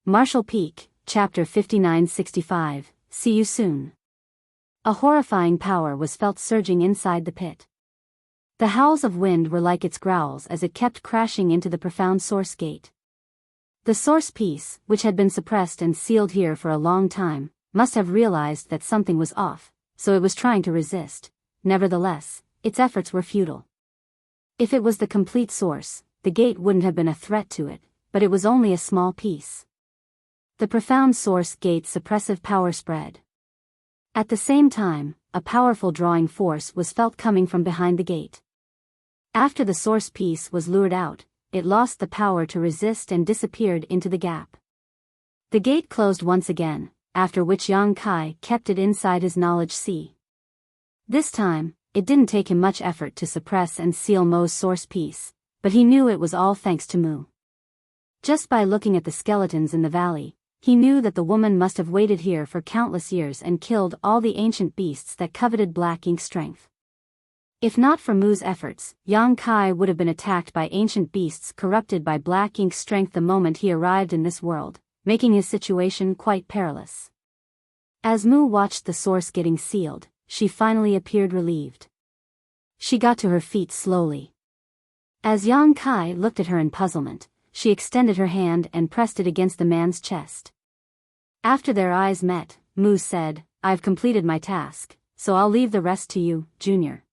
Marshall Peak, Chapter 5965, See you soon. A horrifying power was felt surging inside the pit. The howls of wind were like its growls as it kept crashing into the profound source gate. The source piece, which had been suppressed and sealed here for a long time, must have realized that something was off, so it was trying to resist. Nevertheless, its efforts were futile. If it was the complete source, the gate wouldn't have been a threat to it, but it was only a small piece. The profound source gate's suppressive power spread. At the same time, a powerful drawing force was felt coming from behind the gate. After the source piece was lured out, it lost the power to resist and disappeared into the gap. The gate closed once again, after which Yang Kai kept it inside his knowledge sea. This time, it didn't take him much effort to suppress and seal Mo's source piece, but he knew it was all thanks to Mu. Just by looking at the skeletons in the valley, he knew that the woman must have waited here for countless years and killed all the ancient beasts that coveted black ink strength. If not for Mu's efforts, Yang Kai would have been attacked by ancient beasts corrupted by black ink strength the moment he arrived in this world, making his situation quite perilous. As Mu watched the source getting sealed, she finally appeared relieved. She got to her feet slowly. As Yang Kai looked at her in puzzlement, she extended her hand and pressed it against the man's chest. After their eyes met, Mu said, "I've completed my task, so I'll leave the rest to you, Junior.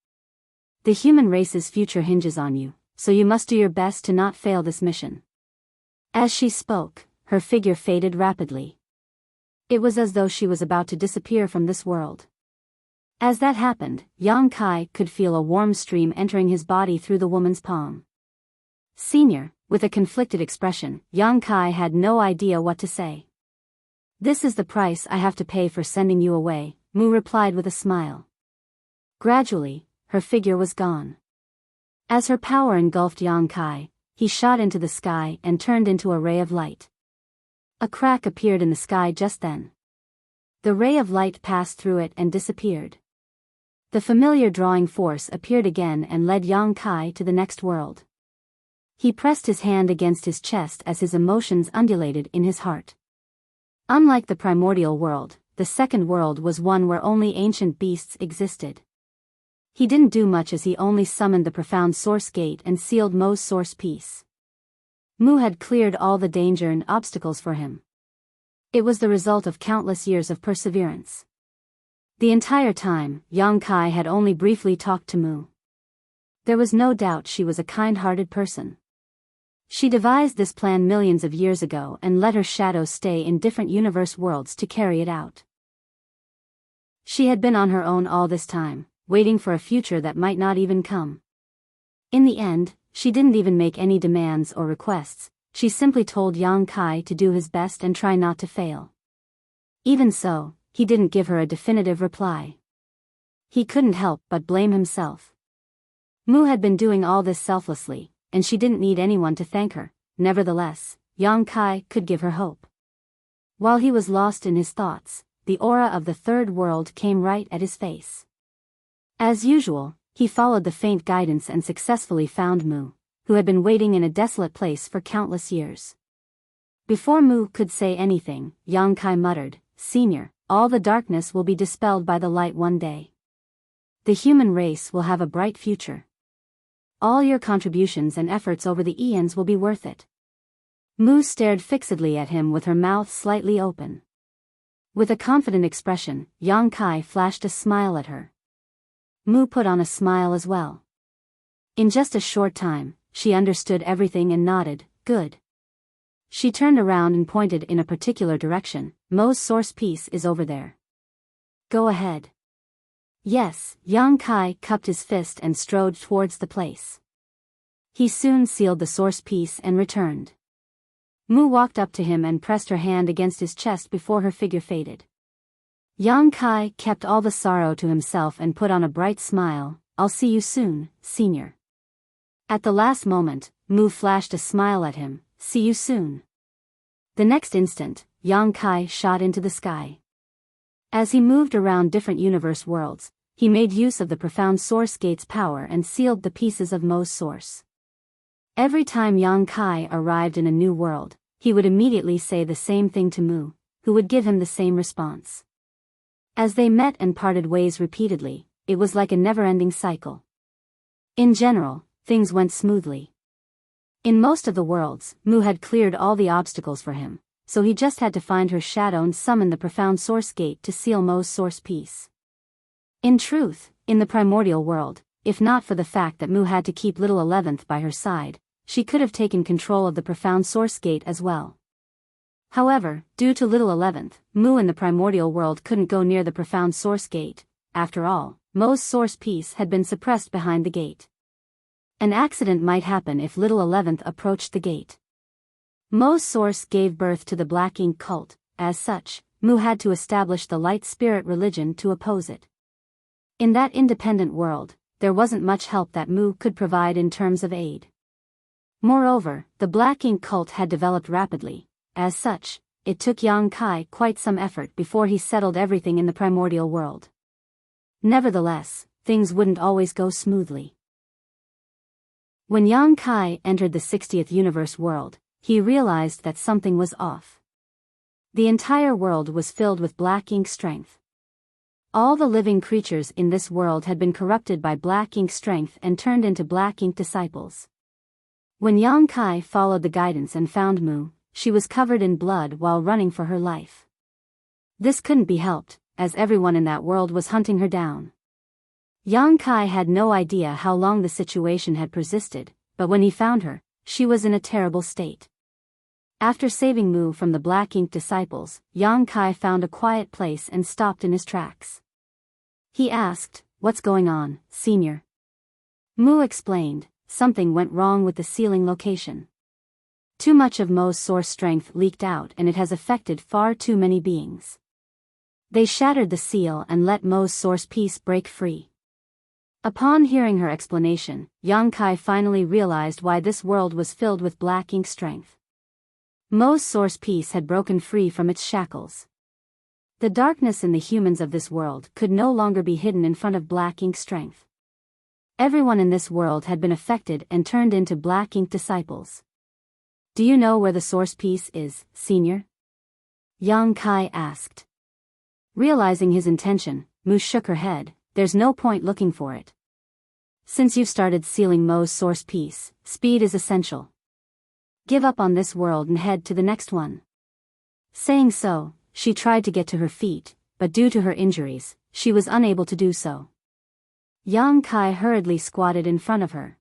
The human race's future hinges on you, so you must do your best to not fail this mission." As she spoke, her figure faded rapidly. It was as though she was about to disappear from this world. As that happened, Yang Kai could feel a warm stream entering his body through the woman's palm. "Senior," with a conflicted expression, Yang Kai had no idea what to say. "This is the price I have to pay for sending you away," Mu replied with a smile. Gradually, her figure was gone. As her power engulfed Yang Kai, he shot into the sky and turned into a ray of light. A crack appeared in the sky just then. The ray of light passed through it and disappeared. The familiar drawing force appeared again and led Yang Kai to the next world. He pressed his hand against his chest as his emotions undulated in his heart. Unlike the primordial world, the second world was one where only ancient beasts existed. He didn't do much as he only summoned the profound source gate and sealed Mo's source piece. Mu had cleared all the danger and obstacles for him. It was the result of countless years of perseverance. The entire time, Yang Kai had only briefly talked to Mu. There was no doubt she was a kind-hearted person. She devised this plan millions of years ago and let her shadow stay in different universe worlds to carry it out. She had been on her own all this time, waiting for a future that might not even come. In the end, she didn't even make any demands or requests, she simply told Yang Kai to do his best and try not to fail. Even so, he didn't give her a definitive reply. He couldn't help but blame himself. Mu had been doing all this selflessly, and she didn't need anyone to thank her. Nevertheless, Yang Kai could give her hope. While he was lost in his thoughts, the aura of the third world came right at his face. As usual, he followed the faint guidance and successfully found Mu, who had been waiting in a desolate place for countless years. Before Mu could say anything, Yang Kai muttered, "Senior, all the darkness will be dispelled by the light one day. The human race will have a bright future. All your contributions and efforts over the eons will be worth it." Mu stared fixedly at him with her mouth slightly open. With a confident expression, Yang Kai flashed a smile at her. Mu put on a smile as well. In just a short time, she understood everything and nodded, "Good." She turned around and pointed in a particular direction. "Mo's source piece is over there. Go ahead." "Yes," Yang Kai cupped his fist and strode towards the place. He soon sealed the source piece and returned. Mu walked up to him and pressed her hand against his chest before her figure faded. Yang Kai kept all the sorrow to himself and put on a bright smile. "I'll see you soon, Senior." At the last moment, Mu flashed a smile at him. "See you soon." The next instant, Yang Kai shot into the sky. As he moved around different universe worlds, he made use of the profound source gate's power and sealed the pieces of Mo's source. Every time Yang Kai arrived in a new world, he would immediately say the same thing to Mu, who would give him the same response. As they met and parted ways repeatedly, it was like a never-ending cycle. In general, things went smoothly. In most of the worlds, Mu had cleared all the obstacles for him, so he just had to find her shadow and summon the profound source gate to seal Mo's source piece. In truth, in the primordial world, if not for the fact that Mu had to keep little 11th by her side, she could have taken control of the profound source gate as well. However, due to little 11th, Mu in the primordial world couldn't go near the profound source gate. After all, Mo's source piece had been suppressed behind the gate. An accident might happen if little 11th approached the gate. Mo's source gave birth to the Black Ink cult. As such, Mu had to establish the light spirit religion to oppose it. In that independent world, there wasn't much help that Mu could provide in terms of aid. Moreover, the Black Ink cult had developed rapidly. As such, it took Yang Kai quite some effort before he settled everything in the primordial world. Nevertheless, things wouldn't always go smoothly. When Yang Kai entered the 60th universe world, he realized that something was off. The entire world was filled with Black Ink strength. All the living creatures in this world had been corrupted by Black Ink strength and turned into Black Ink disciples. When Yang Kai followed the guidance and found Mu, she was covered in blood while running for her life. This couldn't be helped, as everyone in that world was hunting her down. Yang Kai had no idea how long the situation had persisted, but when he found her, she was in a terrible state. After saving Mu from the Black Ink disciples, Yang Kai found a quiet place and stopped in his tracks. He asked, "What's going on, Senior?" Mu explained, "Something went wrong with the sealing location. Too much of Mo's source strength leaked out and it has affected far too many beings. They shattered the seal and let Mo's source piece break free." Upon hearing her explanation, Yang Kai finally realized why this world was filled with Black Ink strength. Mo's source piece had broken free from its shackles. The darkness in the humans of this world could no longer be hidden in front of Black Ink strength. Everyone in this world had been affected and turned into Black Ink disciples. "Do you know where the source piece is, Senior?" Yang Kai asked. Realizing his intention, Mu shook her head. "There's no point looking for it. Since you've started sealing Mo's source piece, speed is essential. Give up on this world and head to the next one." Saying so, she tried to get to her feet, but due to her injuries, she was unable to do so. Yang Kai hurriedly squatted in front of her.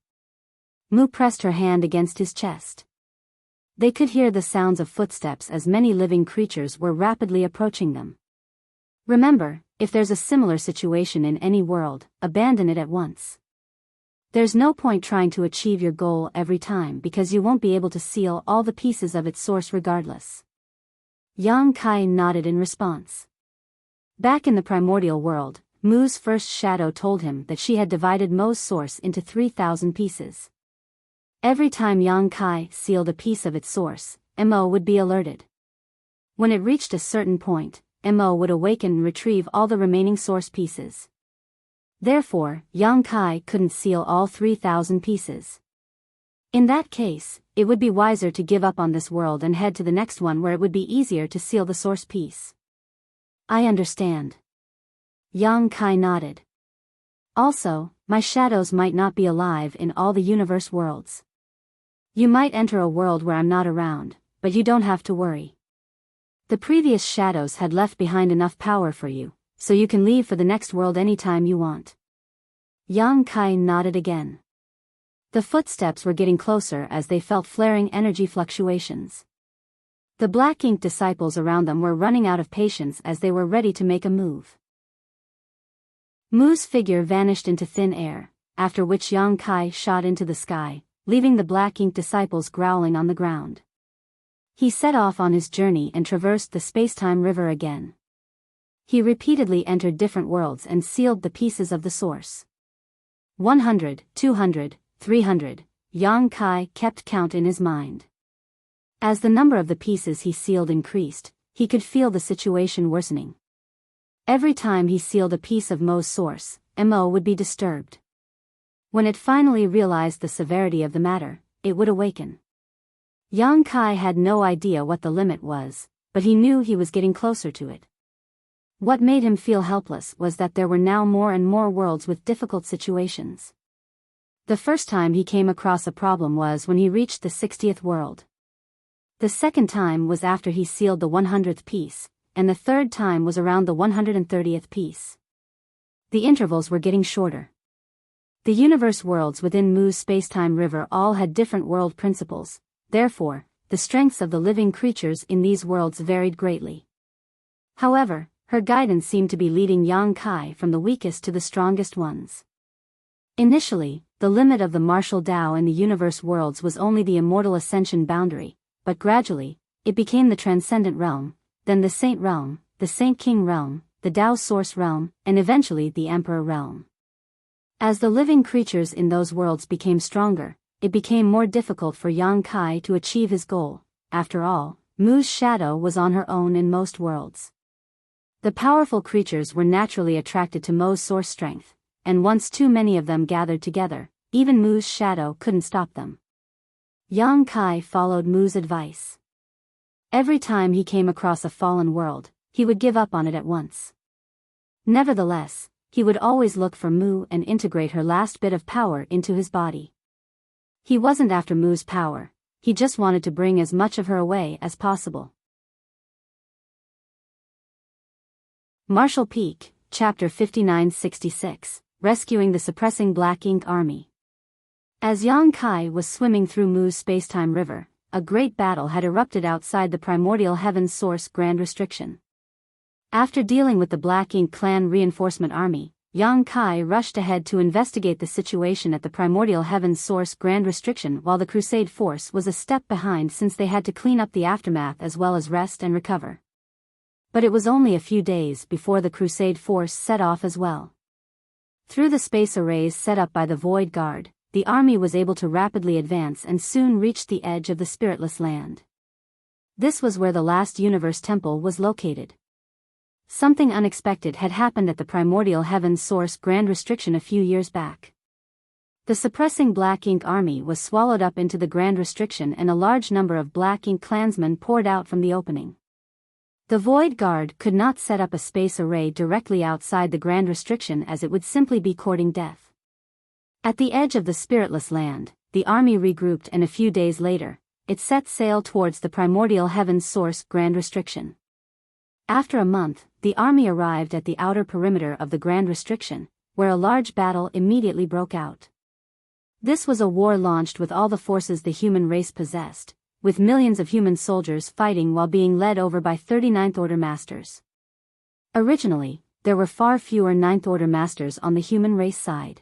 Mu pressed her hand against his chest. They could hear the sounds of footsteps as many living creatures were rapidly approaching them. Remember, if there's a similar situation in any world, abandon it at once. There's no point trying to achieve your goal every time because you won't be able to seal all the pieces of its source regardless. Yang Kai nodded in response. Back in the primordial world, Mu's first shadow told him that she had divided Mo's source into 3,000 pieces. Every time Yang Kai sealed a piece of its source, Mo would be alerted. When it reached a certain point, Mo would awaken and retrieve all the remaining source pieces. Therefore, Yang Kai couldn't seal all 3,000 pieces. In that case, it would be wiser to give up on this world and head to the next one where it would be easier to seal the source piece. "I understand." Yang Kai nodded. "Also, my shadows might not be alive in all the universe worlds. You might enter a world where I'm not around, but you don't have to worry. The previous shadows had left behind enough power for you, so you can leave for the next world anytime you want." Yang Kai nodded again. The footsteps were getting closer as they felt flaring energy fluctuations. The Black Ink disciples around them were running out of patience as they were ready to make a move. Mu's figure vanished into thin air, after which Yang Kai shot into the sky, leaving the Black Ink disciples growling on the ground. He set off on his journey and traversed the space-time river again. He repeatedly entered different worlds and sealed the pieces of the source. 100, 200, 300, Yang Kai kept count in his mind. As the number of the pieces he sealed increased, he could feel the situation worsening. Every time he sealed a piece of Mo's source, Mo would be disturbed. When it finally realized the severity of the matter, it would awaken. Yang Kai had no idea what the limit was, but he knew he was getting closer to it. What made him feel helpless was that there were now more and more worlds with difficult situations. The first time he came across a problem was when he reached the 60th world. The second time was after he sealed the 100th piece, and the third time was around the 130th piece. The intervals were getting shorter. The universe worlds within Mu's spacetime river all had different world principles, therefore, the strengths of the living creatures in these worlds varied greatly. However, her guidance seemed to be leading Yang Kai from the weakest to the strongest ones. Initially, the limit of the martial Tao in the universe worlds was only the immortal ascension boundary, but gradually, it became the transcendent realm, then the saint realm, the saint king realm, the Tao source realm, and eventually the emperor realm. As the living creatures in those worlds became stronger, it became more difficult for Yang Kai to achieve his goal. After all, Mu's shadow was on her own in most worlds. The powerful creatures were naturally attracted to Mu's source strength, and once too many of them gathered together, even Mu's shadow couldn't stop them. Yang Kai followed Mu's advice. Every time he came across a fallen world, he would give up on it at once. Nevertheless, he would always look for Mu and integrate her last bit of power into his body. He wasn't after Mu's power, he just wanted to bring as much of her away as possible. Marshall Peak, Chapter 5966, Rescuing the Suppressing Black Ink Army. As Yang Kai was swimming through Mu's spacetime river, a great battle had erupted outside the primordial heaven's source Grand Restriction. After dealing with the Black Ink Clan reinforcement army, Yang Kai rushed ahead to investigate the situation at the primordial heaven's source Grand Restriction while the Crusade force was a step behind since they had to clean up the aftermath as well as rest and recover. But it was only a few days before the Crusade force set off as well. Through the space arrays set up by the Void Guard, the army was able to rapidly advance and soon reached the edge of the Spiritless Land. This was where the last Universe Temple was located. Something unexpected had happened at the primordial heaven's source Grand Restriction a few years back. The suppressing Black Ink army was swallowed up into the Grand Restriction and a large number of Black Ink clansmen poured out from the opening. The Void Guard could not set up a space array directly outside the Grand Restriction as it would simply be courting death. At the edge of the Spiritless Land, the army regrouped and a few days later, it set sail towards the primordial heaven's source Grand Restriction. After a month, the army arrived at the outer perimeter of the Grand Restriction, where a large battle immediately broke out. This was a war launched with all the forces the human race possessed, with millions of human soldiers fighting while being led over by 39th Order Masters. Originally, there were far fewer 9th Order Masters on the human race side.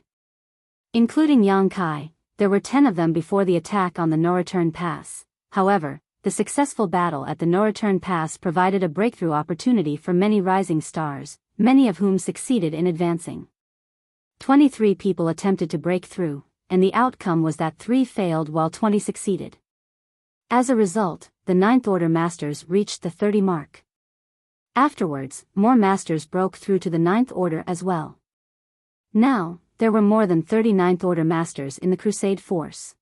Including Yang Kai, there were 10 of them before the attack on the No-Return Pass. However, the successful battle at the No-Return Pass provided a breakthrough opportunity for many rising stars, many of whom succeeded in advancing. 23 people attempted to break through, and the outcome was that 3 failed while 20 succeeded. As a result, the 9th Order Masters reached the 30 mark. Afterwards, more Masters broke through to the 9th Order as well. Now, there were more than 39th Order Masters in the Crusade force.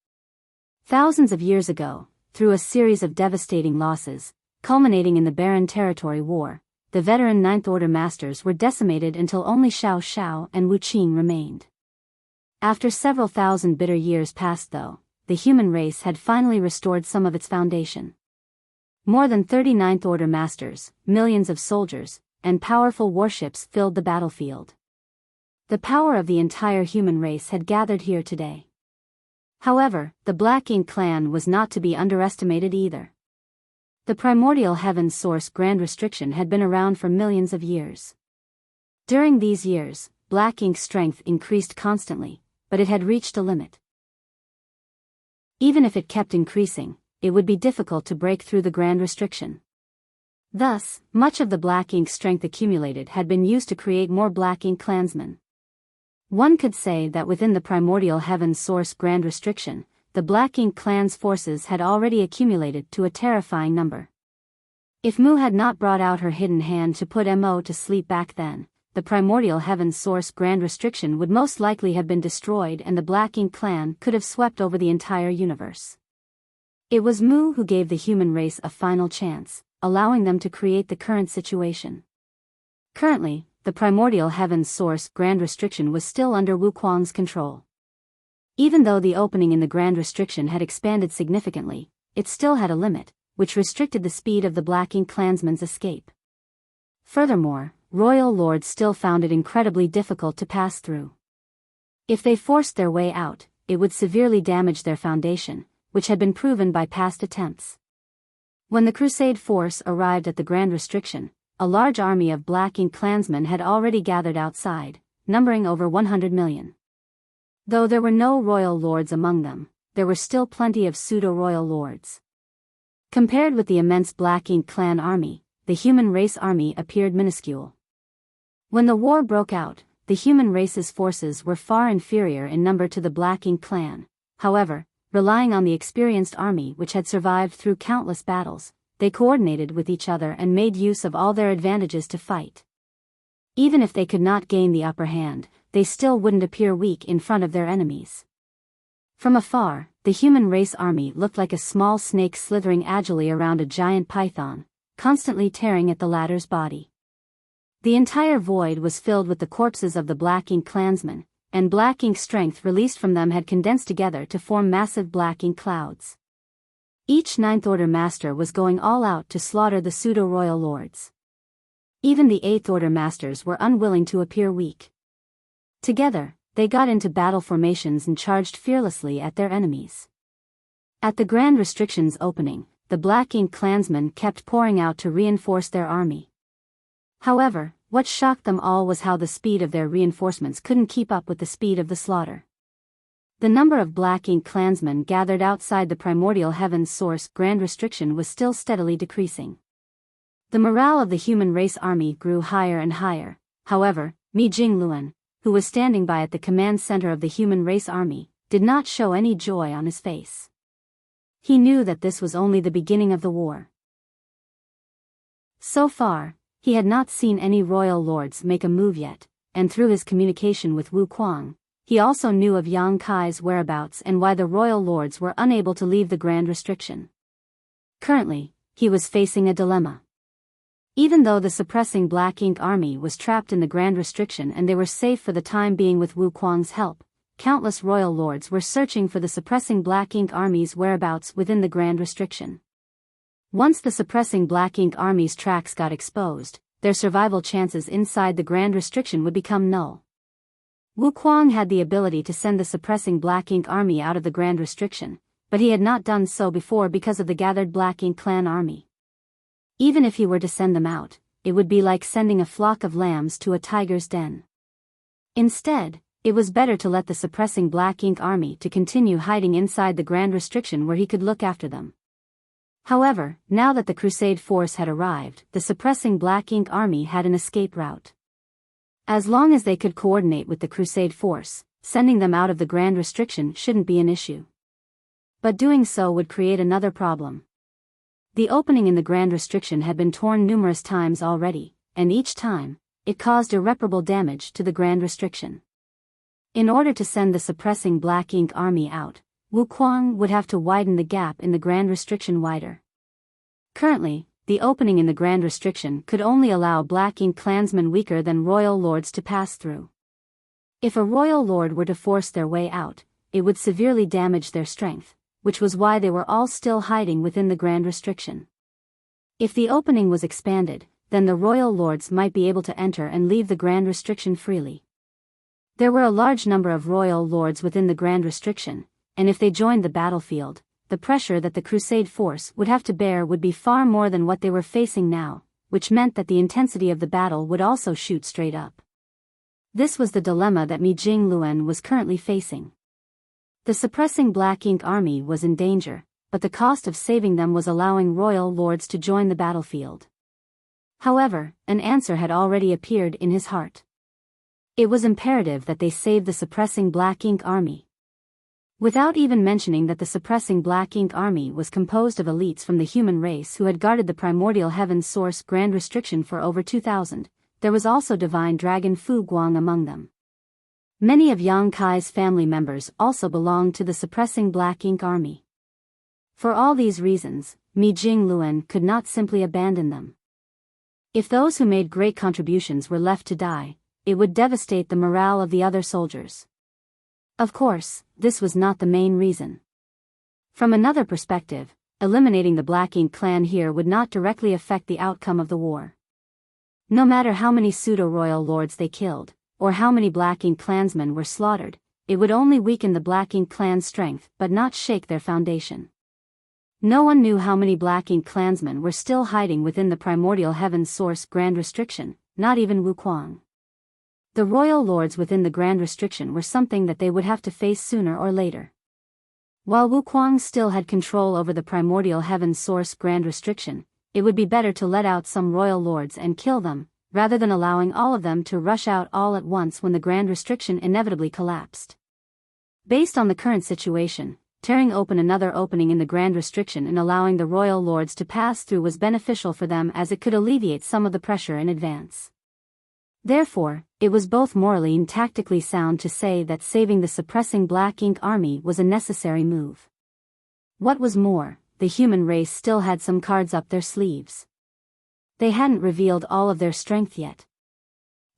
Thousands of years ago, through a series of devastating losses, culminating in the Barren Territory War, the veteran 9th Order Masters were decimated until only Xiao Xiao and Wu Qing remained. After several thousand bitter years passed though, the human race had finally restored some of its foundation. More than 39th Order Masters, millions of soldiers, and powerful warships filled the battlefield. The power of the entire human race had gathered here today. However, the Black Ink clan was not to be underestimated either. The primordial heaven's source Grand Restriction had been around for millions of years. During these years, Black Ink's strength increased constantly, but it had reached a limit. Even if it kept increasing, it would be difficult to break through the Grand Restriction. Thus, much of the Black Ink's strength accumulated had been used to create more Black Ink clansmen. One could say that within the primordial heaven's source Grand Restriction, the Black Ink clan's forces had already accumulated to a terrifying number. If Mu had not brought out her hidden hand to put Mo to sleep back then, the primordial heaven's source Grand Restriction would most likely have been destroyed and the Black Ink clan could have swept over the entire universe. It was Mu who gave the human race a final chance, allowing them to create the current situation. Currently, the primordial heaven's source Grand Restriction was still under Wuquang's control. Even though the opening in the Grand Restriction had expanded significantly, it still had a limit, which restricted the speed of the Black Ink clansmen's escape. Furthermore, royal lords still found it incredibly difficult to pass through. If they forced their way out, it would severely damage their foundation, which had been proven by past attempts. When the Crusade force arrived at the Grand Restriction, a large army of Black Ink clansmen had already gathered outside, numbering over 100 million. Though there were no royal lords among them, there were still plenty of pseudo-royal lords. Compared with the immense Black Ink clan army, the human race army appeared minuscule. When the war broke out, the human race's forces were far inferior in number to the Black Ink clan. However, relying on the experienced army which had survived through countless battles, they coordinated with each other and made use of all their advantages to fight. Even if they could not gain the upper hand, they still wouldn't appear weak in front of their enemies. From afar, the human race army looked like a small snake slithering agilely around a giant python, constantly tearing at the latter's body. The entire void was filled with the corpses of the Black Ink clansmen, and Black Ink strength released from them had condensed together to form massive Black Ink clouds. Each Ninth Order master was going all out to slaughter the pseudo-royal lords. Even the Eighth Order masters were unwilling to appear weak. Together, they got into battle formations and charged fearlessly at their enemies. At the Grand Restriction's opening, the Black Ink clansmen kept pouring out to reinforce their army. However, what shocked them all was how the speed of their reinforcements couldn't keep up with the speed of the slaughter. The number of Black Ink clansmen gathered outside the primordial heaven's source Grand Restriction was still steadily decreasing. The morale of the human race army grew higher and higher. However, Mi Jingluan, who was standing by at the command center of the human race army, did not show any joy on his face. He knew that this was only the beginning of the war. So far, he had not seen any royal lords make a move yet, and through his communication with Wu Kuang, he also knew of Yang Kai's whereabouts and why the royal lords were unable to leave the Grand Restriction. Currently, he was facing a dilemma. Even though the suppressing Black Ink army was trapped in the Grand Restriction and they were safe for the time being with Wu Kuang's help, countless royal lords were searching for the suppressing Black Ink army's whereabouts within the Grand Restriction. Once the suppressing Black Ink army's tracks got exposed, their survival chances inside the Grand Restriction would become null. Wu Kuang had the ability to send the suppressing Black Ink army out of the Grand Restriction, but he had not done so before because of the gathered Black Ink clan army. Even if he were to send them out, it would be like sending a flock of lambs to a tiger's den. Instead, it was better to let the suppressing Black Ink army to continue hiding inside the Grand Restriction where he could look after them. However, now that the Crusade force had arrived, the suppressing Black Ink army had an escape route. As long as they could coordinate with the Crusade force, sending them out of the Grand Restriction shouldn't be an issue. But doing so would create another problem. The opening in the Grand Restriction had been torn numerous times already, and each time, it caused irreparable damage to the Grand Restriction. In order to send the suppressing Black Ink army out, Wu Kuang would have to widen the gap in the Grand Restriction wider. Currently, the opening in the Grand Restriction could only allow Black Ink clansmen weaker than royal lords to pass through. If a royal lord were to force their way out, it would severely damage their strength, which was why they were all still hiding within the Grand Restriction. If the opening was expanded, then the royal lords might be able to enter and leave the Grand Restriction freely. There were a large number of royal lords within the Grand Restriction, and if they joined the battlefield, the pressure that the Crusade force would have to bear would be far more than what they were facing now, which meant that the intensity of the battle would also shoot straight up. This was the dilemma that Mi Jingluan was currently facing. The suppressing Black Ink army was in danger, but the cost of saving them was allowing royal lords to join the battlefield. However, an answer had already appeared in his heart. It was imperative that they save the suppressing Black Ink army. Without even mentioning that the suppressing Black Ink army was composed of elites from the human race who had guarded the primordial heaven's source Grand Restriction for over 2,000, there was also divine dragon Fu Guang among them. Many of Yang Kai's family members also belonged to the suppressing Black Ink army. For all these reasons, Mi Jingluan could not simply abandon them. If those who made great contributions were left to die, it would devastate the morale of the other soldiers. Of course, this was not the main reason. From another perspective, eliminating the Black Ink clan here would not directly affect the outcome of the war. No matter how many pseudo-royal lords they killed, or how many Black Ink clansmen were slaughtered, it would only weaken the Black Ink clan's strength but not shake their foundation. No one knew how many Black Ink clansmen were still hiding within the primordial heaven's source Grand Restriction, not even Wuquang. The royal lords within the Grand Restriction were something that they would have to face sooner or later. While Wuquang still had control over the primordial heaven's source Grand Restriction, it would be better to let out some royal lords and kill them, rather than allowing all of them to rush out all at once when the Grand Restriction inevitably collapsed. Based on the current situation, tearing open another opening in the Grand Restriction and allowing the royal lords to pass through was beneficial for them as it could alleviate some of the pressure in advance. Therefore, it was both morally and tactically sound to say that saving the suppressing Black Ink army was a necessary move. What was more, the human race still had some cards up their sleeves. They hadn't revealed all of their strength yet.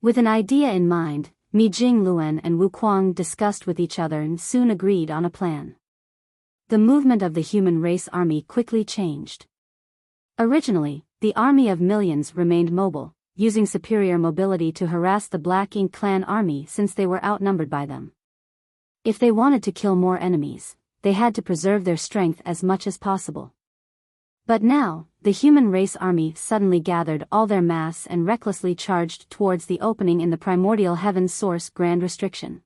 With an idea in mind, Mi Jingluan and Wuquang discussed with each other and soon agreed on a plan. The movement of the human race army quickly changed. Originally, the army of millions remained mobile, using superior mobility to harass the Black Ink clan army since they were outnumbered by them. If they wanted to kill more enemies, they had to preserve their strength as much as possible. But now, the human race army suddenly gathered all their mass and recklessly charged towards the opening in the primordial heaven's source Grand Restriction.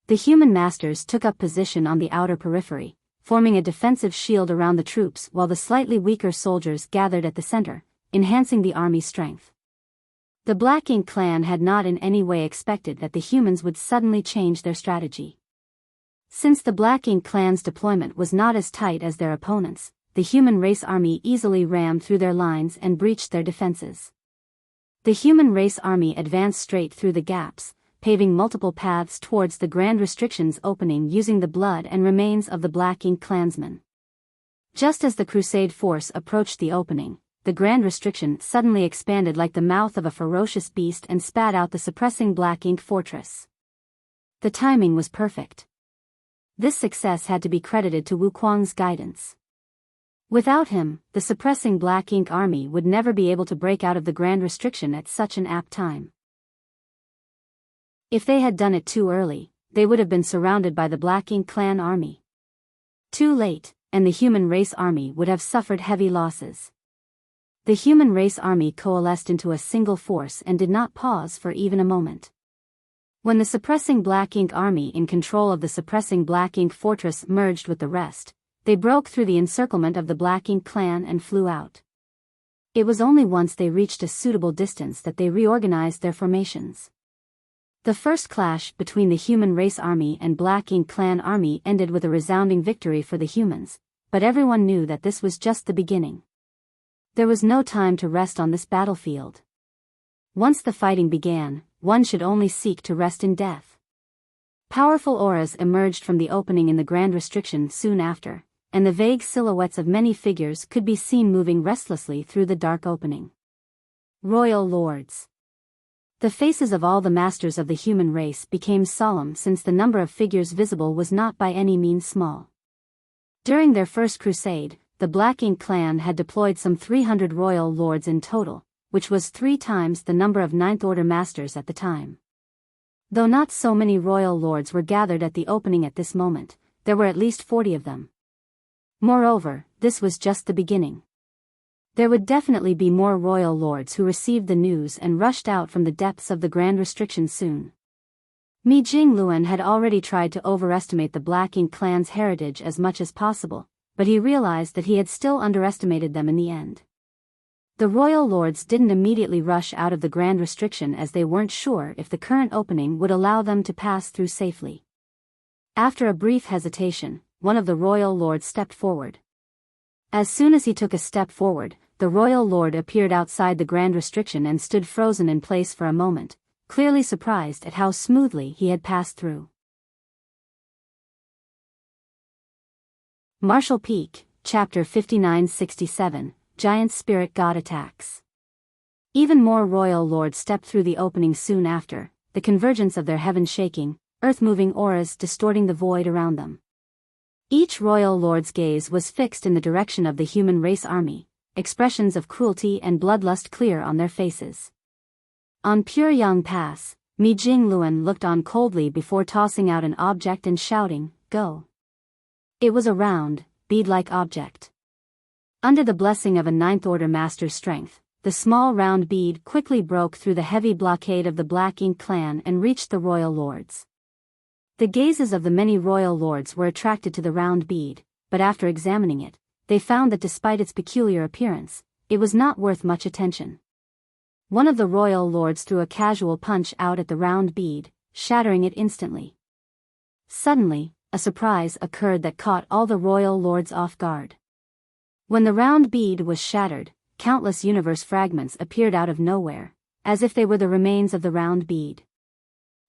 The human masters took up position on the outer periphery, forming a defensive shield around the troops while the slightly weaker soldiers gathered at the center, enhancing the army's strength. The Black Ink clan had not in any way expected that the humans would suddenly change their strategy. Since the Black Ink clan's deployment was not as tight as their opponents, the human race army easily rammed through their lines and breached their defenses. The human race army advanced straight through the gaps, paving multiple paths towards the Grand Restriction's opening using the blood and remains of the Black Ink clansmen. Just as the Crusade force approached the opening, the Grand Restriction suddenly expanded like the mouth of a ferocious beast and spat out the suppressing Black Ink fortress. The timing was perfect. This success had to be credited to Wuquang's guidance. Without him, the suppressing Black Ink army would never be able to break out of the Grand Restriction at such an apt time. If they had done it too early, they would have been surrounded by the Black Ink clan army. Too late, and the human race army would have suffered heavy losses. The human race army coalesced into a single force and did not pause for even a moment. When the suppressing Black Ink army in control of the suppressing Black Ink fortress merged with the rest, they broke through the encirclement of the Black Ink clan and flew out. It was only once they reached a suitable distance that they reorganized their formations. The first clash between the human race army and Black Ink clan army ended with a resounding victory for the humans, but everyone knew that this was just the beginning. There was no time to rest on this battlefield. Once the fighting began, one should only seek to rest in death. Powerful auras emerged from the opening in the Grand Restriction soon after, and the vague silhouettes of many figures could be seen moving restlessly through the dark opening. Royal Lords. The faces of all the masters of the human race became solemn since the number of figures visible was not by any means small. During their first crusade, the Black Ink clan had deployed some 300 royal lords in total, which was 3 times the number of Ninth Order masters at the time. Though not so many royal lords were gathered at the opening at this moment, there were at least 40 of them. Moreover, this was just the beginning. There would definitely be more royal lords who received the news and rushed out from the depths of the Grand Restriction soon. Mi Jingluan had already tried to overestimate the Black Ink clan's heritage as much as possible, but he realized that he had still underestimated them in the end. The royal lords didn't immediately rush out of the Grand Restriction as they weren't sure if the current opening would allow them to pass through safely. After a brief hesitation, one of the royal lords stepped forward. As soon as he took a step forward, the royal lord appeared outside the Grand Restriction and stood frozen in place for a moment, clearly surprised at how smoothly he had passed through. Marshal Peak, Chapter 59-67, Giant Spirit God Attacks. Even more royal lords stepped through the opening soon after, the convergence of their heavens shaking, earth-moving auras distorting the void around them. Each royal lord's gaze was fixed in the direction of the human race army, expressions of cruelty and bloodlust clear on their faces. On Puryang Pass, Mi Jingluan looked on coldly before tossing out an object and shouting, "Go!" It was a round, bead-like object. Under the blessing of a ninth-order master's strength, the small round bead quickly broke through the heavy blockade of the Black Ink clan and reached the royal lords. The gazes of the many royal lords were attracted to the round bead, but after examining it, they found that despite its peculiar appearance, it was not worth much attention. One of the royal lords threw a casual punch out at the round bead, shattering it instantly. Suddenly, a surprise occurred that caught all the royal lords off guard. When the round bead was shattered, countless universe fragments appeared out of nowhere, as if they were the remains of the round bead.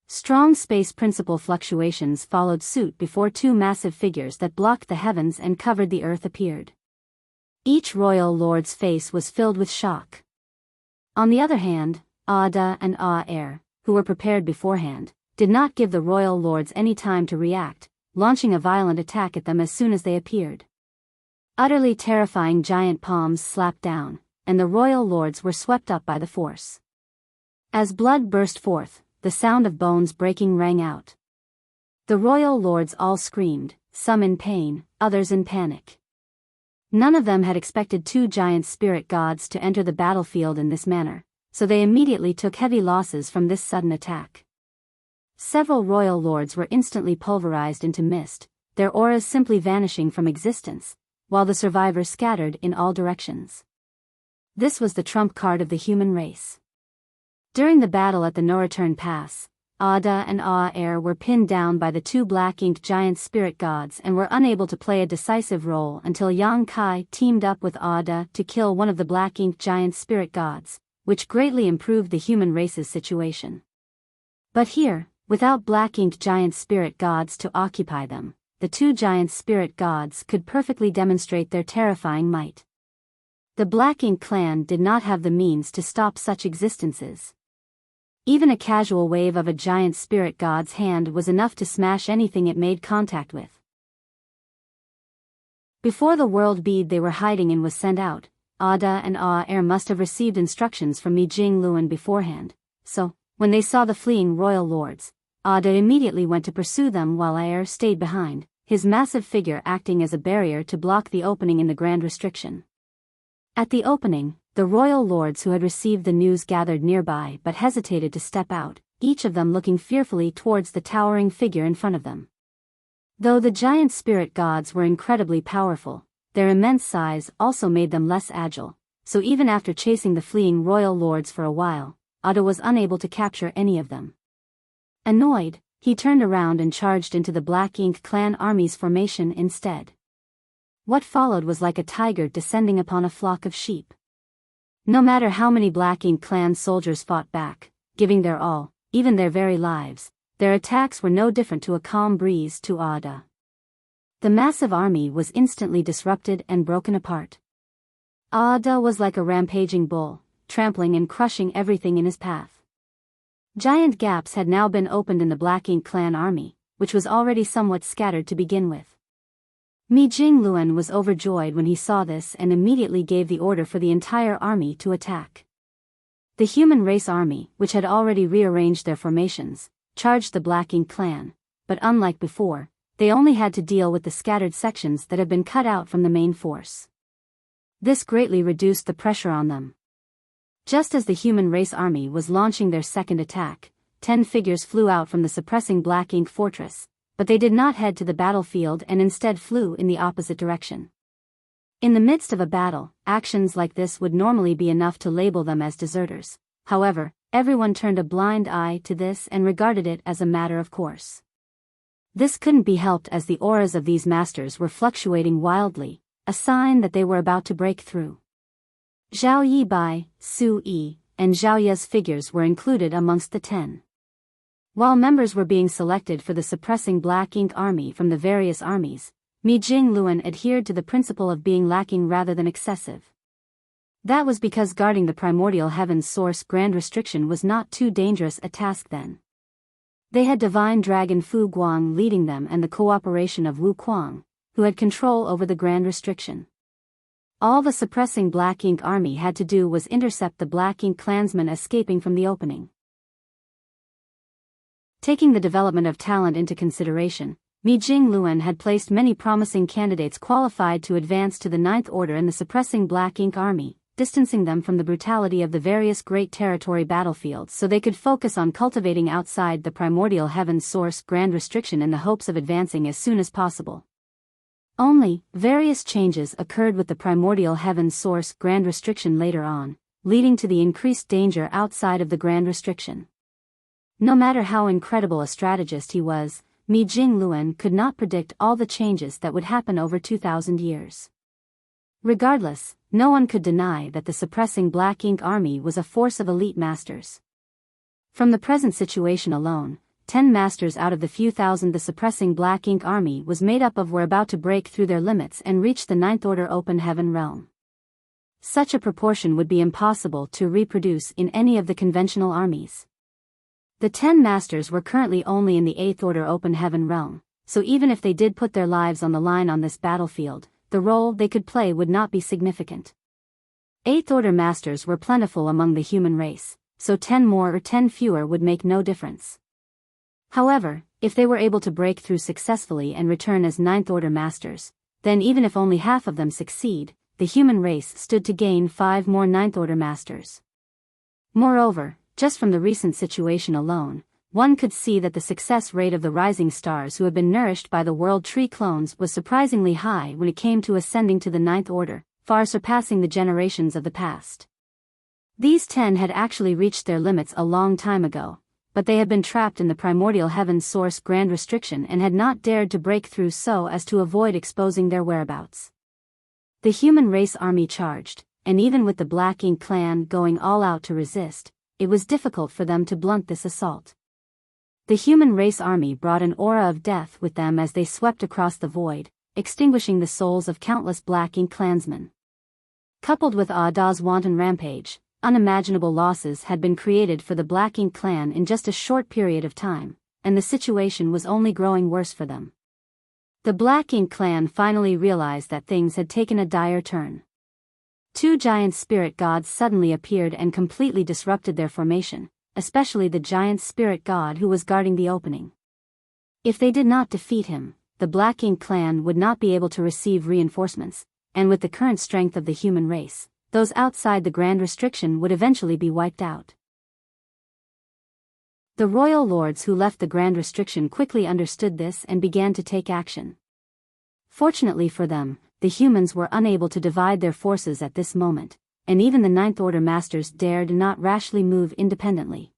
Strong space principle fluctuations followed suit before two massive figures that blocked the heavens and covered the earth appeared. Each royal lord's face was filled with shock. On the other hand, Ada and Aer, who were prepared beforehand, did not give the royal lords any time to react, launching a violent attack at them as soon as they appeared. Utterly terrifying giant palms slapped down, and the royal lords were swept up by the force. As blood burst forth, the sound of bones breaking rang out. The royal lords all screamed, some in pain, others in panic. None of them had expected two giant spirit gods to enter the battlefield in this manner, so they immediately took heavy losses from this sudden attack. Several royal lords were instantly pulverized into mist, their auras simply vanishing from existence, while the survivors scattered in all directions. This was the trump card of the human race. During the battle at the No-Return Pass, Ada and Aer were pinned down by the two black-inked giant spirit gods and were unable to play a decisive role until Yang Kai teamed up with Ada to kill one of the black-inked giant spirit gods, which greatly improved the human race's situation. But here, without black-inked giant spirit gods to occupy them, the two giant spirit gods could perfectly demonstrate their terrifying might. The Black Ink clan did not have the means to stop such existences. Even a casual wave of a giant spirit god's hand was enough to smash anything it made contact with. Before the world bead they were hiding in was sent out, Ada and Aer must have received instructions from Mi Jingluan beforehand, so, when they saw the fleeing royal lords, Ada immediately went to pursue them while Aer stayed behind, his massive figure acting as a barrier to block the opening in the Grand Restriction. At the opening, the royal lords who had received the news gathered nearby but hesitated to step out, each of them looking fearfully towards the towering figure in front of them. Though the giant spirit gods were incredibly powerful, their immense size also made them less agile, so even after chasing the fleeing royal lords for a while, Ada was unable to capture any of them. Annoyed, he turned around and charged into the Black Ink clan army's formation instead. What followed was like a tiger descending upon a flock of sheep. No matter how many Black Ink clan soldiers fought back, giving their all, even their very lives, their attacks were no different to a calm breeze to Ada. The massive army was instantly disrupted and broken apart. Ada was like a rampaging bull, trampling and crushing everything in his path. Giant gaps had now been opened in the Black Ink clan army, which was already somewhat scattered to begin with. Mi Jingluan was overjoyed when he saw this and immediately gave the order for the entire army to attack. The human race army, which had already rearranged their formations, charged the Black Ink clan, but unlike before, they only had to deal with the scattered sections that had been cut out from the main force. This greatly reduced the pressure on them. Just as the human race army was launching their second attack, 10 figures flew out from the suppressing Black Ink fortress, but they did not head to the battlefield and instead flew in the opposite direction. In the midst of a battle, actions like this would normally be enough to label them as deserters. However, everyone turned a blind eye to this and regarded it as a matter of course. This couldn't be helped as the auras of these masters were fluctuating wildly, a sign that they were about to break through. Zhao Yibai, Su Yi, and Zhao Ye's figures were included amongst the 10. While members were being selected for the suppressing Black Ink army from the various armies, Mi Jingluan adhered to the principle of being lacking rather than excessive. That was because guarding the primordial heaven's source grand restriction was not too dangerous a task then. They had divine dragon Fu Guang leading them and the cooperation of Wu Kuang, who had control over the grand restriction. All the suppressing Black Ink army had to do was intercept the Black Ink clansmen escaping from the opening. Taking the development of talent into consideration, Mi Jingluan had placed many promising candidates qualified to advance to the Ninth Order in the suppressing Black Ink army, distancing them from the brutality of the various great territory battlefields so they could focus on cultivating outside the primordial heaven's source grand restriction in the hopes of advancing as soon as possible. Only, various changes occurred with the primordial heaven's source grand restriction later on, leading to the increased danger outside of the grand restriction. No matter how incredible a strategist he was, Mi Jingluan could not predict all the changes that would happen over 2,000 years. Regardless, no one could deny that the suppressing Black Ink army was a force of elite masters. From the present situation alone, 10 masters out of the few thousand the suppressing Black Ink army was made up of were about to break through their limits and reach the Ninth Order open heaven realm. Such a proportion would be impossible to reproduce in any of the conventional armies. The 10 masters were currently only in the Eighth Order open heaven realm, so even if they did put their lives on the line on this battlefield, the role they could play would not be significant. Eighth Order masters were plentiful among the human race, so 10 more or 10 fewer would make no difference. However, if they were able to break through successfully and return as Ninth Order masters, then even if only half of them succeed, the human race stood to gain 5 more Ninth Order masters. Moreover, just from the recent situation alone, one could see that the success rate of the rising stars who had been nourished by the World Tree clones was surprisingly high when it came to ascending to the Ninth Order, far surpassing the generations of the past. These 10 had actually reached their limits a long time ago, but they had been trapped in the primordial heaven's source grand restriction and had not dared to break through so as to avoid exposing their whereabouts. The human race army charged, and even with the Black Ink clan going all out to resist, it was difficult for them to blunt this assault. The human race army brought an aura of death with them as they swept across the void, extinguishing the souls of countless Black Ink clansmen. Coupled with Da's wanton rampage, unimaginable losses had been created for the Black Ink clan in just a short period of time, and the situation was only growing worse for them. The Black Ink clan finally realized that things had taken a dire turn. 2 giant spirit gods suddenly appeared and completely disrupted their formation, especially the giant spirit god who was guarding the opening. If they did not defeat him, the Black Ink clan would not be able to receive reinforcements, and with the current strength of the human race, those outside the grand restriction would eventually be wiped out. The royal lords who left the grand restriction quickly understood this and began to take action. Fortunately for them, the humans were unable to divide their forces at this moment, and even the Ninth Order masters dared not rashly move independently.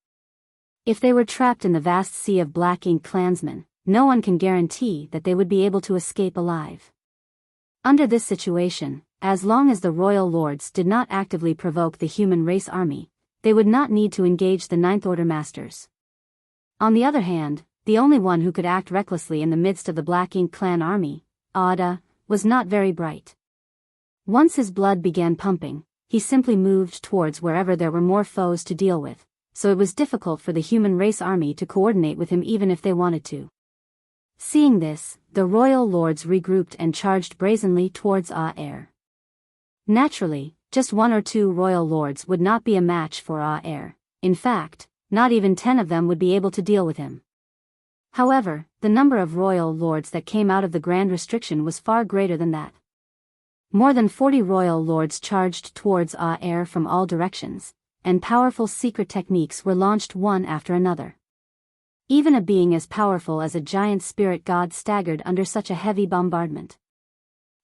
If they were trapped in the vast sea of Black Ink clansmen, no one can guarantee that they would be able to escape alive. Under this situation, as long as the royal lords did not actively provoke the human race army, they would not need to engage the Ninth Order masters. On the other hand, the only one who could act recklessly in the midst of the Black Ink clan army, Ada, was not very bright. Once his blood began pumping, he simply moved towards wherever there were more foes to deal with, so it was difficult for the human race army to coordinate with him even if they wanted to. Seeing this, the royal lords regrouped and charged brazenly towards Air. Naturally, just 1 or 2 royal lords would not be a match for Air. In fact, not even 10 of them would be able to deal with him. However, the number of royal lords that came out of the grand restriction was far greater than that. More than 40 royal lords charged towards Air from all directions, and powerful secret techniques were launched one after another. Even a being as powerful as a giant spirit god staggered under such a heavy bombardment.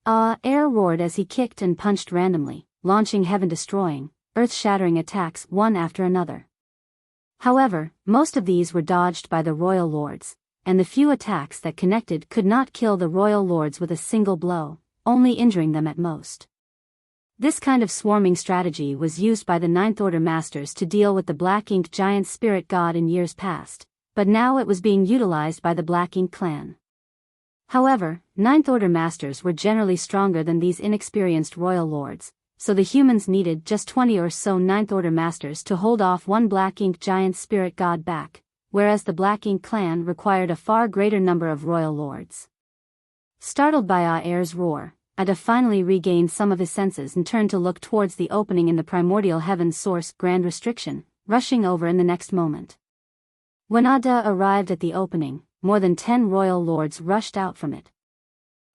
Air roared as he kicked and punched randomly, launching heaven-destroying, earth-shattering attacks one after another. However, most of these were dodged by the royal lords, and the few attacks that connected could not kill the royal lords with a single blow, only injuring them at most. This kind of swarming strategy was used by the Ninth Order masters to deal with the Black Ink giant spirit god in years past, but now it was being utilized by the Black Ink clan. However, Ninth Order masters were generally stronger than these inexperienced royal lords, so the humans needed just 20 or so Ninth Order masters to hold off one Black Ink giant spirit god back, whereas the Black Ink clan required a far greater number of royal lords. Startled by Air's roar, Ada finally regained some of his senses and turned to look towards the opening in the primordial heaven's source Grand Restriction, rushing over in the next moment. When Ada arrived at the opening, more than 10 royal lords rushed out from it.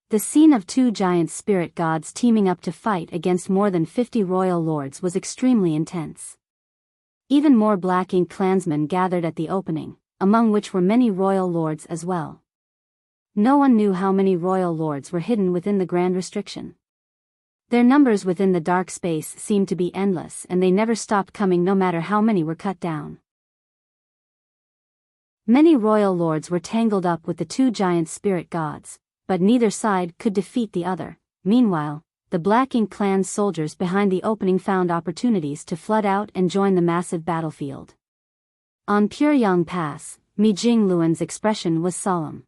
The scene of 2 giant spirit gods teaming up to fight against more than 50 royal lords was extremely intense. Even more Black Ink clansmen gathered at the opening, among which were many royal lords as well. No one knew how many royal lords were hidden within the Grand Restriction. Their numbers within the dark space seemed to be endless, and they never stopped coming no matter how many were cut down. Many royal lords were tangled up with the 2 giant spirit gods, but neither side could defeat the other. Meanwhile, the Black Ink clan's soldiers behind the opening found opportunities to flood out and join the massive battlefield. On Puryang Pass, Mi Jingluan's expression was solemn.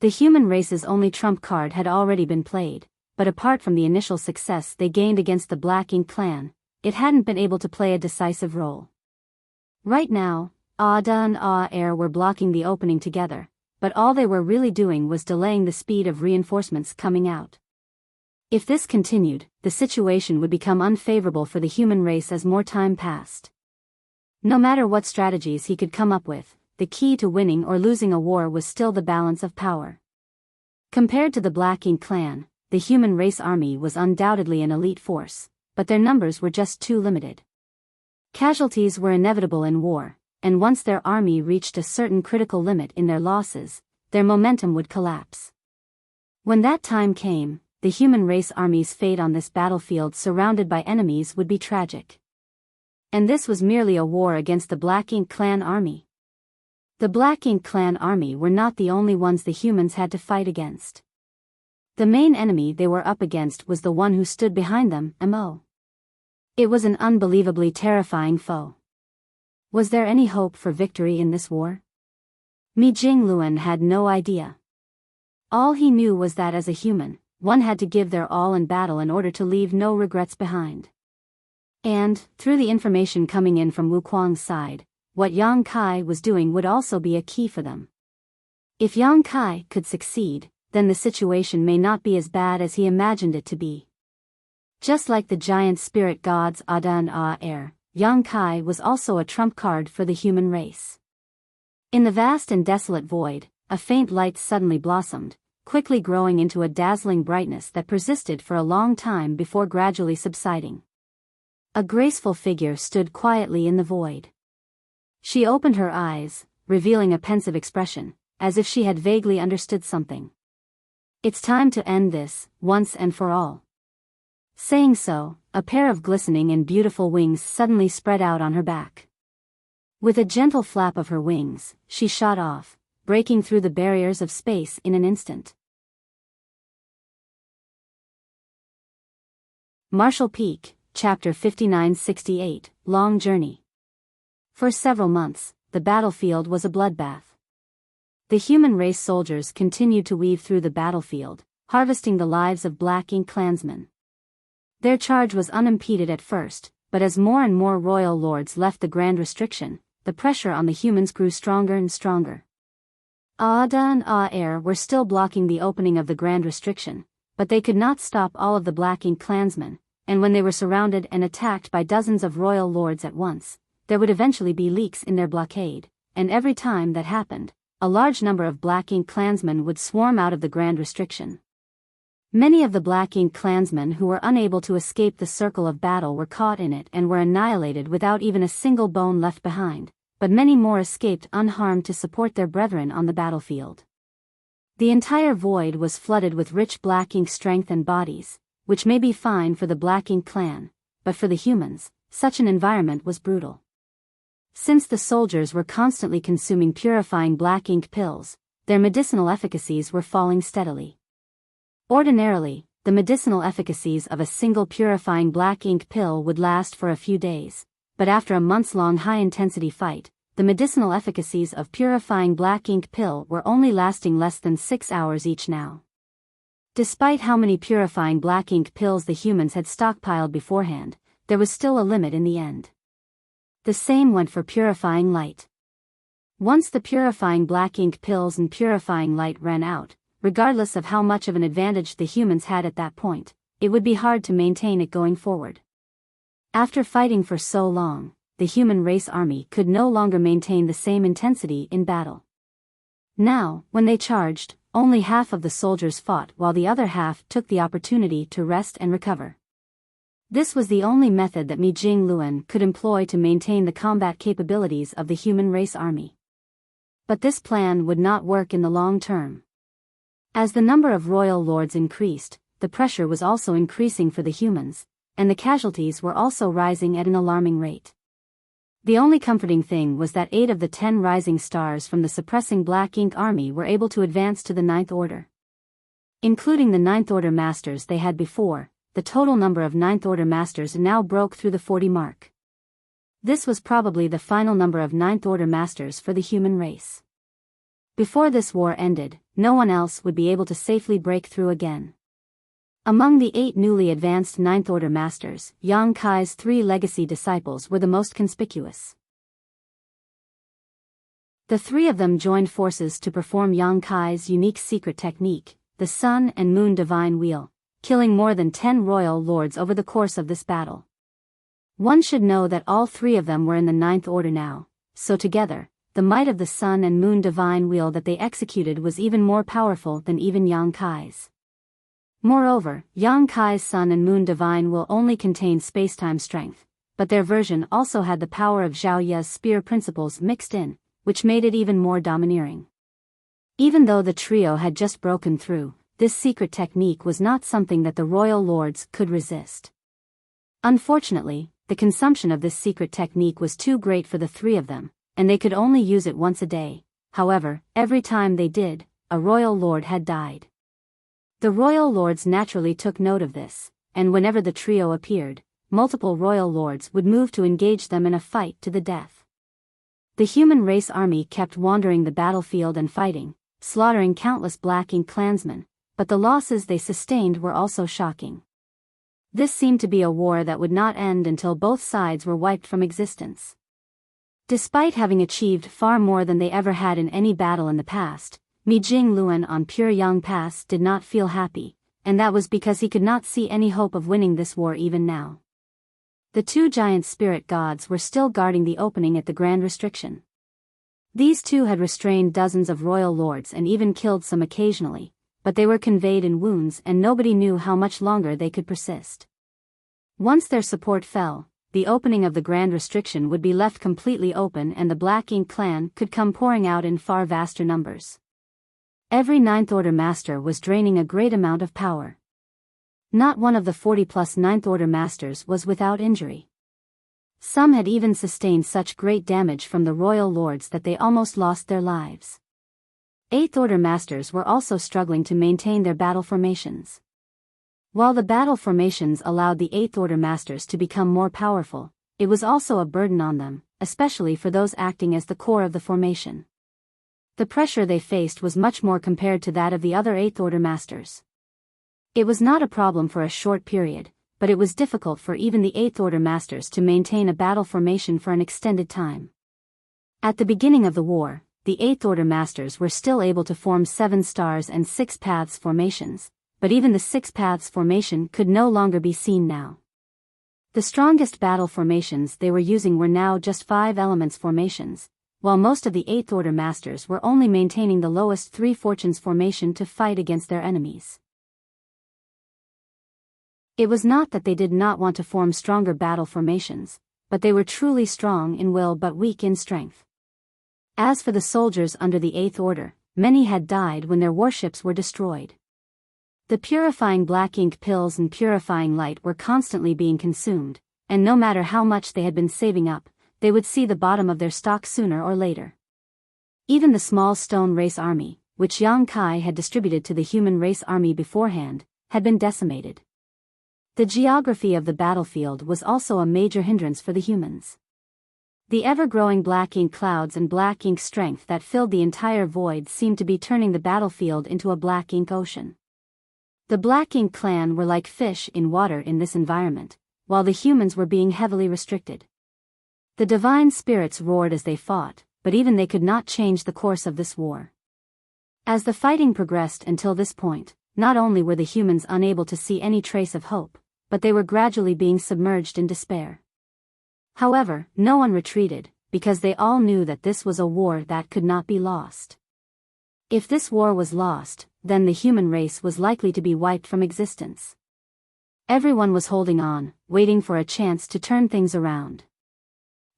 The human race's only trump card had already been played, but apart from the initial success they gained against the Black Ink clan, it hadn't been able to play a decisive role. Right now, Ada and Air were blocking the opening together, but all they were really doing was delaying the speed of reinforcements coming out. If this continued, the situation would become unfavorable for the human race as more time passed. No matter what strategies he could come up with, the key to winning or losing a war was still the balance of power. Compared to the Black Ink clan, the human race army was undoubtedly an elite force, but their numbers were just too limited. Casualties were inevitable in war, and once their army reached a certain critical limit in their losses, their momentum would collapse. When that time came, the human race army's fate on this battlefield surrounded by enemies would be tragic. And this was merely a war against the Black Ink clan army. The Black Ink clan army were not the only ones the humans had to fight against. The main enemy they were up against was the one who stood behind them, Mo. It was an unbelievably terrifying foe. Was there any hope for victory in this war? Mi Jingluan had no idea. All he knew was that as a human, one had to give their all in battle in order to leave no regrets behind. And, through the information coming in from Wuquang's side, what Yang Kai was doing would also be a key for them. If Yang Kai could succeed, then the situation may not be as bad as he imagined it to be. Just like the giant spirit gods Ada and Air, Yang Kai was also a trump card for the human race. In the vast and desolate void, a faint light suddenly blossomed, quickly growing into a dazzling brightness that persisted for a long time before gradually subsiding. A graceful figure stood quietly in the void. She opened her eyes, revealing a pensive expression, as if she had vaguely understood something. It's time to end this, once and for all. Saying so, a pair of glistening and beautiful wings suddenly spread out on her back. With a gentle flap of her wings, she shot off, breaking through the barriers of space in an instant. Marshall Peak, Chapter 5968, Long Journey. For several months, the battlefield was a bloodbath. The human race soldiers continued to weave through the battlefield, harvesting the lives of Black Ink clansmen. Their charge was unimpeded at first, but as more and more royal lords left the Grand Restriction, the pressure on the humans grew stronger and stronger. Ada and Air were still blocking the opening of the Grand Restriction, but they could not stop all of the Black Ink clansmen, and when they were surrounded and attacked by dozens of royal lords at once, there would eventually be leaks in their blockade, and every time that happened, a large number of Black Ink clansmen would swarm out of the Grand Restriction. Many of the Black Ink clansmen who were unable to escape the circle of battle were caught in it and were annihilated without even a single bone left behind, but many more escaped unharmed to support their brethren on the battlefield. The entire void was flooded with rich Black Ink strength and bodies, which may be fine for the Black Ink clan, but for the humans, such an environment was brutal. Since the soldiers were constantly consuming purifying Black Ink pills, their medicinal efficacies were falling steadily. Ordinarily, the medicinal efficacies of a single purifying Black Ink pill would last for a few days, but after a months-long high-intensity fight, the medicinal efficacies of purifying black ink pill were only lasting less than 6 hours each now. Despite how many purifying black ink pills the humans had stockpiled beforehand, there was still a limit in the end. The same went for purifying light. Once the purifying black ink pills and purifying light ran out, regardless of how much of an advantage the humans had at that point, it would be hard to maintain it going forward. After fighting for so long, the human race army could no longer maintain the same intensity in battle. Now, when they charged, only half of the soldiers fought while the other half took the opportunity to rest and recover. This was the only method that Mi Jingluan could employ to maintain the combat capabilities of the human race army. But this plan would not work in the long term. As the number of royal lords increased, the pressure was also increasing for the humans, and the casualties were also rising at an alarming rate. The only comforting thing was that 8 of the 10 rising stars from the suppressing Black Ink army were able to advance to the Ninth Order. Including the Ninth Order masters they had before, the total number of Ninth Order masters now broke through the 40 mark. This was probably the final number of Ninth Order masters for the human race. Before this war ended, no one else would be able to safely break through again. Among the 8 newly advanced Ninth Order Masters, Yang Kai's 3 legacy disciples were the most conspicuous. The 3 of them joined forces to perform Yang Kai's unique secret technique, the Sun and Moon Divine Wheel, killing more than 10 royal lords over the course of this battle. One should know that all 3 of them were in the Ninth Order now, so together, the might of the Sun and Moon Divine Wheel that they executed was even more powerful than even Yang Kai's. Moreover, Yang Kai's Sun and Moon Divine will only contain spacetime strength, but their version also had the power of Zhao Ye's spear principles mixed in, which made it even more domineering. Even though the trio had just broken through, this secret technique was not something that the royal lords could resist. Unfortunately, the consumption of this secret technique was too great for the 3 of them, and they could only use it once a day. However, every time they did, a royal lord had died. The royal lords naturally took note of this, and whenever the trio appeared, multiple royal lords would move to engage them in a fight to the death. The human race army kept wandering the battlefield and fighting, slaughtering countless Black Ink clansmen, but the losses they sustained were also shocking. This seemed to be a war that would not end until both sides were wiped from existence. Despite having achieved far more than they ever had in any battle in the past, Mi Jingluan on Pure Yang Pass did not feel happy, and that was because he could not see any hope of winning this war even now. The 2 giant spirit gods were still guarding the opening at the Grand Restriction. These 2 had restrained dozens of royal lords and even killed some occasionally, but they were conveyed in wounds and nobody knew how much longer they could persist. Once their support fell, the opening of the Grand Restriction would be left completely open and the Black Ink clan could come pouring out in far vaster numbers. Every Ninth Order Master was draining a great amount of power. Not one of the 40-plus Ninth Order Masters was without injury. Some had even sustained such great damage from the royal lords that they almost lost their lives. 8th Order Masters were also struggling to maintain their battle formations. While the battle formations allowed the 8th Order Masters to become more powerful, it was also a burden on them, especially for those acting as the core of the formation. The pressure they faced was much more compared to that of the other 8th Order Masters. It was not a problem for a short period, but it was difficult for even the 8th Order Masters to maintain a battle formation for an extended time. At the beginning of the war, the 8th Order Masters were still able to form 7 stars and 6 paths formations, but even the 6 paths formation could no longer be seen now. The strongest battle formations they were using were now just 5 elements formations, while most of the 8th Order Masters were only maintaining the lowest 3 fortunes formation to fight against their enemies. It was not that they did not want to form stronger battle formations, but they were truly strong in will but weak in strength. As for the soldiers under the 8th Order, many had died when their warships were destroyed. The purifying Black Ink pills and purifying light were constantly being consumed, and no matter how much they had been saving up, they would see the bottom of their stock sooner or later. Even the small stone race army, which Yang Kai had distributed to the human race army beforehand, had been decimated. The geography of the battlefield was also a major hindrance for the humans. The ever-growing black ink clouds and black ink strength that filled the entire void seemed to be turning the battlefield into a black ink ocean. The Black Ink clan were like fish in water in this environment, while the humans were being heavily restricted. The divine spirits roared as they fought, but even they could not change the course of this war. As the fighting progressed until this point, not only were the humans unable to see any trace of hope, but they were gradually being submerged in despair. However, no one retreated, because they all knew that this was a war that could not be lost. If this war was lost, then the human race was likely to be wiped from existence. Everyone was holding on, waiting for a chance to turn things around.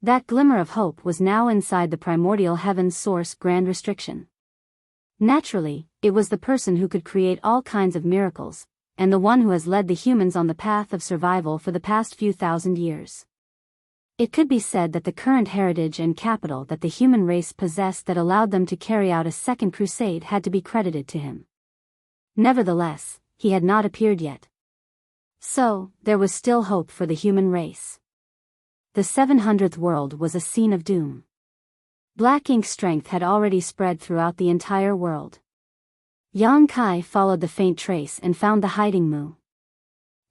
That glimmer of hope was now inside the primordial heaven's source grand restriction. Naturally, it was the person who could create all kinds of miracles, and the one who has led the humans on the path of survival for the past few thousand years. It could be said that the current heritage and capital that the human race possessed that allowed them to carry out a second crusade had to be credited to him. Nevertheless, he had not appeared yet. So, there was still hope for the human race. The 700th world was a scene of doom. Black ink strength had already spread throughout the entire world. Yang Kai followed the faint trace and found the hiding Mu.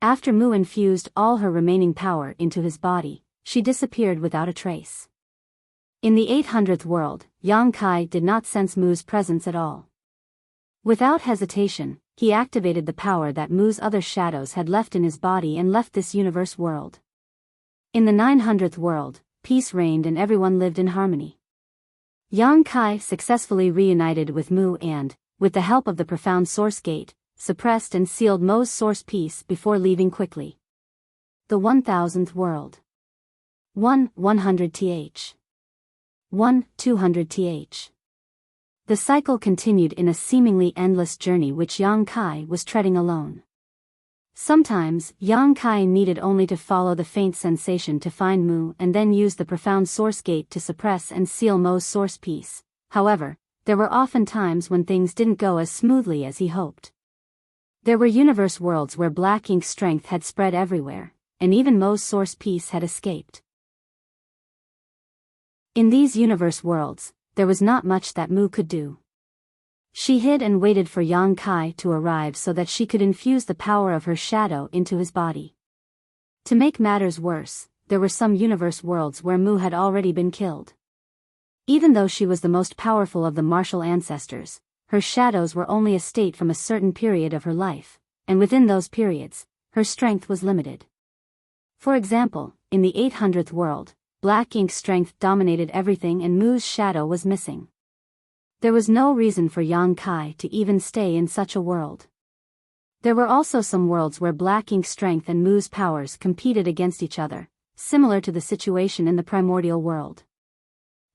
After Mu infused all her remaining power into his body, she disappeared without a trace. In the 800th world, Yang Kai did not sense Mu's presence at all. Without hesitation, he activated the power that Mu's other shadows had left in his body and left this universe world. In the 900th world, peace reigned and everyone lived in harmony. Yang Kai successfully reunited with Mu and, with the help of the profound source gate, suppressed and sealed Mu's source piece before leaving quickly. The 1000th world. 100th. 200th. The cycle continued in a seemingly endless journey which Yang Kai was treading alone. Sometimes, Yang Kai needed only to follow the faint sensation to find Mu and then use the profound source gate to suppress and seal Mu's source piece. However, there were often times when things didn't go as smoothly as he hoped. There were universe worlds where black ink strength had spread everywhere, and even Mu's source piece had escaped. In these universe worlds, there was not much that Mu could do. She hid and waited for Yang Kai to arrive so that she could infuse the power of her shadow into his body. To make matters worse, there were some universe worlds where Mu had already been killed. Even though she was the most powerful of the martial ancestors, her shadows were only a state from a certain period of her life, and within those periods, her strength was limited. For example, in the 800th world, black ink strength dominated everything and Mu's shadow was missing. There was no reason for Yang Kai to even stay in such a world. There were also some worlds where black ink strength and Mu's powers competed against each other, similar to the situation in the primordial world.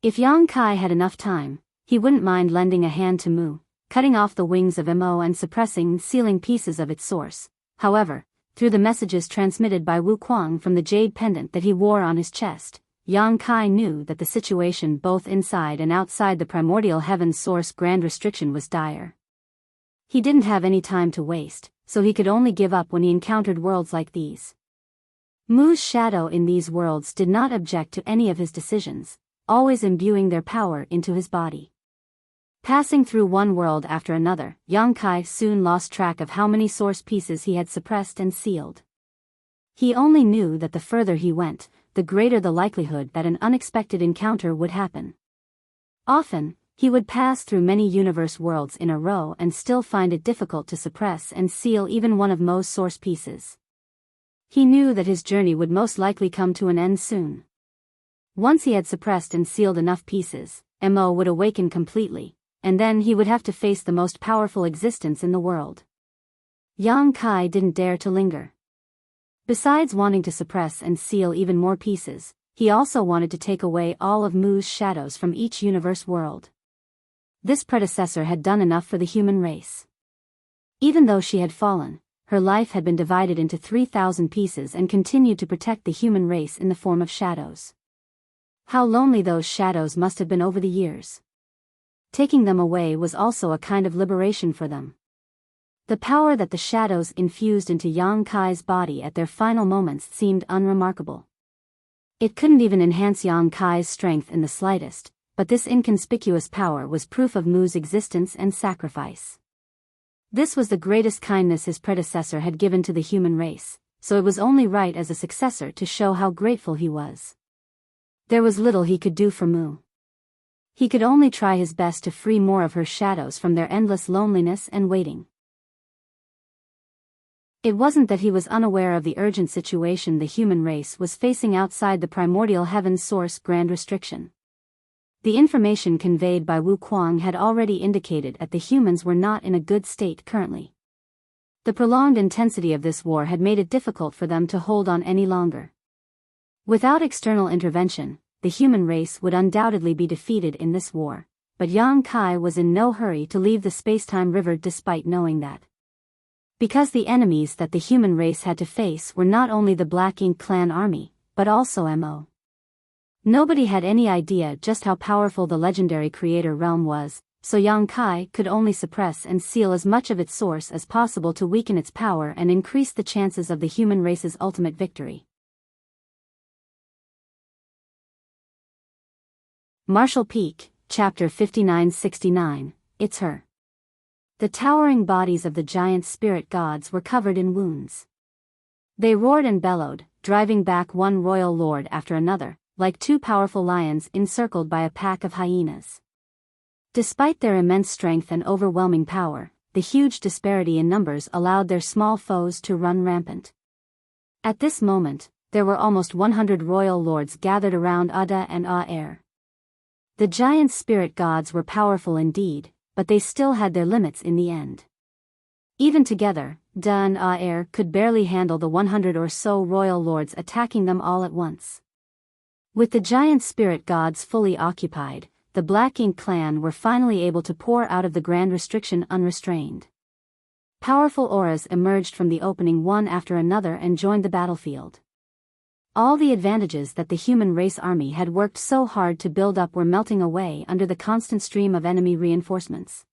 If Yang Kai had enough time, he wouldn't mind lending a hand to Mu, cutting off the wings of Mo and suppressing and sealing pieces of its source. However, through the messages transmitted by Wu Kuang from the jade pendant that he wore on his chest, Yang Kai knew that the situation both inside and outside the primordial heaven's source grand restriction was dire. He didn't have any time to waste, so he could only give up when he encountered worlds like these. Mu's shadow in these worlds did not object to any of his decisions, always imbuing their power into his body. Passing through one world after another, Yang Kai soon lost track of how many source pieces he had suppressed and sealed. He only knew that the further he went, the greater the likelihood that an unexpected encounter would happen. Often, he would pass through many universe worlds in a row and still find it difficult to suppress and seal even one of Mo's source pieces. He knew that his journey would most likely come to an end soon. Once he had suppressed and sealed enough pieces, Mo would awaken completely, and then he would have to face the most powerful existence in the world. Yang Kai didn't dare to linger. Besides wanting to suppress and seal even more pieces, he also wanted to take away all of Mu's shadows from each universe world. This predecessor had done enough for the human race. Even though she had fallen, her life had been divided into 3,000 pieces and continued to protect the human race in the form of shadows. How lonely those shadows must have been over the years. Taking them away was also a kind of liberation for them. The power that the shadows infused into Yang Kai's body at their final moments seemed unremarkable. It couldn't even enhance Yang Kai's strength in the slightest, but this inconspicuous power was proof of Mu's existence and sacrifice. This was the greatest kindness his predecessor had given to the human race, so it was only right as a successor to show how grateful he was. There was little he could do for Mu. He could only try his best to free more of her shadows from their endless loneliness and waiting. It wasn't that he was unaware of the urgent situation the human race was facing outside the primordial heaven's source grand restriction. The information conveyed by Wu Kuang had already indicated that the humans were not in a good state currently. The prolonged intensity of this war had made it difficult for them to hold on any longer. Without external intervention, the human race would undoubtedly be defeated in this war, but Yang Kai was in no hurry to leave the space-time river despite knowing that. Because the enemies that the human race had to face were not only the Black Ink clan army, but also Mo. Nobody had any idea just how powerful the legendary creator realm was, so Yang Kai could only suppress and seal as much of its source as possible to weaken its power and increase the chances of the human race's ultimate victory. Martial Peak, Chapter 5969, It's Her. The towering bodies of the giant spirit gods were covered in wounds. They roared and bellowed, driving back one royal lord after another, like two powerful lions encircled by a pack of hyenas. Despite their immense strength and overwhelming power, the huge disparity in numbers allowed their small foes to run rampant. At this moment, there were almost 100 royal lords gathered around Ada and Aer. The giant spirit gods were powerful indeed, but they still had their limits in the end. Even together, Da and Aer could barely handle the 100 or so royal lords attacking them all at once. With the giant spirit gods fully occupied, the Black Ink clan were finally able to pour out of the grand restriction unrestrained. Powerful auras emerged from the opening one after another and joined the battlefield. All the advantages that the human race army had worked so hard to build up were melting away under the constant stream of enemy reinforcements.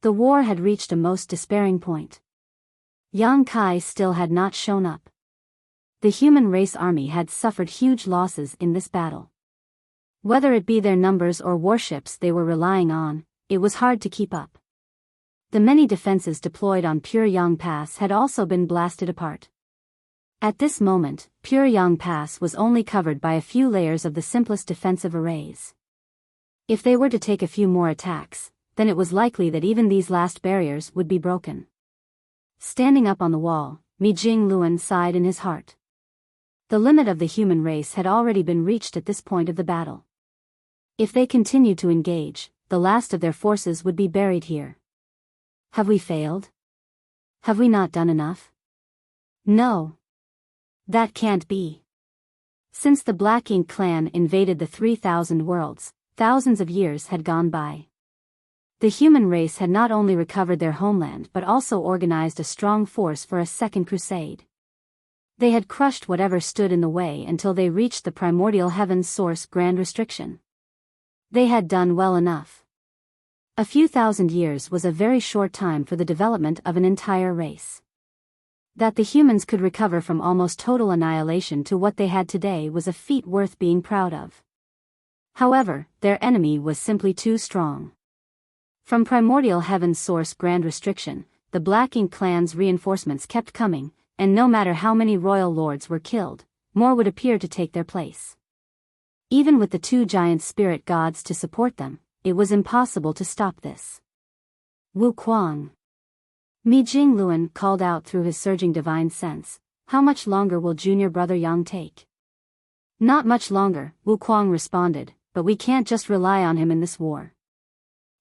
The war had reached a most despairing point. Yang Kai still had not shown up. The human race army had suffered huge losses in this battle. Whether it be their numbers or warships they were relying on, it was hard to keep up. The many defenses deployed on Pure Yang Pass had also been blasted apart. At this moment, Pure Yang Pass was only covered by a few layers of the simplest defensive arrays. If they were to take a few more attacks, then it was likely that even these last barriers would be broken. Standing up on the wall, Mi Jing Luan sighed in his heart. The limit of the human race had already been reached at this point of the battle. If they continued to engage, the last of their forces would be buried here. Have we failed? Have we not done enough? No. That can't be. Since the Black Ink clan invaded the 3,000 worlds, thousands of years had gone by. The human race had not only recovered their homeland but also organized a strong force for a second crusade. They had crushed whatever stood in the way until they reached the primordial heaven's source grand restriction. They had done well enough. A few thousand years was a very short time for the development of an entire race. That the humans could recover from almost total annihilation to what they had today was a feat worth being proud of. However, their enemy was simply too strong. From primordial heaven's source grand restriction, the Black Ink clan's reinforcements kept coming, and no matter how many royal lords were killed, more would appear to take their place. Even with the two giant spirit gods to support them, it was impossible to stop this. Wu Kuang. Mi Jing Luan called out through his surging divine sense, "How much longer will junior brother Yang take?" "Not much longer," Wu Kuang responded, "but we can't just rely on him in this war.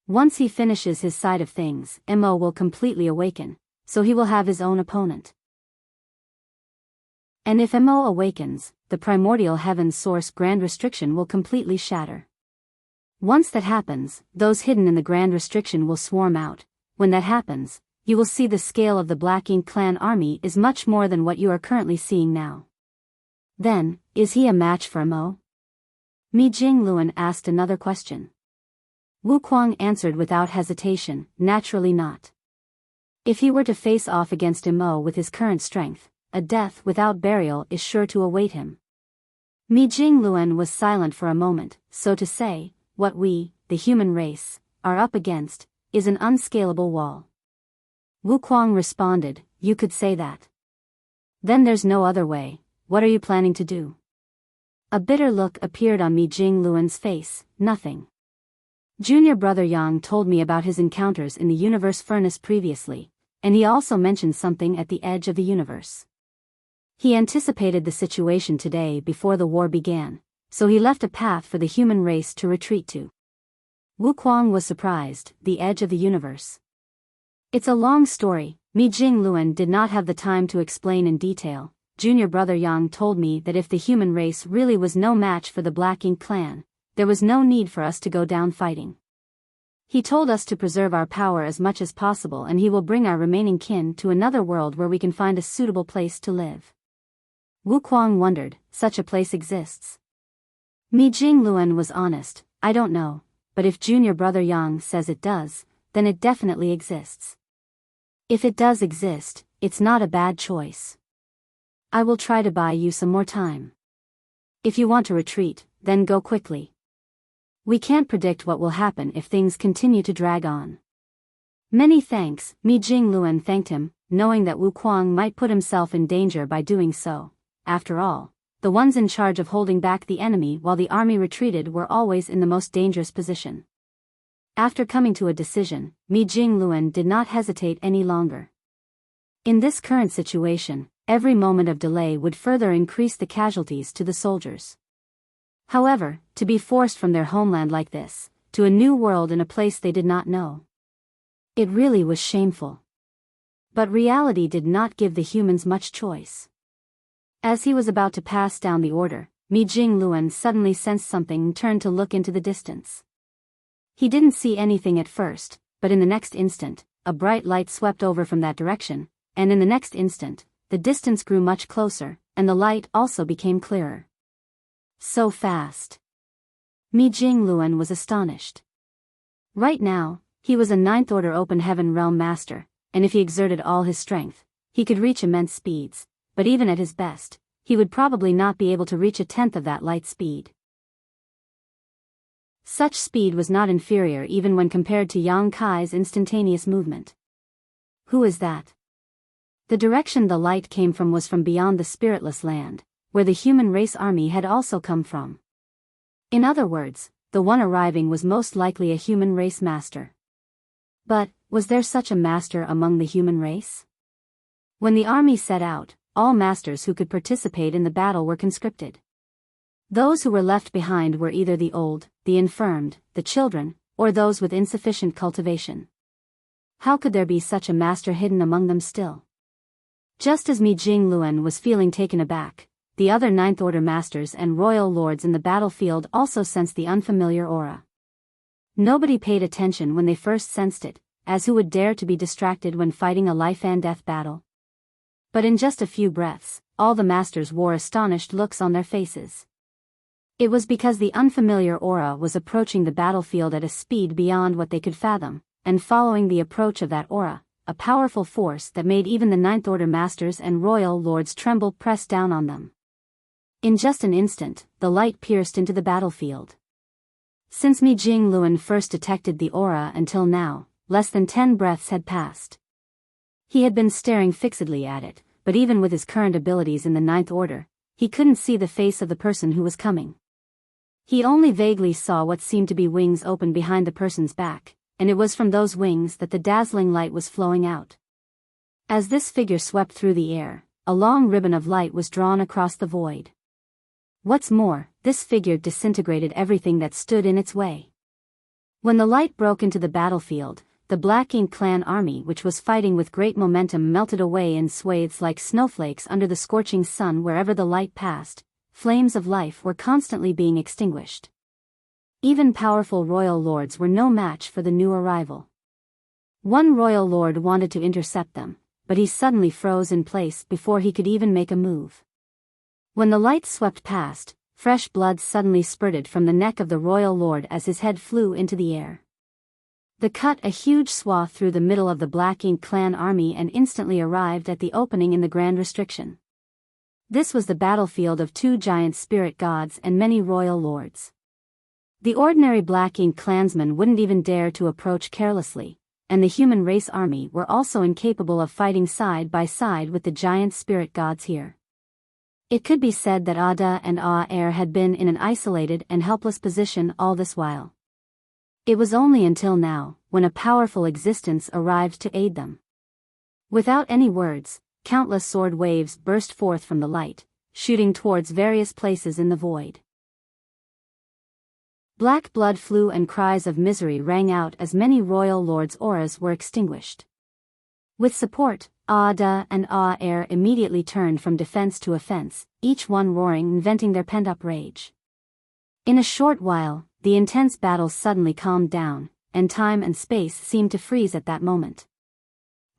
Once he finishes his side of things, Mo will completely awaken, so he will have his own opponent. And if Mo awakens, the primordial heaven's source grand restriction will completely shatter. Once that happens, those hidden in the grand restriction will swarm out. When that happens, you will see the scale of the Black Ink clan army is much more than what you are currently seeing now. Then, is he a match for Mo?" Mi Jing Luan asked another question. Wu Kuang answered without hesitation, "Naturally not. If he were to face off against Mo with his current strength, a death without burial is sure to await him. Mi Jingluen was silent for a moment. So to say, what we, the human race, are up against, is an unscalable wall. Wu Kuang responded, you could say that. Then there's no other way. What are you planning to do? A bitter look appeared on Mi Jingluen's face. Nothing. Junior brother Yang told me about his encounters in the universe furnace previously, and he also mentioned something at the edge of the universe. He anticipated the situation today before the war began, so he left a path for the human race to retreat to. Wu Kuang was surprised. The edge of the universe. It's a long story. Mi Jingluen did not have the time to explain in detail. Junior brother Yang told me that if the human race really was no match for the Black Ink clan, there was no need for us to go down fighting. He told us to preserve our power as much as possible, and he will bring our remaining kin to another world where we can find a suitable place to live. Wu Kuang wondered, such a place exists? Mi Jingluen was honest, I don't know, but if junior brother Yang says it does, then it definitely exists. If it does exist, it's not a bad choice. I will try to buy you some more time. If you want to retreat, then go quickly. We can't predict what will happen if things continue to drag on. Many thanks. Mi Jingluen thanked him, knowing that Wu Kuang might put himself in danger by doing so. After all, the ones in charge of holding back the enemy while the army retreated were always in the most dangerous position. After coming to a decision, Mi Jingluen did not hesitate any longer. In this current situation, every moment of delay would further increase the casualties to the soldiers. However, to be forced from their homeland like this, to a new world in a place they did not know. It really was shameful. But reality did not give the humans much choice. As he was about to pass down the order, Mi Jingluen suddenly sensed something and turned to look into the distance. He didn't see anything at first, but in the next instant, a bright light swept over from that direction, and in the next instant, the distance grew much closer, and the light also became clearer. So fast. Mi Jingluen was astonished. Right now, he was a Ninth Order Open Heaven Realm Master, and if he exerted all his strength, he could reach immense speeds, but even at his best, he would probably not be able to reach a tenth of that light speed. Such speed was not inferior even when compared to Yang Kai's instantaneous movement. Who is that? The direction the light came from was from beyond the spiritless land, where the human race army had also come from. In other words, the one arriving was most likely a human race master. But, was there such a master among the human race? When the army set out, all masters who could participate in the battle were conscripted. Those who were left behind were either the old, the infirmed, the children, or those with insufficient cultivation. How could there be such a master hidden among them still? Just as Mi Jingluen was feeling taken aback, the other Ninth Order masters and royal lords in the battlefield also sensed the unfamiliar aura. Nobody paid attention when they first sensed it, as who would dare to be distracted when fighting a life-and-death battle? But in just a few breaths, all the masters wore astonished looks on their faces. It was because the unfamiliar aura was approaching the battlefield at a speed beyond what they could fathom, and following the approach of that aura, a powerful force that made even the Ninth Order masters and royal lords tremble pressed down on them. In just an instant, the light pierced into the battlefield. Since Mi Jingluen first detected the aura until now, less than 10 breaths had passed. He had been staring fixedly at it, but even with his current abilities in the Ninth Order, he couldn't see the face of the person who was coming. He only vaguely saw what seemed to be wings open behind the person's back, and it was from those wings that the dazzling light was flowing out. As this figure swept through the air, a long ribbon of light was drawn across the void. What's more, this figure disintegrated everything that stood in its way. When the light broke into the battlefield, the Black Ink clan army, which was fighting with great momentum, melted away in swathes like snowflakes under the scorching sun. Wherever the light passed, flames of life were constantly being extinguished. Even powerful royal lords were no match for the new arrival. One royal lord wanted to intercept them, but he suddenly froze in place before he could even make a move. When the light swept past, fresh blood suddenly spurted from the neck of the royal lord as his head flew into the air. The cut a huge swath through the middle of the Black Ink clan army and instantly arrived at the opening in the Grand Restriction. This was the battlefield of 2 giant spirit gods and many royal lords. The ordinary Black Ink clansmen wouldn't even dare to approach carelessly, and the human race army were also incapable of fighting side by side with the giant spirit gods here. It could be said that Ada and Aer had been in an isolated and helpless position all this while. It was only until now, when a powerful existence arrived to aid them. Without any words, countless sword waves burst forth from the light, shooting towards various places in the void. Black blood flew and cries of misery rang out as many royal lords' auras were extinguished. With support, Ada and Aer immediately turned from defense to offense, each one roaring and venting their pent-up rage. In a short while, the intense battle suddenly calmed down, and time and space seemed to freeze at that moment.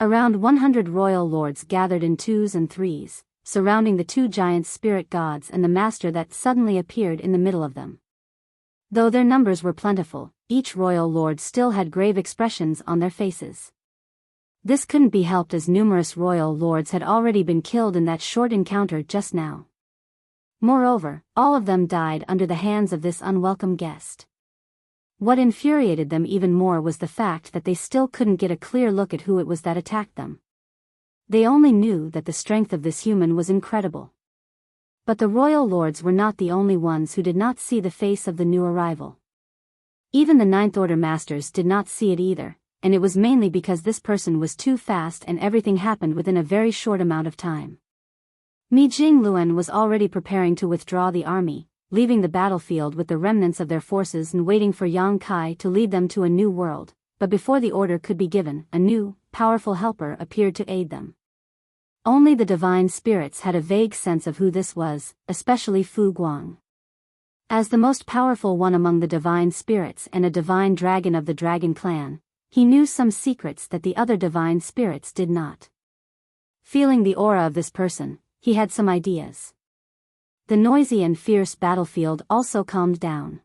Around 100 royal lords gathered in 2s and 3s, surrounding the 2 giant spirit gods and the master that suddenly appeared in the middle of them. Though their numbers were plentiful, each royal lord still had grave expressions on their faces. This couldn't be helped as numerous royal lords had already been killed in that short encounter just now. Moreover, all of them died under the hands of this unwelcome guest. What infuriated them even more was the fact that they still couldn't get a clear look at who it was that attacked them. They only knew that the strength of this human was incredible. But the royal lords were not the only ones who did not see the face of the new arrival. Even the Ninth Order masters did not see it either, and it was mainly because this person was too fast and everything happened within a very short amount of time. Mi Jingluan was already preparing to withdraw the army, leaving the battlefield with the remnants of their forces and waiting for Yang Kai to lead them to a new world, but before the order could be given, a new, powerful helper appeared to aid them. Only the divine spirits had a vague sense of who this was, especially Fu Guang. As the most powerful one among the divine spirits and a divine dragon of the dragon clan, he knew some secrets that the other divine spirits did not. Feeling the aura of this person, he had some ideas. The noisy and fierce battlefield also calmed down.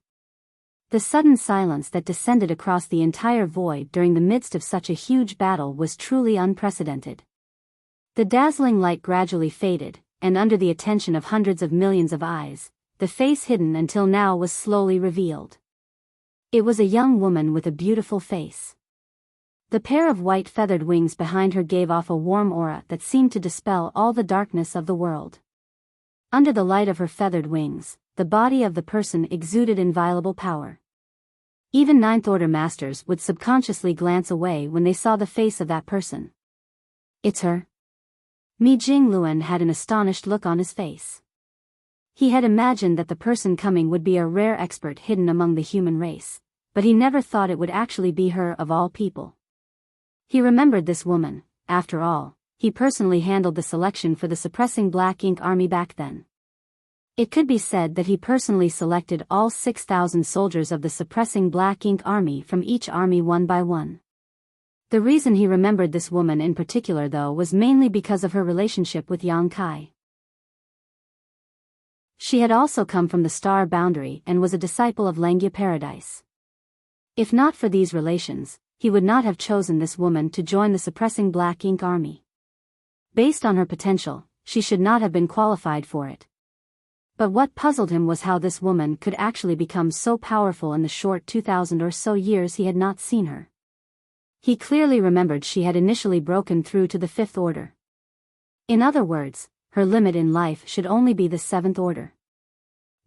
The sudden silence that descended across the entire void during the midst of such a huge battle was truly unprecedented. The dazzling light gradually faded, and under the attention of hundreds of millions of eyes, the face hidden until now was slowly revealed. It was a young woman with a beautiful face. The pair of white feathered wings behind her gave off a warm aura that seemed to dispel all the darkness of the world. Under the light of her feathered wings, the body of the person exuded inviolable power. Even Ninth Order masters would subconsciously glance away when they saw the face of that person. It's her. Mi Jingluan had an astonished look on his face. He had imagined that the person coming would be a rare expert hidden among the human race, but he never thought it would actually be her of all people. He remembered this woman. After all, he personally handled the selection for the suppressing Black Ink army back then. It could be said that he personally selected all 6,000 soldiers of the suppressing Black Ink army from each army one by one. The reason he remembered this woman in particular though was mainly because of her relationship with Yang Kai. She had also come from the star boundary and was a disciple of Langya Paradise. If not for these relations, he would not have chosen this woman to join the suppressing Black Ink army. Based on her potential, she should not have been qualified for it. But what puzzled him was how this woman could actually become so powerful in the short 2,000 or so years he had not seen her. He clearly remembered she had initially broken through to the 5th Order. In other words, her limit in life should only be the 7th Order.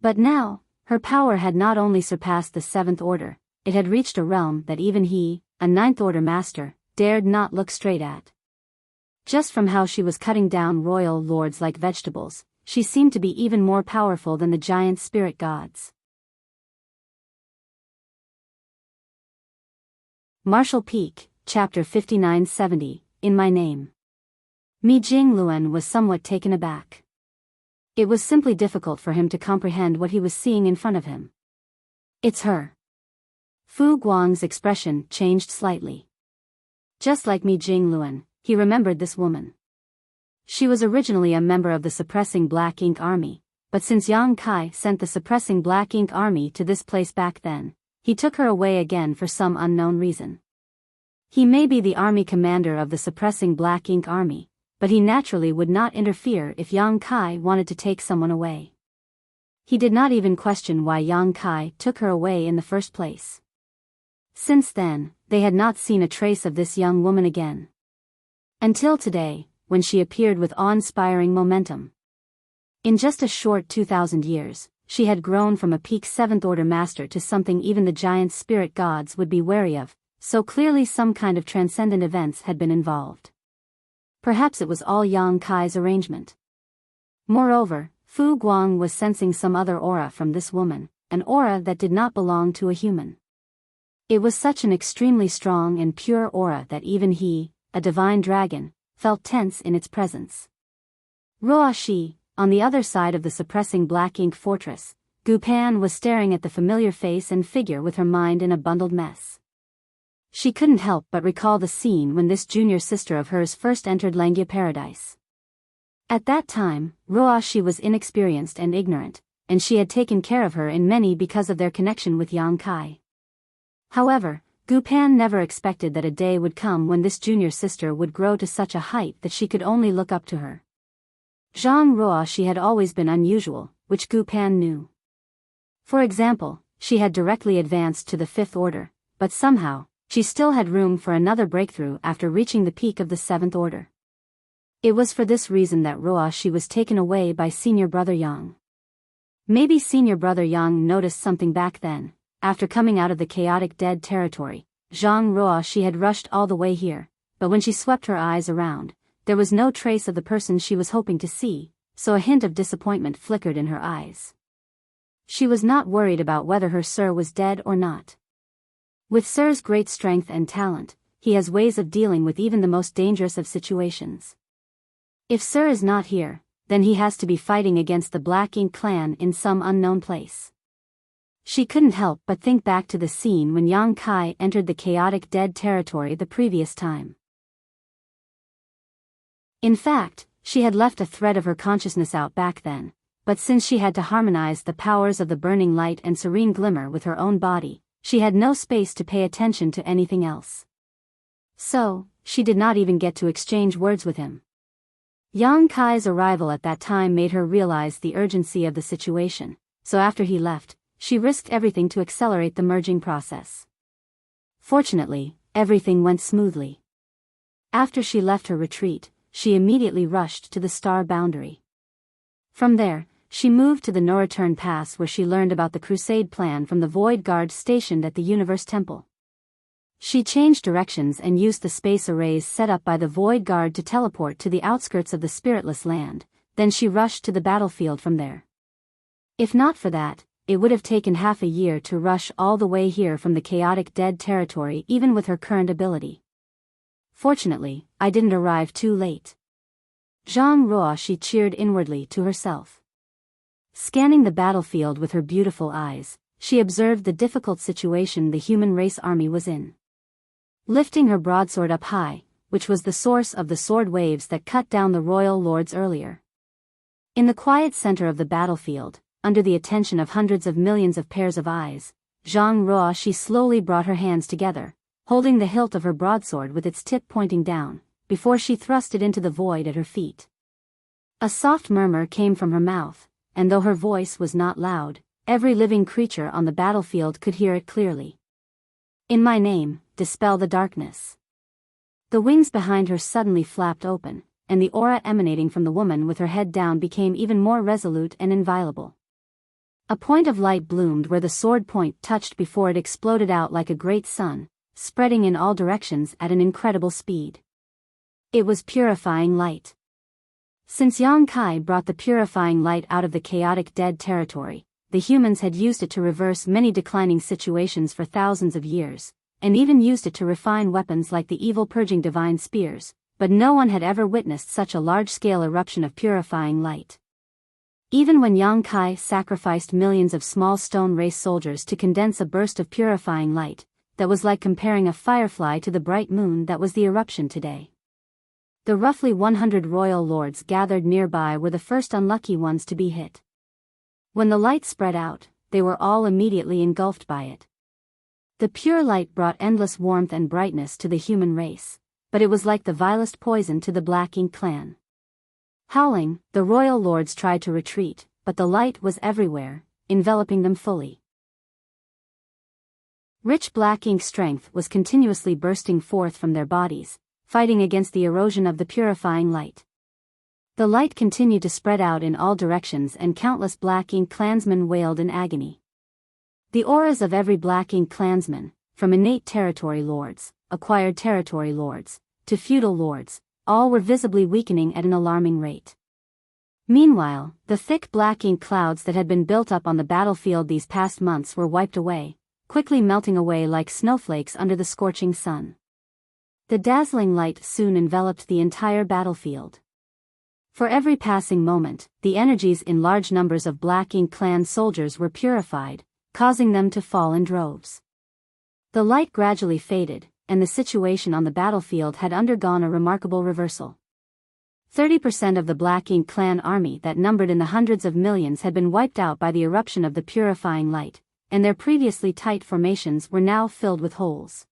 But now, her power had not only surpassed the 7th Order, it had reached a realm that even he, a 9th Order master, dared not look straight at. Just from how she was cutting down royal lords like vegetables, she seemed to be even more powerful than the giant spirit gods. Martial Peak, Chapter 5970, In My Name. Mi Jingluan was somewhat taken aback. It was simply difficult for him to comprehend what he was seeing in front of him. It's her. Fu Guang's expression changed slightly. Just like Mi Jingluan, he remembered this woman. She was originally a member of the suppressing Black Ink army, but since Yang Kai sent the suppressing Black Ink army to this place back then, he took her away again for some unknown reason. He may be the army commander of the suppressing Black Ink army, but he naturally would not interfere if Yang Kai wanted to take someone away. He did not even question why Yang Kai took her away in the first place. Since then, they had not seen a trace of this young woman again. Until today, when she appeared with awe-inspiring momentum. In just a short 2,000 years, she had grown from a peak 7th Order master to something even the giant spirit gods would be wary of, so clearly some kind of transcendent events had been involved. Perhaps it was all Yang Kai's arrangement. Moreover, Fu Guang was sensing some other aura from this woman, an aura that did not belong to a human. It was such an extremely strong and pure aura that even he, a divine dragon, felt tense in its presence. Ruoxi, on the other side of the suppressing black ink fortress, Gu Pan was staring at the familiar face and figure with her mind in a bundled mess. She couldn't help but recall the scene when this junior sister of hers first entered Langya Paradise. At that time, Ruoxi was inexperienced and ignorant, and she had taken care of her in many because of their connection with Yang Kai. However, Gu Pan never expected that a day would come when this junior sister would grow to such a height that she could only look up to her. Zhang Ruoxi had always been unusual, which Gu Pan knew. For example, she had directly advanced to the 5th Order, but somehow, she still had room for another breakthrough after reaching the peak of the 7th Order. It was for this reason that Ruoxi was taken away by Senior Brother Yang. Maybe Senior Brother Yang noticed something back then. After coming out of the chaotic dead territory, Zhang Ruoxi had rushed all the way here, but when she swept her eyes around, there was no trace of the person she was hoping to see, so a hint of disappointment flickered in her eyes. She was not worried about whether her sir was dead or not. With Sir's great strength and talent, he has ways of dealing with even the most dangerous of situations. If Sir is not here, then he has to be fighting against the Black Ink clan in some unknown place. She couldn't help but think back to the scene when Yang Kai entered the chaotic dead territory the previous time. In fact, she had left a thread of her consciousness out back then, but since she had to harmonize the powers of the burning light and serene glimmer with her own body, she had no space to pay attention to anything else. So, she did not even get to exchange words with him. Yang Kai's arrival at that time made her realize the urgency of the situation, so after he left, she risked everything to accelerate the merging process. Fortunately, everything went smoothly. After she left her retreat, she immediately rushed to the star boundary. From there, she moved to the no-return pass where she learned about the crusade plan from the Void Guard stationed at the Universe Temple. She changed directions and used the space arrays set up by the Void Guard to teleport to the outskirts of the spiritless land, then she rushed to the battlefield from there. If not for that, it would have taken half a year to rush all the way here from the chaotic dead territory even with her current ability. Fortunately, I didn't arrive too late. Zhang Ruoxi cheered inwardly to herself. Scanning the battlefield with her beautiful eyes, she observed the difficult situation the human race army was in. Lifting her broadsword up high, which was the source of the sword waves that cut down the royal lords earlier. In the quiet center of the battlefield, under the attention of hundreds of millions of pairs of eyes, Zhang Ruoxi slowly brought her hands together, holding the hilt of her broadsword with its tip pointing down, before she thrust it into the void at her feet. A soft murmur came from her mouth, and though her voice was not loud, every living creature on the battlefield could hear it clearly. In my name, dispel the darkness. The wings behind her suddenly flapped open, and the aura emanating from the woman with her head down became even more resolute and inviolable. A point of light bloomed where the sword point touched before it exploded out like a great sun, spreading in all directions at an incredible speed. It was purifying light. Since Yang Kai brought the purifying light out of the chaotic dead territory, the humans had used it to reverse many declining situations for thousands of years, and even used it to refine weapons like the evil purging divine spears, but no one had ever witnessed such a large-scale eruption of purifying light. Even when Yang Kai sacrificed millions of small stone race soldiers to condense a burst of purifying light, that was like comparing a firefly to the bright moon that was the eruption today. The roughly 100 royal lords gathered nearby were the first unlucky ones to be hit. When the light spread out, they were all immediately engulfed by it. The pure light brought endless warmth and brightness to the human race, but it was like the vilest poison to the Black Ink clan. Howling, the royal lords tried to retreat, but the light was everywhere, enveloping them fully. Rich black ink strength was continuously bursting forth from their bodies, fighting against the erosion of the purifying light. The light continued to spread out in all directions and countless black ink clansmen wailed in agony. The auras of every black ink clansman, from innate territory lords, acquired territory lords, to feudal lords, all were visibly weakening at an alarming rate. Meanwhile, the thick black ink clouds that had been built up on the battlefield these past months were wiped away, quickly melting away like snowflakes under the scorching sun. The dazzling light soon enveloped the entire battlefield. For every passing moment, the energies in large numbers of Black Ink clan soldiers were purified, causing them to fall in droves. The light gradually faded, and the situation on the battlefield had undergone a remarkable reversal. 30% of the Black Ink clan army that numbered in the hundreds of millions had been wiped out by the eruption of the purifying light, and their previously tight formations were now filled with holes.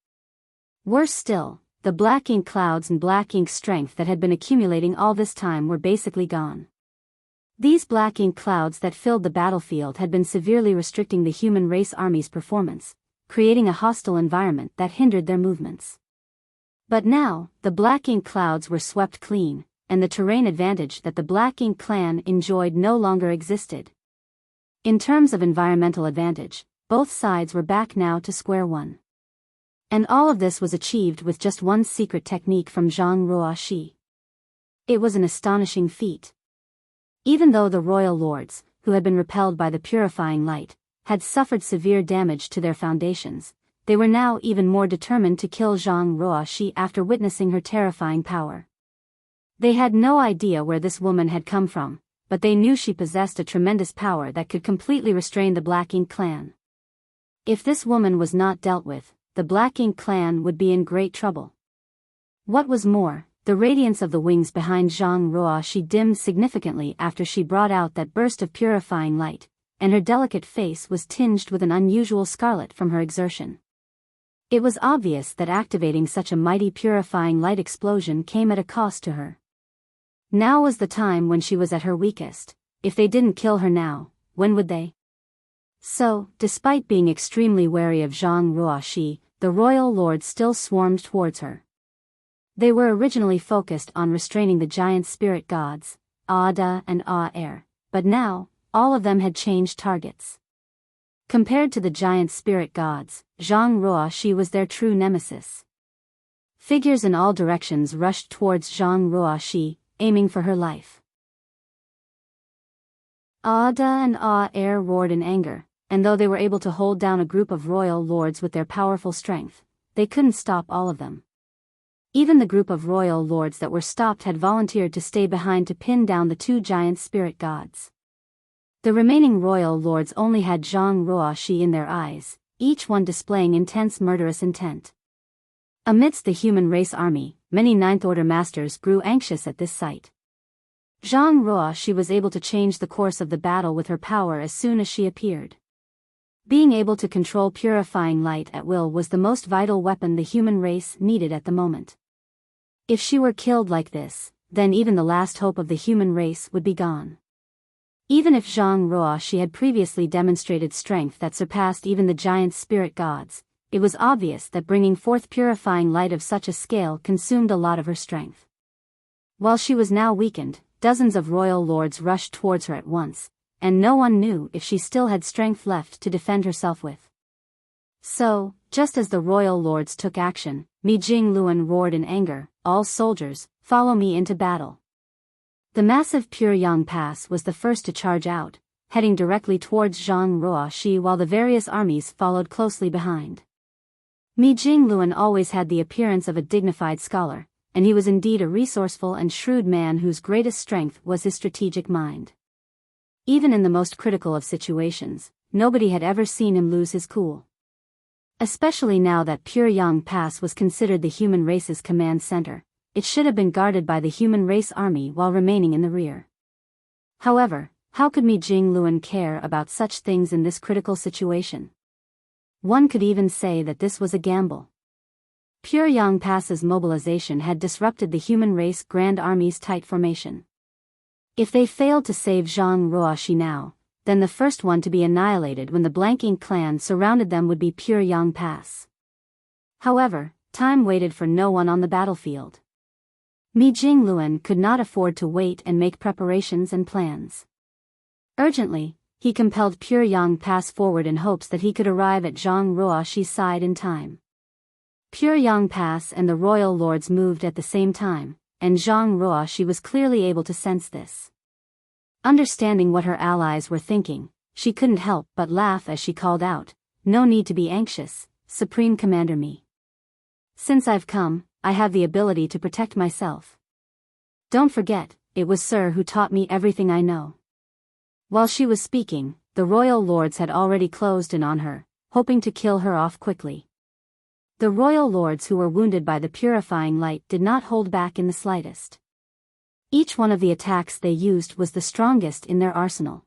Worse still, the black ink clouds and black ink strength that had been accumulating all this time were basically gone. These black ink clouds that filled the battlefield had been severely restricting the human race army's performance, creating a hostile environment that hindered their movements. But now, the black ink clouds were swept clean, and the terrain advantage that the Black Ink clan enjoyed no longer existed. In terms of environmental advantage, both sides were back now to square one. And all of this was achieved with just one secret technique from Zhang Ruoxi. It was an astonishing feat. Even though the royal lords, who had been repelled by the purifying light, had suffered severe damage to their foundations, they were now even more determined to kill Zhang Ruoxi after witnessing her terrifying power. They had no idea where this woman had come from, but they knew she possessed a tremendous power that could completely restrain the Black Ink clan. If this woman was not dealt with, the Black Ink clan would be in great trouble. What was more, the radiance of the wings behind Zhang Ruoxi dimmed significantly after she brought out that burst of purifying light, and her delicate face was tinged with an unusual scarlet from her exertion. It was obvious that activating such a mighty purifying light explosion came at a cost to her. Now was the time when she was at her weakest. If they didn't kill her now, when would they? So, despite being extremely wary of Zhang Ruoxi, the royal lords still swarmed towards her. They were originally focused on restraining the giant spirit gods, Ada and Aer, but now, all of them had changed targets. Compared to the giant spirit gods, Zhang Ruoxi was their true nemesis. Figures in all directions rushed towards Zhang Ruoxi, aiming for her life. Ada and Aer roared in anger, and though they were able to hold down a group of royal lords with their powerful strength, they couldn't stop all of them. Even the group of royal lords that were stopped had volunteered to stay behind to pin down the two giant spirit gods. The remaining royal lords only had Zhang Ruoxi in their eyes, each one displaying intense murderous intent. Amidst the human race army, many Ninth Order masters grew anxious at this sight. Zhang Ruoxi was able to change the course of the battle with her power as soon as she appeared. Being able to control purifying light at will was the most vital weapon the human race needed at the moment. If she were killed like this, then even the last hope of the human race would be gone. Even if Zhang Ruoxi had previously demonstrated strength that surpassed even the giant spirit gods, it was obvious that bringing forth purifying light of such a scale consumed a lot of her strength. While she was now weakened, dozens of royal lords rushed towards her at once, and no one knew if she still had strength left to defend herself with. So, just as the royal lords took action, Mi Jingluan roared in anger, "All soldiers, follow me into battle." The massive Puryang Pass was the first to charge out, heading directly towards Zhang Ruoxi while the various armies followed closely behind. Mi Jingluan always had the appearance of a dignified scholar, and he was indeed a resourceful and shrewd man whose greatest strength was his strategic mind. Even in the most critical of situations, nobody had ever seen him lose his cool. Especially now that Puryang Pass was considered the human race's command center, it should have been guarded by the human race army while remaining in the rear. However, how could Mi Jingluan care about such things in this critical situation? One could even say that this was a gamble. Puryang Pass's mobilization had disrupted the human race Grand Army's tight formation. If they failed to save Zhang Ruoxi now, then the first one to be annihilated when the Blank Ink clan surrounded them would be Pure Yang Pass. However, time waited for no one on the battlefield. Mi Jingluan could not afford to wait and make preparations and plans. Urgently, he compelled Pure Yang Pass forward in hopes that he could arrive at Zhang Ruoxi's side in time. Pure Yang Pass and the royal lords moved at the same time, and Zhang Ruoxi was clearly able to sense this. Understanding what her allies were thinking, she couldn't help but laugh as she called out, "No need to be anxious, Supreme Commander Mi. Since I've come, I have the ability to protect myself. Don't forget, it was Sir who taught me everything I know." While she was speaking, the royal lords had already closed in on her, hoping to kill her off quickly. The royal lords who were wounded by the purifying light did not hold back in the slightest. Each one of the attacks they used was the strongest in their arsenal.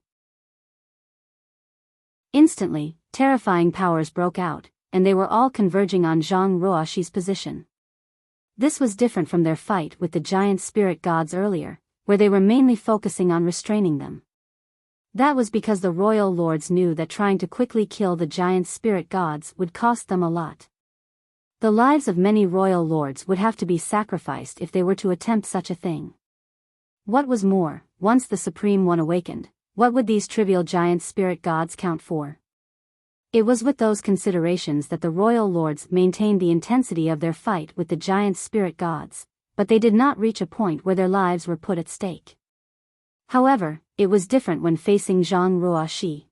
Instantly, terrifying powers broke out, and they were all converging on Zhang Ruoxi's position. This was different from their fight with the giant spirit gods earlier, where they were mainly focusing on restraining them. That was because the royal lords knew that trying to quickly kill the giant spirit gods would cost them a lot. The lives of many royal lords would have to be sacrificed if they were to attempt such a thing. What was more, once the Supreme One awakened, what would these trivial giant spirit gods count for? It was with those considerations that the royal lords maintained the intensity of their fight with the giant spirit gods, but they did not reach a point where their lives were put at stake. However, it was different when facing Zhang Ruoxi.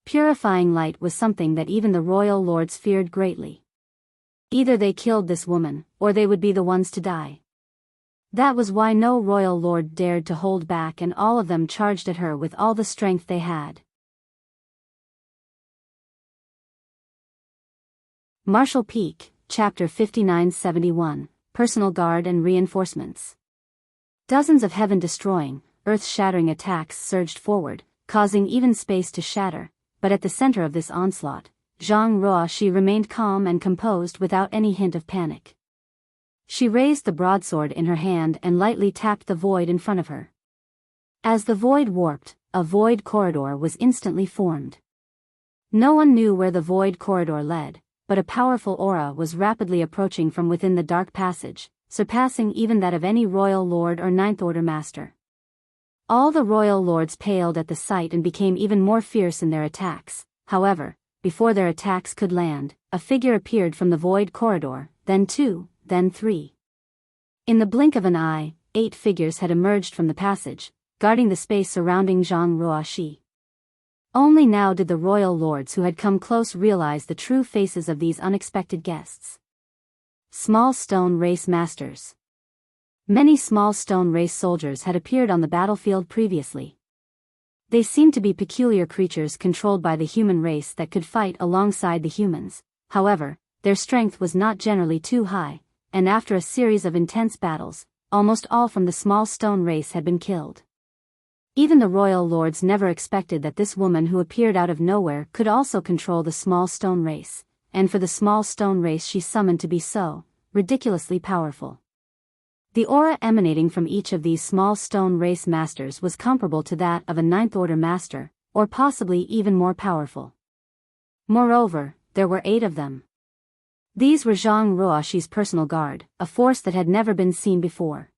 Purifying light was something that even the royal lords feared greatly. Either they killed this woman, or they would be the ones to die. That was why no royal lord dared to hold back, and all of them charged at her with all the strength they had. Martial Peak, Chapter 5971, Personal Guard and Reinforcements. Dozens of heaven-destroying, earth-shattering attacks surged forward, causing even space to shatter, but at the center of this onslaught, Zhang Ruoxi remained calm and composed without any hint of panic. She raised the broadsword in her hand and lightly tapped the void in front of her. As the void warped, a void corridor was instantly formed. No one knew where the void corridor led, but a powerful aura was rapidly approaching from within the dark passage, surpassing even that of any royal lord or Ninth Order master. All the royal lords paled at the sight and became even more fierce in their attacks. However, before their attacks could land, a figure appeared from the void corridor, then 2, then 3. In the blink of an eye, 8 figures had emerged from the passage, guarding the space surrounding Zhang Ruoxi. Only now did the royal lords who had come close realize the true faces of these unexpected guests. Small Stone Race Masters. Many small stone race soldiers had appeared on the battlefield previously. They seemed to be peculiar creatures controlled by the human race that could fight alongside the humans. However, their strength was not generally too high, and after a series of intense battles, almost all from the small stone race had been killed. Even the royal lords never expected that this woman who appeared out of nowhere could also control the small stone race, and for the small stone race she summoned to be so ridiculously powerful. The aura emanating from each of these small stone race masters was comparable to that of a Ninth Order master, or possibly even more powerful. Moreover, there were 8 of them. These were Zhang Ruoxi's personal guard, a force that had never been seen before.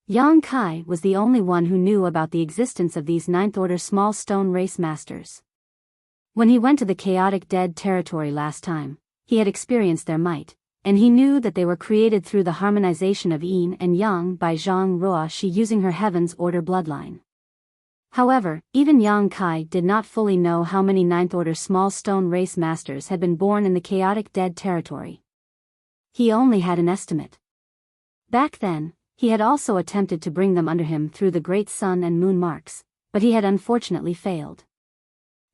Yang Kai was the only one who knew about the existence of these Ninth Order small stone race masters. When he went to the chaotic dead territory last time, he had experienced their might, and he knew that they were created through the harmonization of yin and yang by Zhang Ruoxi using her Heaven's Order bloodline. However, even Yang Kai did not fully know how many Ninth Order small stone race masters had been born in the chaotic dead territory. He only had an estimate. Back then, he had also attempted to bring them under him through the great sun and moon marks, but he had unfortunately failed.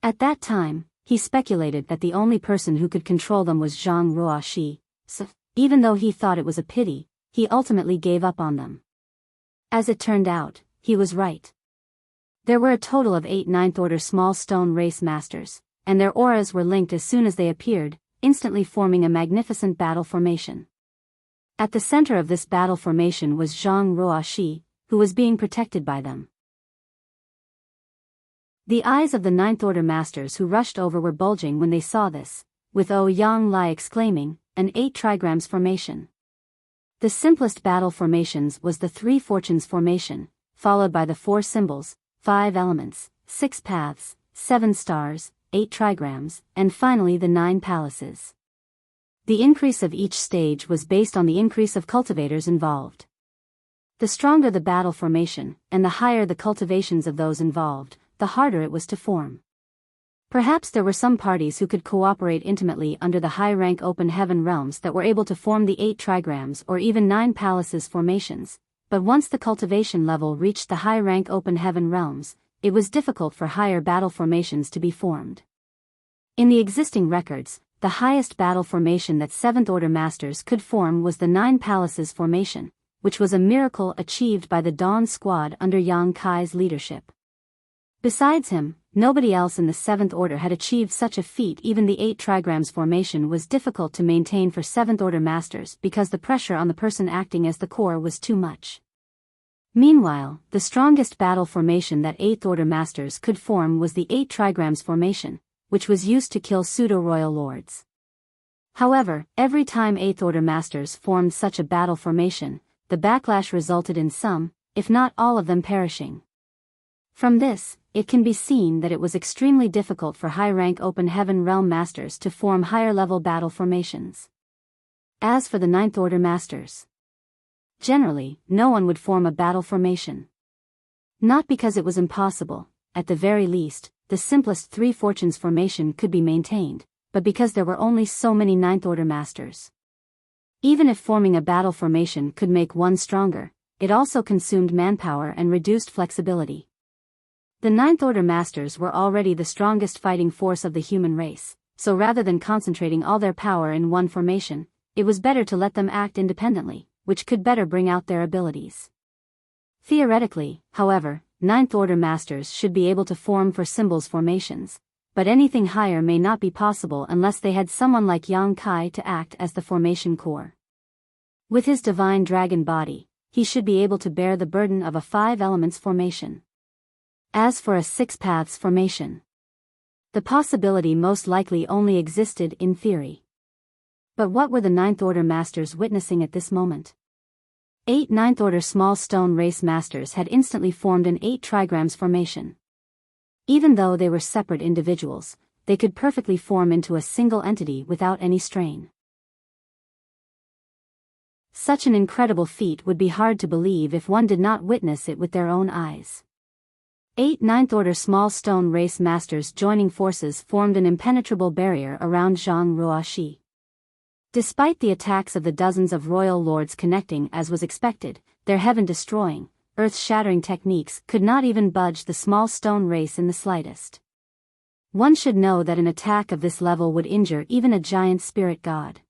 At that time, he speculated that the only person who could control them was Zhang Ruoxi, so, even though he thought it was a pity, he ultimately gave up on them. As it turned out, he was right. There were a total of 8 Ninth Order small stone race masters, and their auras were linked as soon as they appeared, instantly forming a magnificent battle formation. At the center of this battle formation was Zhang Ruoxi, who was being protected by them. The eyes of the Ninth Order Masters who rushed over were bulging when they saw this, with Yang Lai exclaiming, an 8 trigrams formation. The simplest battle formations was the 3 fortunes formation, followed by the 4 symbols, 5 elements, 6 paths, 7 stars, 8 trigrams, and finally the 9 palaces. The increase of each stage was based on the increase of cultivators involved. The stronger the battle formation, and the higher the cultivations of those involved, the harder it was to form. Perhaps there were some parties who could cooperate intimately under the high-rank open heaven realms that were able to form the 8 trigrams or even 9 palaces formations, but once the cultivation level reached the high-rank open heaven realms, it was difficult for higher battle formations to be formed. In the existing records, the highest battle formation that 7th Order Masters could form was the 9 palaces formation, which was a miracle achieved by the Dawn Squad under Yang Kai's leadership. Besides him, nobody else in the 7th Order had achieved such a feat. Even the 8 trigrams formation was difficult to maintain for 7th Order Masters because the pressure on the person acting as the core was too much. Meanwhile, the strongest battle formation that 8th Order Masters could form was the 8 trigrams formation, which was used to kill pseudo-royal lords. However, every time 8th Order Masters formed such a battle formation, the backlash resulted in some, if not all of them perishing. From this, it can be seen that it was extremely difficult for high-rank open heaven realm masters to form higher-level battle formations. As for the 9th Order Masters, generally, no one would form a battle formation. Not because it was impossible, at the very least, the simplest 3 fortunes formation could be maintained, but because there were only so many 9th Order Masters. Even if forming a battle formation could make one stronger, it also consumed manpower and reduced flexibility. The 9th Order Masters were already the strongest fighting force of the human race, so rather than concentrating all their power in one formation, it was better to let them act independently, which could better bring out their abilities. Theoretically, however, 9th Order Masters should be able to form for symbols formations, but anything higher may not be possible unless they had someone like Yang Kai to act as the formation core. With his divine dragon body, he should be able to bear the burden of a 5 elements formation. As for a 6 paths formation, the possibility most likely only existed in theory. But what were the 9th Order Masters witnessing at this moment? 8 9th Order Small Stone Race Masters had instantly formed an 8 trigrams formation. Even though they were separate individuals, they could perfectly form into a single entity without any strain. Such an incredible feat would be hard to believe if one did not witness it with their own eyes. 8 9th Order Small Stone Race Masters joining forces formed an impenetrable barrier around Zhang Ruoxi. Despite the attacks of the dozens of royal lords connecting as was expected, their heaven-destroying, earth-shattering techniques could not even budge the small stone race in the slightest. One should know that an attack of this level would injure even a giant spirit god.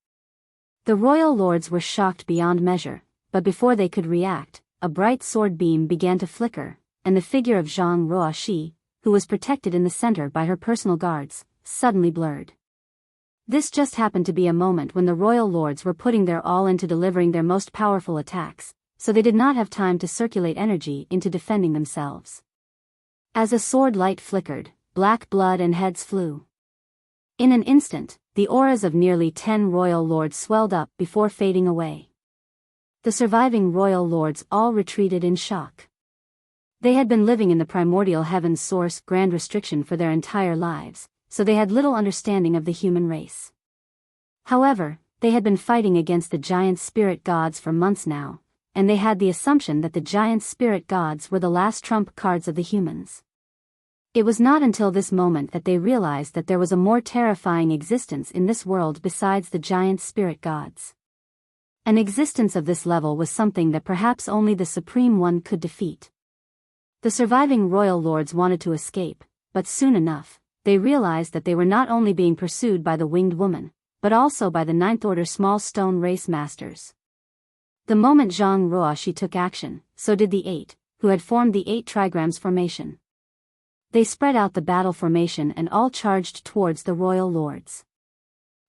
The royal lords were shocked beyond measure, but before they could react, a bright sword beam began to flicker, and the figure of Zhang Ruoxi, who was protected in the center by her personal guards, suddenly blurred. This just happened to be a moment when the royal lords were putting their all into delivering their most powerful attacks, so they did not have time to circulate energy into defending themselves. As a sword light flickered, black blood and heads flew. In an instant, the auras of nearly 10 royal lords swelled up before fading away. The surviving royal lords all retreated in shock. They had been living in the primordial heaven's source grand restriction for their entire lives, so they had little understanding of the human race. However, they had been fighting against the giant spirit gods for months now, and they had the assumption that the giant spirit gods were the last trump cards of the humans. It was not until this moment that they realized that there was a more terrifying existence in this world besides the giant spirit gods. An existence of this level was something that perhaps only the Supreme One could defeat. The surviving royal lords wanted to escape, but soon enough, they realized that they were not only being pursued by the winged woman, but also by the 9th Order Small Stone Race Masters. The moment Zhang Ruoxi took action, so did the 8, who had formed the 8 trigrams formation. They spread out the battle formation and all charged towards the royal lords.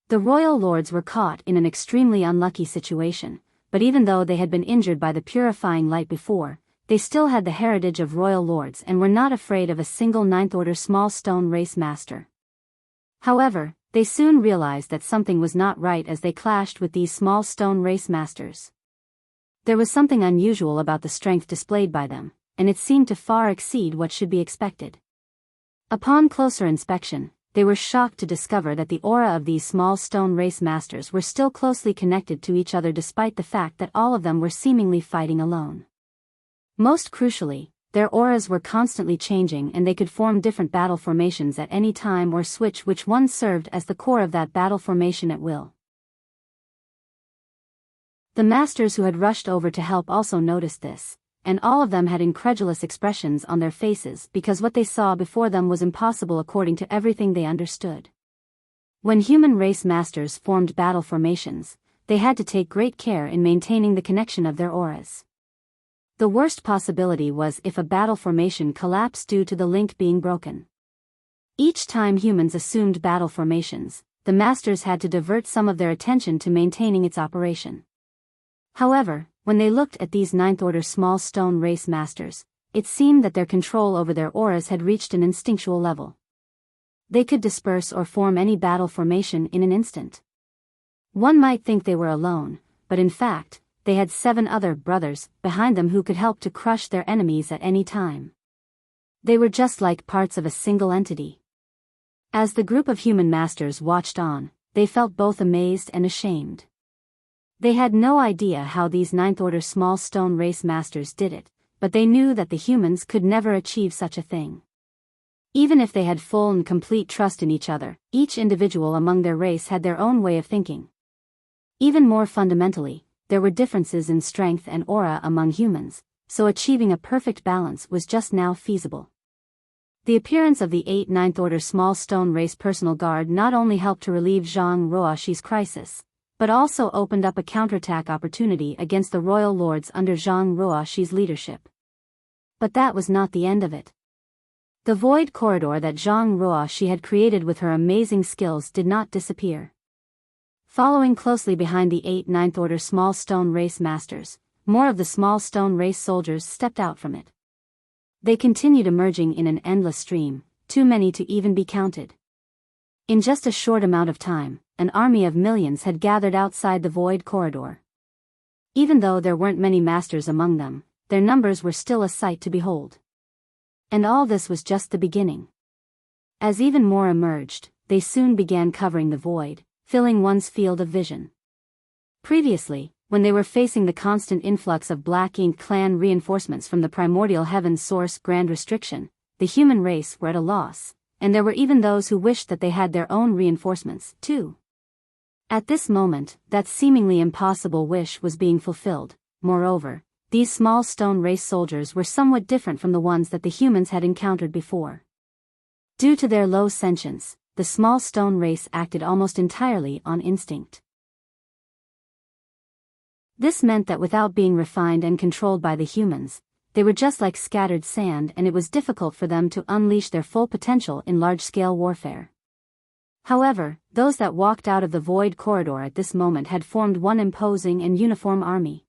The royal lords were caught in an extremely unlucky situation, but even though they had been injured by the purifying light before, they still had the heritage of royal lords and were not afraid of a single ninth-order small stone race master. However, they soon realized that something was not right as they clashed with these small stone race masters. There was something unusual about the strength displayed by them, and it seemed to far exceed what should be expected. Upon closer inspection, they were shocked to discover that the aura of these small stone race masters were still closely connected to each other despite the fact that all of them were seemingly fighting alone. Most crucially, their auras were constantly changing and they could form different battle formations at any time or switch which one served as the core of that battle formation at will. The masters who had rushed over to help also noticed this, and all of them had incredulous expressions on their faces because what they saw before them was impossible according to everything they understood. When human race masters formed battle formations, they had to take great care in maintaining the connection of their auras. The worst possibility was if a battle formation collapsed due to the link being broken. Each time humans assumed battle formations, the masters had to divert some of their attention to maintaining its operation. However, when they looked at these ninth-order small stone race masters, it seemed that their control over their auras had reached an instinctual level. They could disperse or form any battle formation in an instant. One might think they were alone, but in fact, they had 7 other brothers behind them who could help to crush their enemies at any time. They were just like parts of a single entity. As the group of human masters watched on, they felt both amazed and ashamed. They had no idea how these ninth-order small stone race masters did it, but they knew that the humans could never achieve such a thing. Even if they had full and complete trust in each other, each individual among their race had their own way of thinking. Even more fundamentally, there were differences in strength and aura among humans, so achieving a perfect balance was just now feasible. The appearance of the 8 ninth-order small stone race personal guard not only helped to relieve Zhang Ruoxi's crisis, but also opened up a counterattack opportunity against the royal lords under Zhang Ruoxi's leadership. But that was not the end of it. The void corridor that Zhang Ruoxi had created with her amazing skills did not disappear. Following closely behind the 8 ninth-order small stone race masters, more of the small stone race soldiers stepped out from it. They continued emerging in an endless stream, too many to even be counted. In just a short amount of time, an army of millions had gathered outside the void corridor. Even though there weren't many masters among them, their numbers were still a sight to behold. And all this was just the beginning. As even more emerged, they soon began covering the void, filling one's field of vision. Previously, when they were facing the constant influx of Black Ink clan reinforcements from the primordial heaven's source Grand Restriction, the human race were at a loss, and there were even those who wished that they had their own reinforcements, too. At this moment, that seemingly impossible wish was being fulfilled. Moreover, these small stone race soldiers were somewhat different from the ones that the humans had encountered before. Due to their low sentience, the small stone race acted almost entirely on instinct. This meant that without being refined and controlled by the humans, they were just like scattered sand and it was difficult for them to unleash their full potential in large-scale warfare. However, those that walked out of the void corridor at this moment had formed one imposing and uniform army.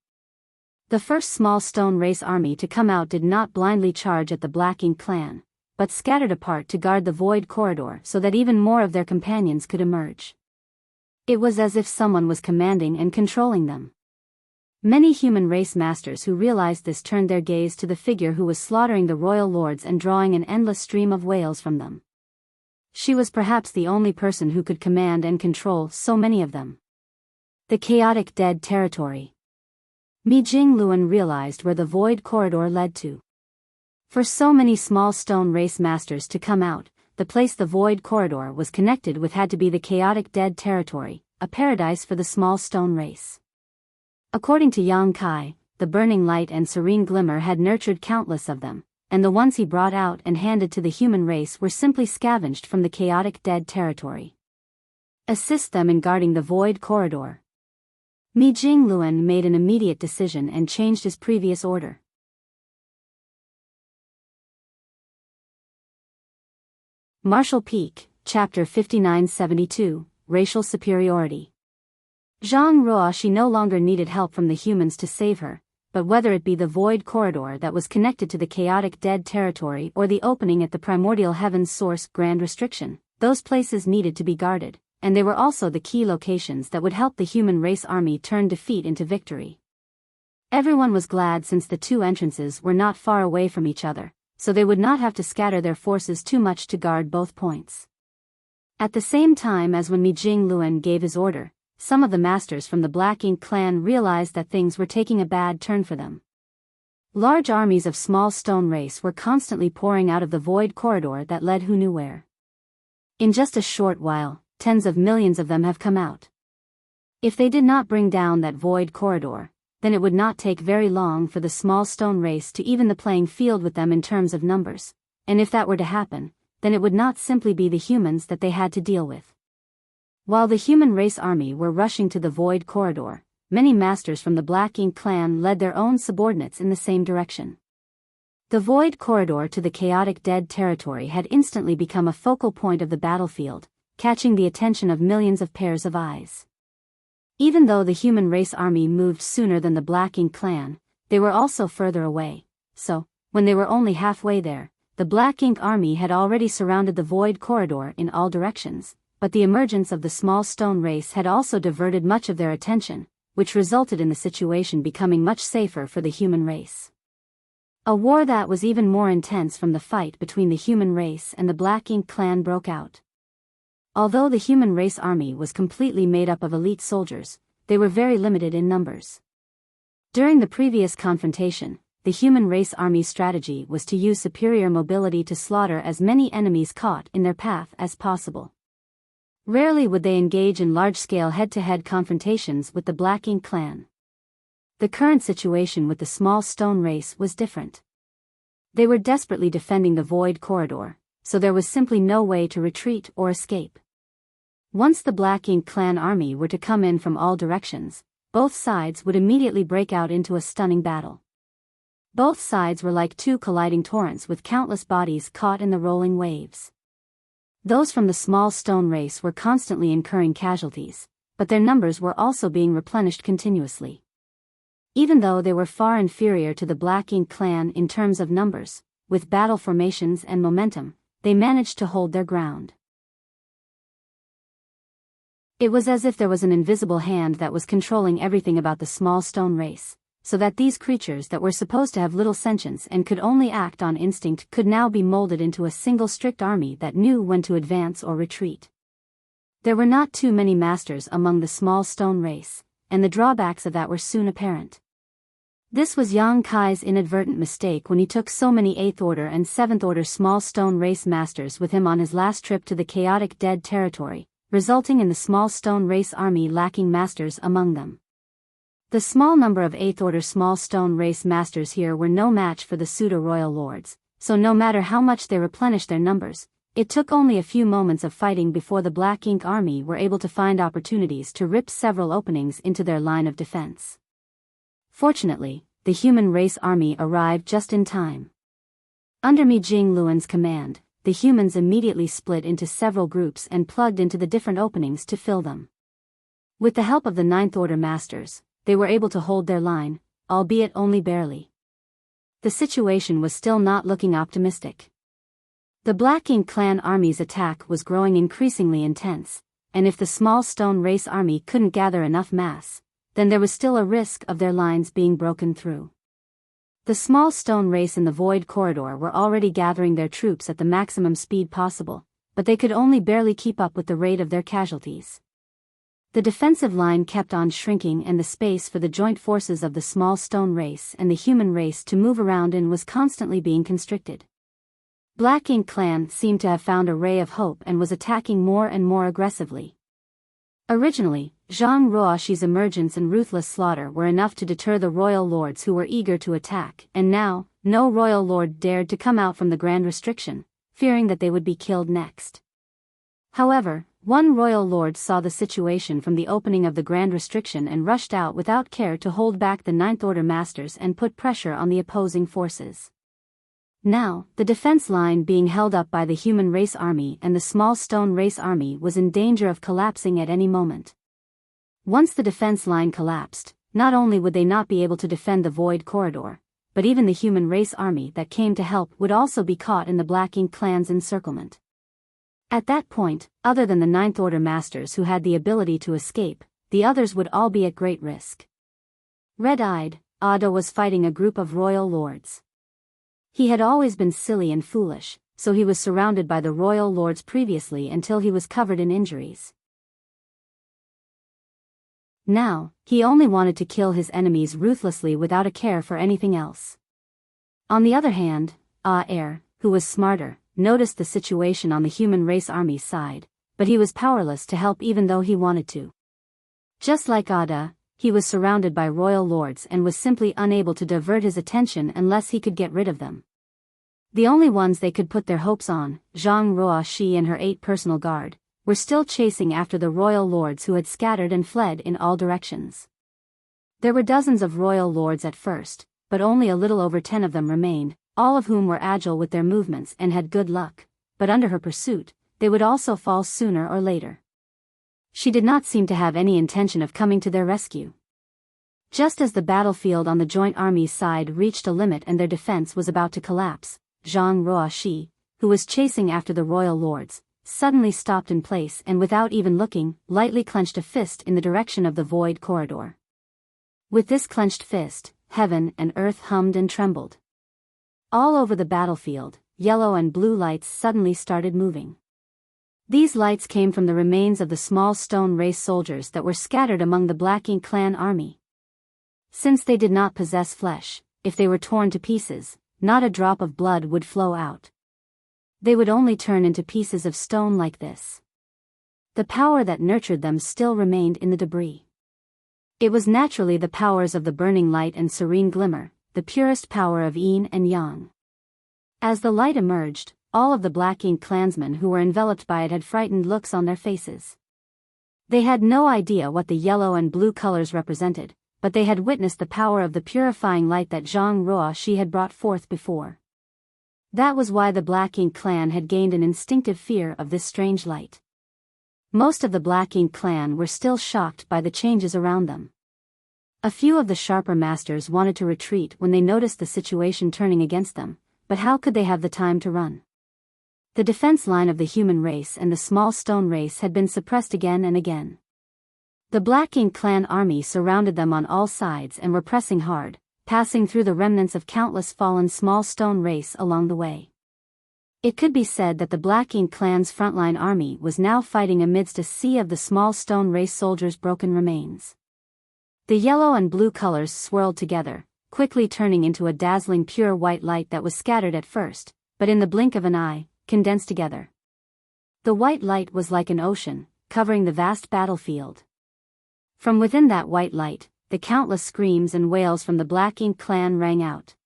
The first small stone race army to come out did not blindly charge at the Black Ink clan, but scattered apart to guard the void corridor so that even more of their companions could emerge. It was as if someone was commanding and controlling them. Many human race masters who realized this turned their gaze to the figure who was slaughtering the royal lords and drawing an endless stream of wails from them. She was perhaps the only person who could command and control so many of them. The chaotic dead territory. Mi Jingluan realized where the void corridor led to. For so many small stone race masters to come out, the place the void corridor was connected with had to be the chaotic dead territory, a paradise for the small stone race. According to Yang Kai, the burning light and serene glimmer had nurtured countless of them, and the ones he brought out and handed to the human race were simply scavenged from the chaotic dead territory. Assist them in guarding the void corridor. Mi Jingluan made an immediate decision and changed his previous order. Martial Peak, Chapter 5972, Racial Superiority. Zhang Ruoxi no longer needed help from the humans to save her, but whether it be the void corridor that was connected to the chaotic dead territory or the opening at the primordial heaven's source grand restriction, those places needed to be guarded, and they were also the key locations that would help the human race army turn defeat into victory. Everyone was glad since the two entrances were not far away from each other, so they would not have to scatter their forces too much to guard both points. At the same time as when Mi Jingluan gave his order, some of the masters from the Black Ink clan realized that things were taking a bad turn for them. Large armies of small stone race were constantly pouring out of the void corridor that led who knew where. In just a short while, tens of millions of them have come out. If they did not bring down that void corridor, then it would not take very long for the small stone race to even the playing field with them in terms of numbers, and if that were to happen, then it would not simply be the humans that they had to deal with. While the human race army were rushing to the void corridor, many masters from the Black Ink clan led their own subordinates in the same direction. The void corridor to the chaotic dead territory had instantly become a focal point of the battlefield, catching the attention of millions of pairs of eyes. Even though the human race army moved sooner than the Black Ink clan, they were also further away, so, when they were only halfway there, the Black Ink army had already surrounded the void corridor in all directions, but the emergence of the small stone race had also diverted much of their attention, which resulted in the situation becoming much safer for the human race. A war that was even more intense from the fight between the human race and the Black Ink clan broke out. Although the human race army was completely made up of elite soldiers, they were very limited in numbers. During the previous confrontation, the human race army's strategy was to use superior mobility to slaughter as many enemies caught in their path as possible. Rarely would they engage in large-scale head-to-head confrontations with the Black Ink clan. The current situation with the small stone race was different. They were desperately defending the void corridor, so there was simply no way to retreat or escape. Once the Black Ink clan army were to come in from all directions, both sides would immediately break out into a stunning battle. Both sides were like two colliding torrents with countless bodies caught in the rolling waves. Those from the small stone race were constantly incurring casualties, but their numbers were also being replenished continuously. Even though they were far inferior to the Black Ink clan in terms of numbers, with battle formations and momentum, they managed to hold their ground. It was as if there was an invisible hand that was controlling everything about the small stone race, so that these creatures that were supposed to have little sentience and could only act on instinct could now be molded into a single strict army that knew when to advance or retreat. There were not too many masters among the small stone race, and the drawbacks of that were soon apparent. This was Yang Kai's inadvertent mistake when he took so many 8th Order and 7th Order small stone race masters with him on his last trip to the chaotic dead territory, resulting in the small stone race army lacking masters among them. The small number of 8th Order small stone race masters here were no match for the pseudo-royal lords, so no matter how much they replenished their numbers, it took only a few moments of fighting before the Black Ink army were able to find opportunities to rip several openings into their line of defense. Fortunately, the human race army arrived just in time. Under Mi Jingluan's command, the humans immediately split into several groups and plugged into the different openings to fill them. With the help of the 9th Order masters, they were able to hold their line, albeit only barely. The situation was still not looking optimistic. The Black Ink clan army's attack was growing increasingly intense, and if the small stone race army couldn't gather enough mass, then there was still a risk of their lines being broken through. The small stone race in the void corridor were already gathering their troops at the maximum speed possible, but they could only barely keep up with the rate of their casualties. The defensive line kept on shrinking and the space for the joint forces of the small stone race and the human race to move around in was constantly being constricted. Black Ink clan seemed to have found a ray of hope and was attacking more and more aggressively. Originally, Zhang Ruoxi's emergence and ruthless slaughter were enough to deter the royal lords who were eager to attack, and now, no royal lord dared to come out from the Grand Restriction, fearing that they would be killed next. However, one royal lord saw the situation from the opening of the Grand Restriction and rushed out without care to hold back the 9th Order masters and put pressure on the opposing forces. Now, the defense line being held up by the human race army and the small stone race army was in danger of collapsing at any moment. Once the defense line collapsed, not only would they not be able to defend the Void Corridor, but even the human race army that came to help would also be caught in the Black Ink clan's encirclement. At that point, other than the Ninth Order masters who had the ability to escape, the others would all be at great risk. Red-eyed, Ada was fighting a group of royal lords. He had always been silly and foolish, so he was surrounded by the royal lords previously until he was covered in injuries. Now, he only wanted to kill his enemies ruthlessly without a care for anything else. On the other hand, Air, who was smarter, noticed the situation on the human race army's side, but he was powerless to help even though he wanted to. Just like Ada, he was surrounded by royal lords and was simply unable to divert his attention unless he could get rid of them. The only ones they could put their hopes on, Zhang Ruoxi and her 8 personal guard, were still chasing after the royal lords who had scattered and fled in all directions. There were dozens of royal lords at first, but only a little over 10 of them remained, all of whom were agile with their movements and had good luck, but under her pursuit, they would also fall sooner or later. She did not seem to have any intention of coming to their rescue. Just as the battlefield on the joint army's side reached a limit and their defense was about to collapse, Zhang Ruoxi, who was chasing after the royal lords, suddenly stopped in place and without even looking, lightly clenched a fist in the direction of the Void Corridor. With this clenched fist, heaven and earth hummed and trembled. All over the battlefield, yellow and blue lights suddenly started moving. These lights came from the remains of the small stone race soldiers that were scattered among the Black Ink clan army. Since they did not possess flesh, if they were torn to pieces, not a drop of blood would flow out. They would only turn into pieces of stone like this. The power that nurtured them still remained in the debris. It was naturally the powers of the burning light and serene glimmer, the purest power of yin and yang. As the light emerged, all of the Black Ink clansmen who were enveloped by it had frightened looks on their faces. They had no idea what the yellow and blue colors represented, but they had witnessed the power of the purifying light that Zhang Ruoxi had brought forth before. That was why the Black Ink clan had gained an instinctive fear of this strange light. Most of the Black Ink clan were still shocked by the changes around them. A few of the sharper masters wanted to retreat when they noticed the situation turning against them, but how could they have the time to run? The defense line of the human race and the small stone race had been suppressed again and again. The Black Ink clan army surrounded them on all sides and were pressing hard, passing through the remnants of countless fallen small stone race along the way. It could be said that the Black Ink clan's frontline army was now fighting amidst a sea of the small stone race soldiers' broken remains. The yellow and blue colors swirled together, quickly turning into a dazzling pure white light that was scattered at first, but in the blink of an eye, condensed together. The white light was like an ocean, covering the vast battlefield. From within that white light, the countless screams and wails from the Black Ink clan rang out.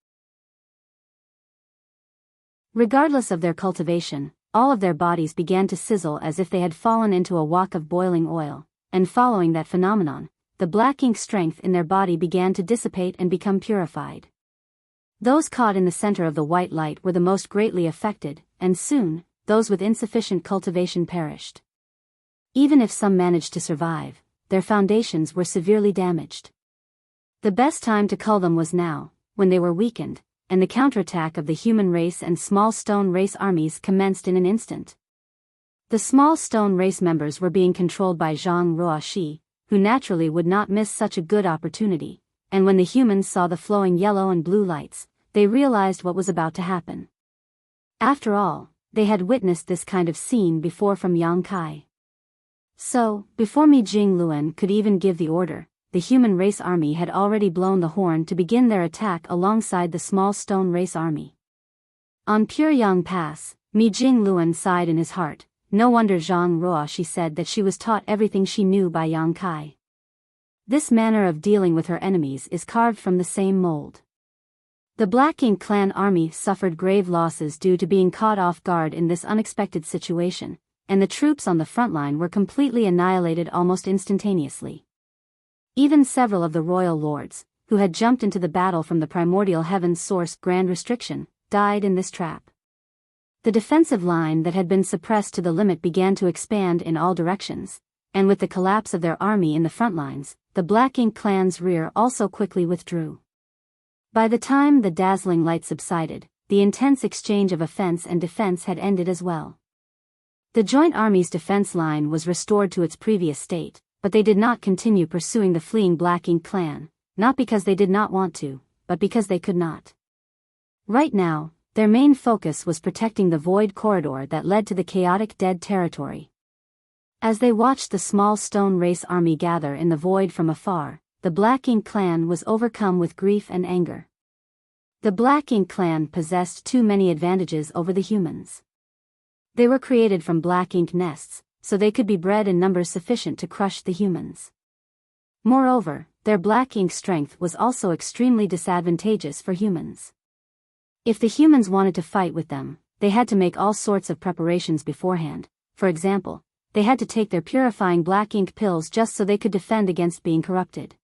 Regardless of their cultivation, all of their bodies began to sizzle as if they had fallen into a wok of boiling oil, and following that phenomenon, the Black Ink strength in their body began to dissipate and become purified. Those caught in the center of the white light were the most greatly affected, and soon, those with insufficient cultivation perished. Even if some managed to survive, their foundations were severely damaged. The best time to cull them was now, when they were weakened, and the counterattack of the human race and small stone race armies commenced in an instant. The small stone race members were being controlled by Zhang Ruoxi, who naturally would not miss such a good opportunity, and when the humans saw the flowing yellow and blue lights, they realized what was about to happen. After all, they had witnessed this kind of scene before from Yang Kai. So, before Mi Jingluan could even give the order, the human race army had already blown the horn to begin their attack alongside the small stone race army. On Pure Yang Pass, Mi Jingluan sighed in his heart. No wonder Zhang Ruoxi said that she was taught everything she knew by Yang Kai. This manner of dealing with her enemies is carved from the same mold. The Black Ink clan army suffered grave losses due to being caught off guard in this unexpected situation, and the troops on the front line were completely annihilated almost instantaneously. Even several of the royal lords, who had jumped into the battle from the primordial heaven's source Grand Restriction, died in this trap. The defensive line that had been suppressed to the limit began to expand in all directions, and with the collapse of their army in the front lines, the Black Ink clan's rear also quickly withdrew. By the time the dazzling light subsided, the intense exchange of offense and defense had ended as well. The joint army's defense line was restored to its previous state, but they did not continue pursuing the fleeing Black Ink clan, not because they did not want to, but because they could not. Right now, their main focus was protecting the void corridor that led to the chaotic dead territory. As they watched the small stone race army gather in the void from afar, the Black Ink clan was overcome with grief and anger. The Black Ink clan possessed too many advantages over the humans. They were created from black ink nests, so they could be bred in numbers sufficient to crush the humans. Moreover, their black ink strength was also extremely disadvantageous for humans. If the humans wanted to fight with them, they had to make all sorts of preparations beforehand. For example, they had to take their purifying black ink pills just so they could defend against being corrupted.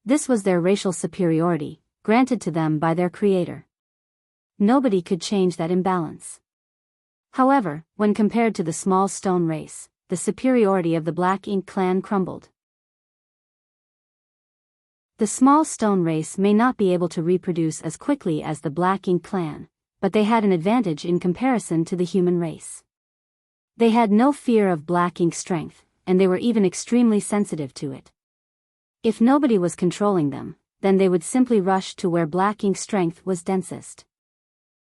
This was their racial superiority, granted to them by their creator. Nobody could change that imbalance. However, when compared to the small stone race, the superiority of the Black Ink clan crumbled. The small stone race may not be able to reproduce as quickly as the Black Ink clan, but they had an advantage in comparison to the human race. They had no fear of black ink strength, and they were even extremely sensitive to it. If nobody was controlling them, then they would simply rush to where black ink strength was densest.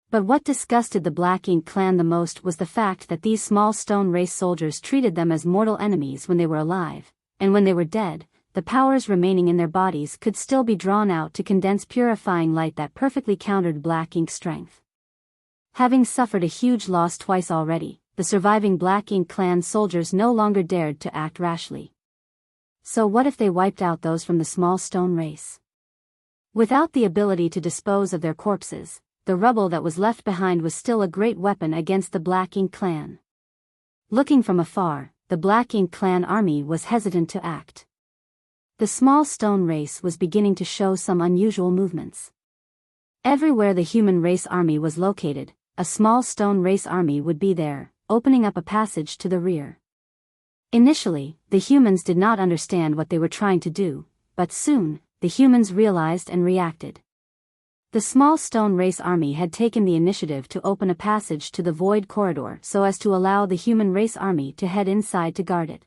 But what disgusted the Black Ink clan the most was the fact that these small stone race soldiers treated them as mortal enemies when they were alive, and when they were dead, the powers remaining in their bodies could still be drawn out to condense purifying light that perfectly countered black ink strength. Having suffered a huge loss twice already, the surviving Black Ink clan soldiers no longer dared to act rashly. So what if they wiped out those from the small stone race? Without the ability to dispose of their corpses, the rubble that was left behind was still a great weapon against the Black Ink clan. Looking from afar, the Black Ink clan army was hesitant to act. The small stone race was beginning to show some unusual movements. Everywhere the human race army was located, a small stone race army would be there, opening up a passage to the rear. Initially, the humans did not understand what they were trying to do, but soon, the humans realized and reacted. The small stone race army had taken the initiative to open a passage to the void corridor so as to allow the human race army to head inside to guard it.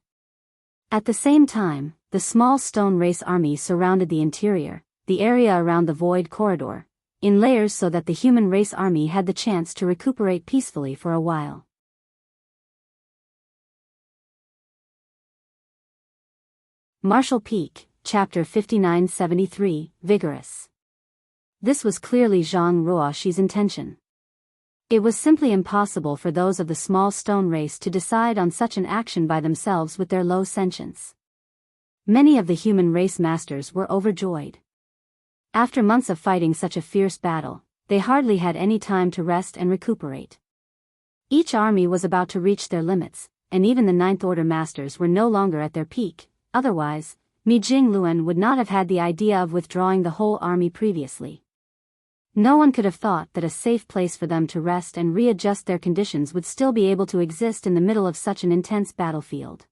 At the same time, the small stone race army surrounded the interior, the area around the void corridor, in layers so that the human race army had the chance to recuperate peacefully for a while. Marshall Peak, Chapter 5973, Vigorous. This was clearly Zhang Ruoxi's intention. It was simply impossible for those of the small stone race to decide on such an action by themselves with their low sentience. Many of the human race masters were overjoyed. After months of fighting such a fierce battle, they hardly had any time to rest and recuperate. Each army was about to reach their limits, and even the Ninth Order masters were no longer at their peak. Otherwise, Mi Jingluan would not have had the idea of withdrawing the whole army previously. No one could have thought that a safe place for them to rest and readjust their conditions would still be able to exist in the middle of such an intense battlefield.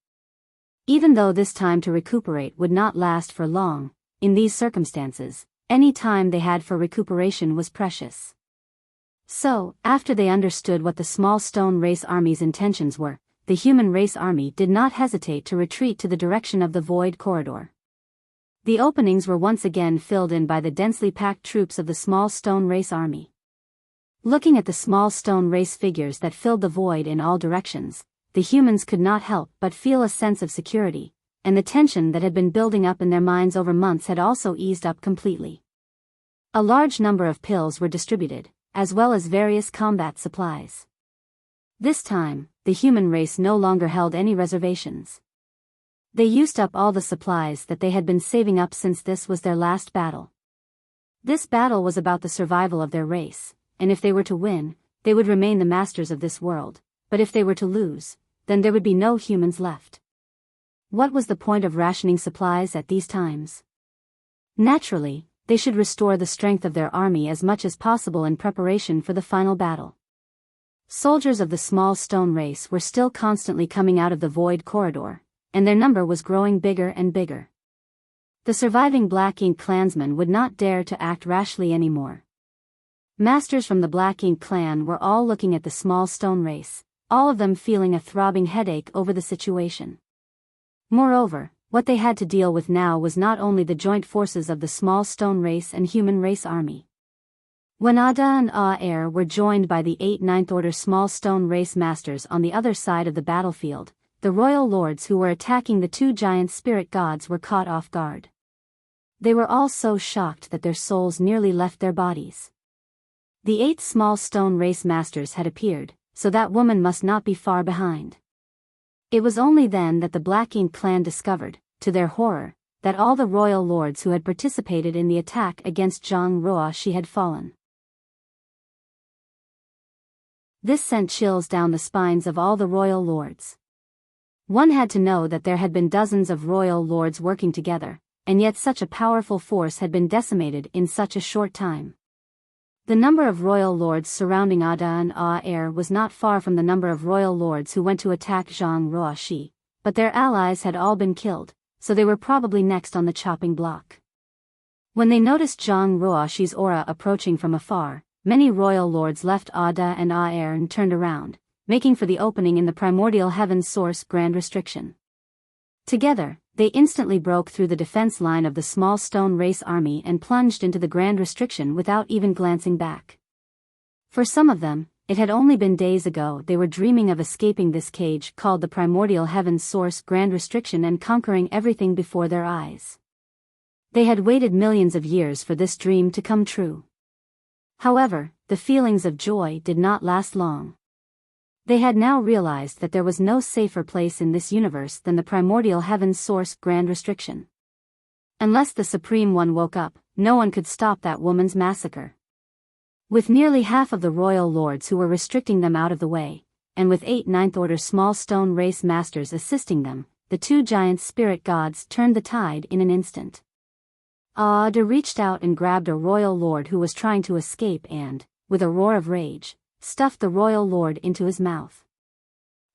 Even though this time to recuperate would not last for long, in these circumstances, any time they had for recuperation was precious. So, after they understood what the small stone race army's intentions were, the human race army did not hesitate to retreat to the direction of the void corridor. The openings were once again filled in by the densely packed troops of the small stone race army. Looking at the small stone race figures that filled the void in all directions, the humans could not help but feel a sense of security, and the tension that had been building up in their minds over months had also eased up completely. A large number of pills were distributed, as well as various combat supplies. This time, the human race no longer held any reservations. They used up all the supplies that they had been saving up since this was their last battle. This battle was about the survival of their race, and if they were to win, they would remain the masters of this world, but if they were to lose, then there would be no humans left. What was the point of rationing supplies at these times? Naturally, they should restore the strength of their army as much as possible in preparation for the final battle. Soldiers of the small stone race were still constantly coming out of the void corridor, and their number was growing bigger and bigger. The surviving Black Ink clansmen would not dare to act rashly anymore. Masters from the Black Ink clan were all looking at the small stone race, all of them feeling a throbbing headache over the situation. Moreover, what they had to deal with now was not only the joint forces of the small stone race and human race army. When Ada and Aer were joined by the 8 Ninth Order small stone race masters on the other side of the battlefield, the royal lords who were attacking the 2 giant spirit gods were caught off guard. They were all so shocked that their souls nearly left their bodies. The 8 small stone race masters had appeared, so that woman must not be far behind. It was only then that the Black Ink clan discovered, to their horror, that all the royal lords who had participated in the attack against Zhang Ruoxi had fallen. This sent chills down the spines of all the royal lords. One had to know that there had been dozens of royal lords working together, and yet such a powerful force had been decimated in such a short time. The number of royal lords surrounding Ada and Aer was not far from the number of royal lords who went to attack Zhang Ruoxi, but their allies had all been killed, so they were probably next on the chopping block. When they noticed Zhang Ruoxi's aura approaching from afar, many royal lords left Ada and Aer and turned around, making for the opening in the primordial heaven's source Grand Restriction. Together, they instantly broke through the defense line of the small stone race army and plunged into the Grand Restriction without even glancing back. For some of them, it had only been days ago they were dreaming of escaping this cage called the primordial heaven's source Grand Restriction and conquering everything before their eyes. They had waited millions of years for this dream to come true. However, the feelings of joy did not last long. They had now realized that there was no safer place in this universe than the primordial heaven's source Grand Restriction. Unless the Supreme One woke up, no one could stop that woman's massacre. With nearly half of the royal lords who were restricting them out of the way, and with 8 Ninth Order small stone race masters assisting them, the 2 giant spirit gods turned the tide in an instant. Ada reached out and grabbed a royal lord who was trying to escape and, with a roar of rage, stuffed the royal lord into his mouth.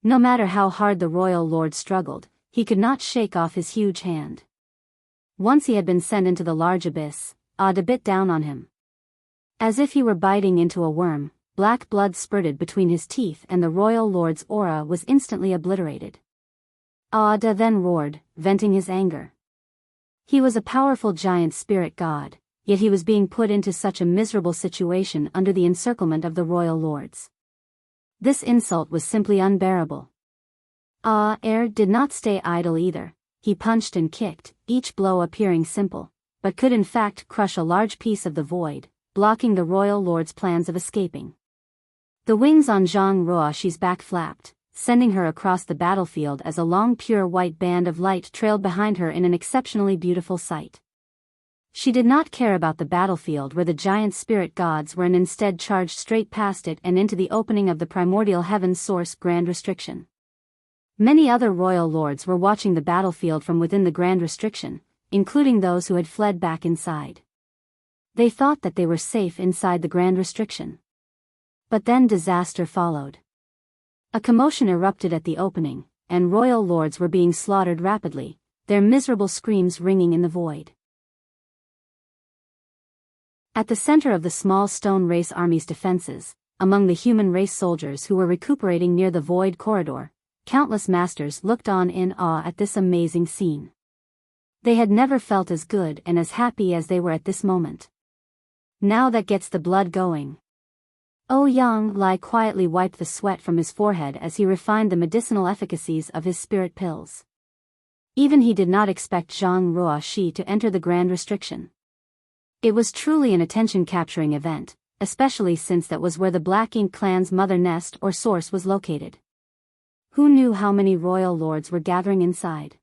No matter how hard the royal lord struggled, he could not shake off his huge hand. Once he had been sent into the large abyss, Ada bit down on him. As if he were biting into a worm, black blood spurted between his teeth and the royal lord's aura was instantly obliterated. Ada then roared, venting his anger. He was a powerful giant spirit god, yet he was being put into such a miserable situation under the encirclement of the royal lords. This insult was simply unbearable. Aer did not stay idle either. He punched and kicked, each blow appearing simple, but could in fact crush a large piece of the void, blocking the royal lord's plans of escaping. The wings on Zhang Ruoxi's back flapped, sending her across the battlefield as a long pure white band of light trailed behind her in an exceptionally beautiful sight. She did not care about the battlefield where the giant spirit gods were and instead charged straight past it and into the opening of the primordial heaven's source Grand Restriction. Many other royal lords were watching the battlefield from within the Grand Restriction, including those who had fled back inside. They thought that they were safe inside the Grand Restriction. But then disaster followed. A commotion erupted at the opening, and royal lords were being slaughtered rapidly, their miserable screams ringing in the void. At the center of the small stone race army's defenses, among the human race soldiers who were recuperating near the void corridor, countless masters looked on in awe at this amazing scene. They had never felt as good and as happy as they were at this moment. Now that gets the blood going. Yang Lai quietly wiped the sweat from his forehead as he refined the medicinal efficacies of his spirit pills. Even he did not expect Zhang Ruoxi to enter the Grand Restriction. It was truly an attention-capturing event, especially since that was where the Black Ink clan's mother nest or source was located. Who knew how many royal lords were gathering inside?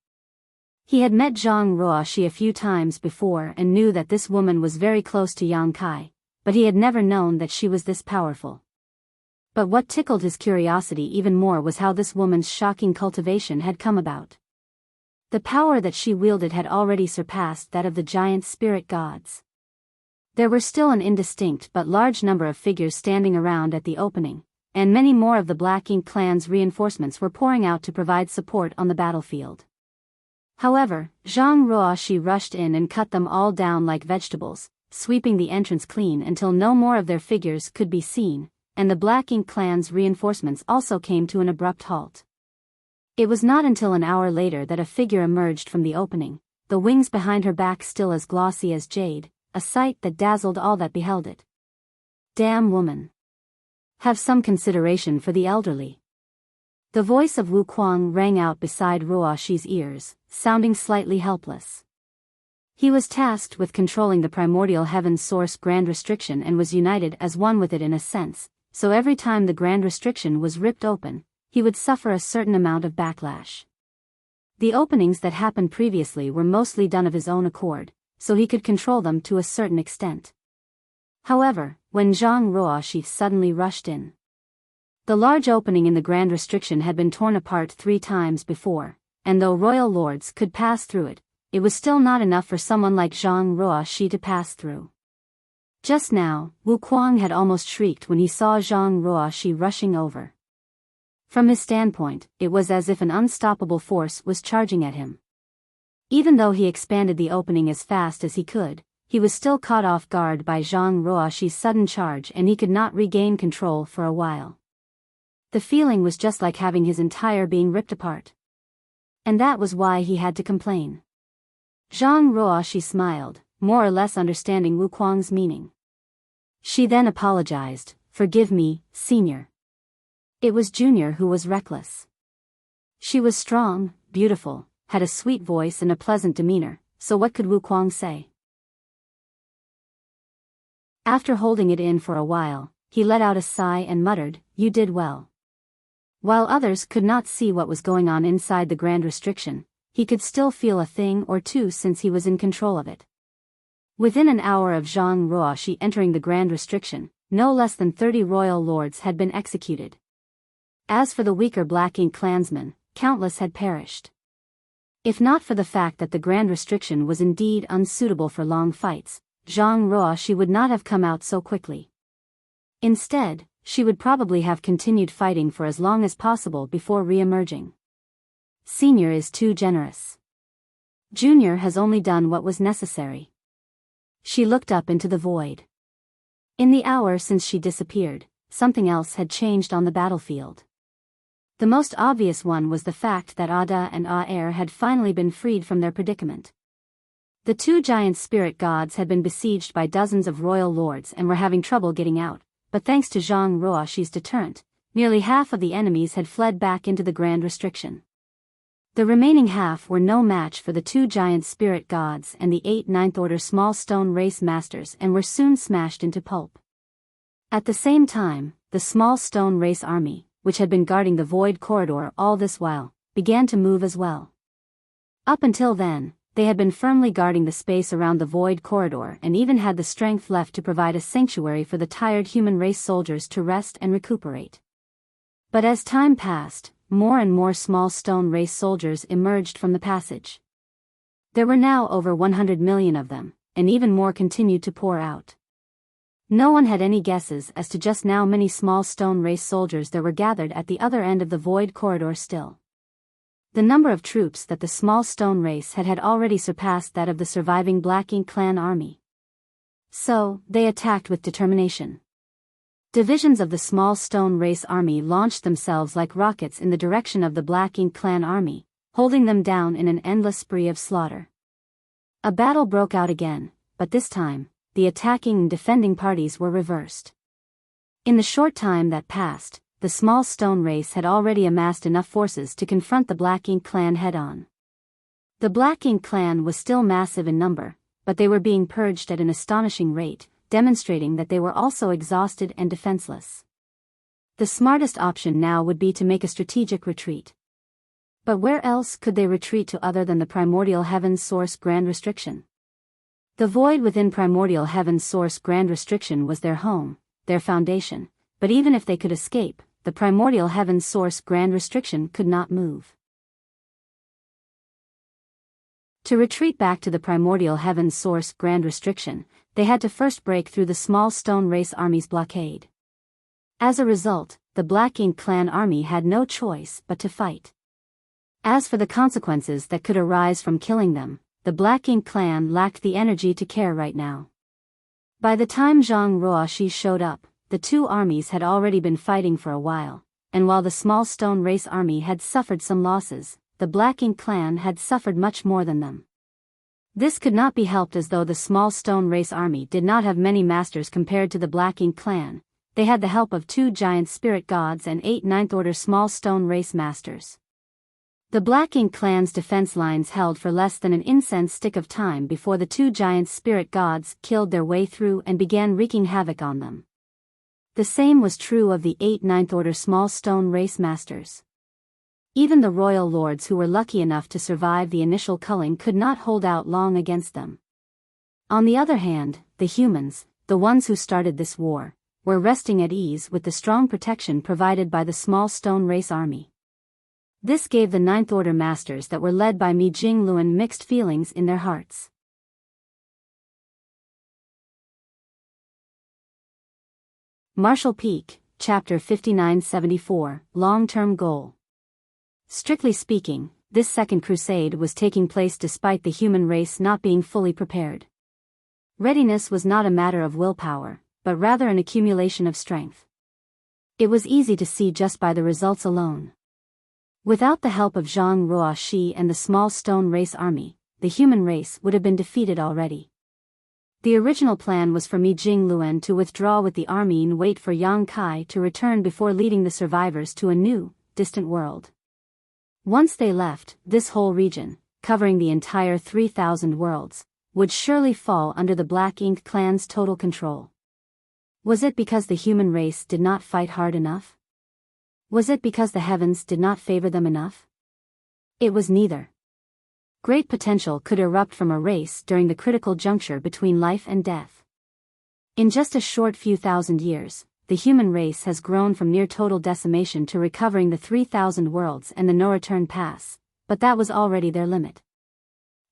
He had met Zhang Ruoxi a few times before and knew that this woman was very close to Yang Kai, but he had never known that she was this powerful. But what tickled his curiosity even more was how this woman's shocking cultivation had come about. The power that she wielded had already surpassed that of the giant spirit gods. There were still an indistinct but large number of figures standing around at the opening, and many more of the Black Ink clan's reinforcements were pouring out to provide support on the battlefield. However, Zhang Ruoxi rushed in and cut them all down like vegetables, sweeping the entrance clean until no more of their figures could be seen, and the Black Ink clan's reinforcements also came to an abrupt halt. It was not until an hour later that a figure emerged from the opening, the wings behind her back still as glossy as jade, a sight that dazzled all that beheld it. Damn woman! Have some consideration for the elderly. The voice of Wu Kuang rang out beside Ruoxi's ears, sounding slightly helpless. He was tasked with controlling the primordial heaven's source grand restriction and was united as one with it in a sense, so every time the grand restriction was ripped open, he would suffer a certain amount of backlash. The openings that happened previously were mostly done of his own accord, so he could control them to a certain extent. However, when Zhang Ruoxi suddenly rushed in, the large opening in the grand restriction had been torn apart 3 times before, and though royal lords could pass through it, it was still not enough for someone like Zhang Ruoxi to pass through. Just now, Wu Kuang had almost shrieked when he saw Zhang Ruoxi rushing over. From his standpoint, it was as if an unstoppable force was charging at him. Even though he expanded the opening as fast as he could, he was still caught off guard by Zhang Ruoxi's sudden charge and he could not regain control for a while. The feeling was just like having his entire being ripped apart. And that was why he had to complain. Zhang Ruoxi smiled, more or less understanding Wu Kuang's meaning. She then apologized, "Forgive me, Senior." It was Junior who was reckless. She was strong, beautiful, had a sweet voice and a pleasant demeanor, so what could Wu Kuang say? After holding it in for a while, he let out a sigh and muttered, "You did well." While others could not see what was going on inside the grand restriction, he could still feel a thing or two since he was in control of it. Within an hour of Zhang Ruoxi entering the grand restriction, no less than 30 royal lords had been executed. As for the weaker Black Ink clansmen, countless had perished. If not for the fact that the grand restriction was indeed unsuitable for long fights, Zhang Ruoxi would not have come out so quickly. Instead, she would probably have continued fighting for as long as possible before re-emerging. Senior is too generous. Junior has only done what was necessary. She looked up into the void. In the hour since she disappeared, something else had changed on the battlefield. The most obvious one was the fact that Ada and Aer had finally been freed from their predicament. The 2 giant spirit gods had been besieged by dozens of royal lords and were having trouble getting out, but thanks to Zhang Ruoxi's deterrent, nearly half of the enemies had fled back into the grand restriction. The remaining half were no match for the 2 giant spirit gods and the 8 ninth-order small stone race masters and were soon smashed into pulp. At the same time, the small stone race army, which had been guarding the void corridor all this while, began to move as well. Up until then, they had been firmly guarding the space around the void corridor and even had the strength left to provide a sanctuary for the tired human race soldiers to rest and recuperate. But as time passed, more and more small stone race soldiers emerged from the passage. There were now over 100 million of them, and even more continued to pour out. No one had any guesses as to just how many small stone race soldiers there were gathered at the other end of the void corridor still. The number of troops that the small stone race had already surpassed that of the surviving Black Ink clan army. So, they attacked with determination. Divisions of the small stone race army launched themselves like rockets in the direction of the Black Ink clan army, holding them down in an endless spree of slaughter. A battle broke out again, but this time, the attacking and defending parties were reversed. In the short time that passed, the small stone race had already amassed enough forces to confront the Black Ink clan head-on. The Black Ink clan was still massive in number, but they were being purged at an astonishing rate, demonstrating that they were also exhausted and defenseless. The smartest option now would be to make a strategic retreat. But where else could they retreat to other than the primordial heaven's source grand restriction? The void within primordial heaven's source grand restriction was their home, their foundation, but even if they could escape, the primordial heaven's source grand restriction could not move. To retreat back to the primordial heaven's source grand restriction, they had to first break through the small stone race army's blockade. As a result, the Black Ink clan army had no choice but to fight. As for the consequences that could arise from killing them, the Black Ink clan lacked the energy to care right now. By the time Zhang Ruoxi showed up, the two armies had already been fighting for a while, and while the small stone race army had suffered some losses, the Black Ink clan had suffered much more than them. This could not be helped, as though the small stone race army did not have many masters compared to the Black Ink clan. They had the help of 2 giant spirit gods and 8 ninth-order small stone race masters. The Black Ink clan's defense lines held for less than an incense stick of time before the 2 giant spirit gods killed their way through and began wreaking havoc on them. The same was true of the 8 ninth-order small stone race masters. Even the royal lords who were lucky enough to survive the initial culling could not hold out long against them. On the other hand, the humans, the ones who started this war, were resting at ease with the strong protection provided by the small stone race army. This gave the ninth-order masters that were led by Mi Jingluan mixed feelings in their hearts. Martial Peak, Chapter 5974, Long-Term Goal. Strictly speaking, this Second Crusade was taking place despite the human race not being fully prepared. Readiness was not a matter of willpower, but rather an accumulation of strength. It was easy to see just by the results alone. Without the help of Zhang Ruoxi and the small stone race army, the human race would have been defeated already. The original plan was for Mi Jingluan to withdraw with the army and wait for Yang Kai to return before leading the survivors to a new, distant world. Once they left, this whole region, covering the entire 3,000 worlds, would surely fall under the Black Ink clan's total control. Was it because the human race did not fight hard enough? Was it because the heavens did not favor them enough? It was neither. Great potential could erupt from a race during the critical juncture between life and death. In just a short few thousand years, the human race has grown from near total decimation to recovering the 3,000 worlds and the no-return pass, but that was already their limit.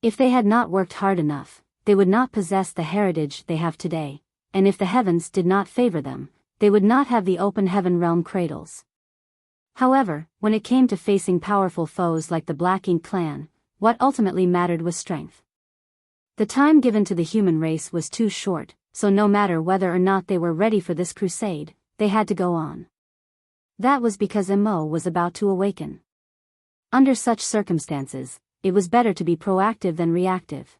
If they had not worked hard enough, they would not possess the heritage they have today, and if the heavens did not favor them, they would not have the open heaven realm cradles. However, when it came to facing powerful foes like the Black Ink clan, what ultimately mattered was strength. The time given to the human race was too short, so no matter whether or not they were ready for this crusade, they had to go on. That was because Mo was about to awaken. Under such circumstances, it was better to be proactive than reactive.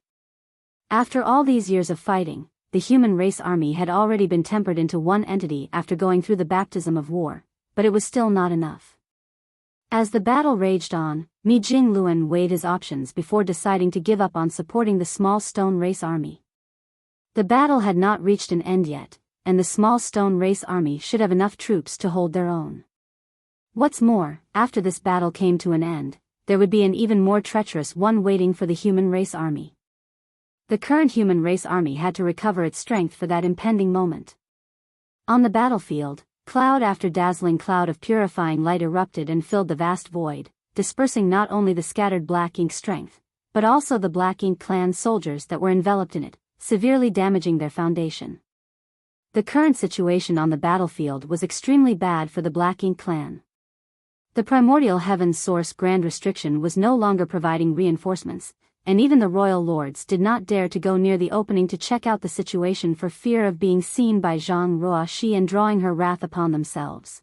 After all these years of fighting, the human race army had already been tempered into one entity after going through the baptism of war, but it was still not enough. As the battle raged on, Mi Jingluan weighed his options before deciding to give up on supporting the small stone race army. The battle had not reached an end yet, and the small stone race army should have enough troops to hold their own. What's more, after this battle came to an end, there would be an even more treacherous one waiting for the human race army. The current human race army had to recover its strength for that impending moment. On the battlefield, cloud after dazzling cloud of purifying light erupted and filled the vast void, dispersing not only the scattered Black Ink strength, but also the Black Ink clan soldiers that were enveloped in it, severely damaging their foundation. The current situation on the battlefield was extremely bad for the Black Ink clan. The primordial heaven's source Grand Restriction was no longer providing reinforcements, and even the royal lords did not dare to go near the opening to check out the situation for fear of being seen by Zhang Ruoxi and drawing her wrath upon themselves.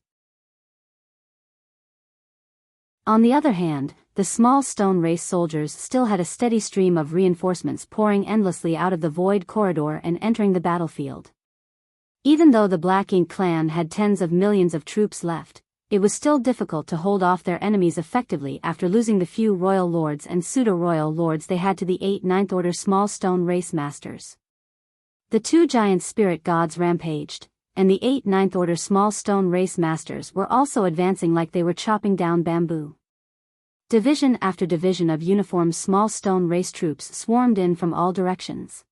On the other hand, the small stone race soldiers still had a steady stream of reinforcements pouring endlessly out of the void corridor and entering the battlefield. Even though the Black Ink clan had tens of millions of troops left, it was still difficult to hold off their enemies effectively after losing the few royal lords and pseudo-royal lords they had to the 8 ninth-order small stone race masters. The 2 giant spirit gods rampaged, and the 8 ninth-order small stone race masters were also advancing like they were chopping down bamboo. Division after division of uniformed small stone race troops swarmed in from all directions.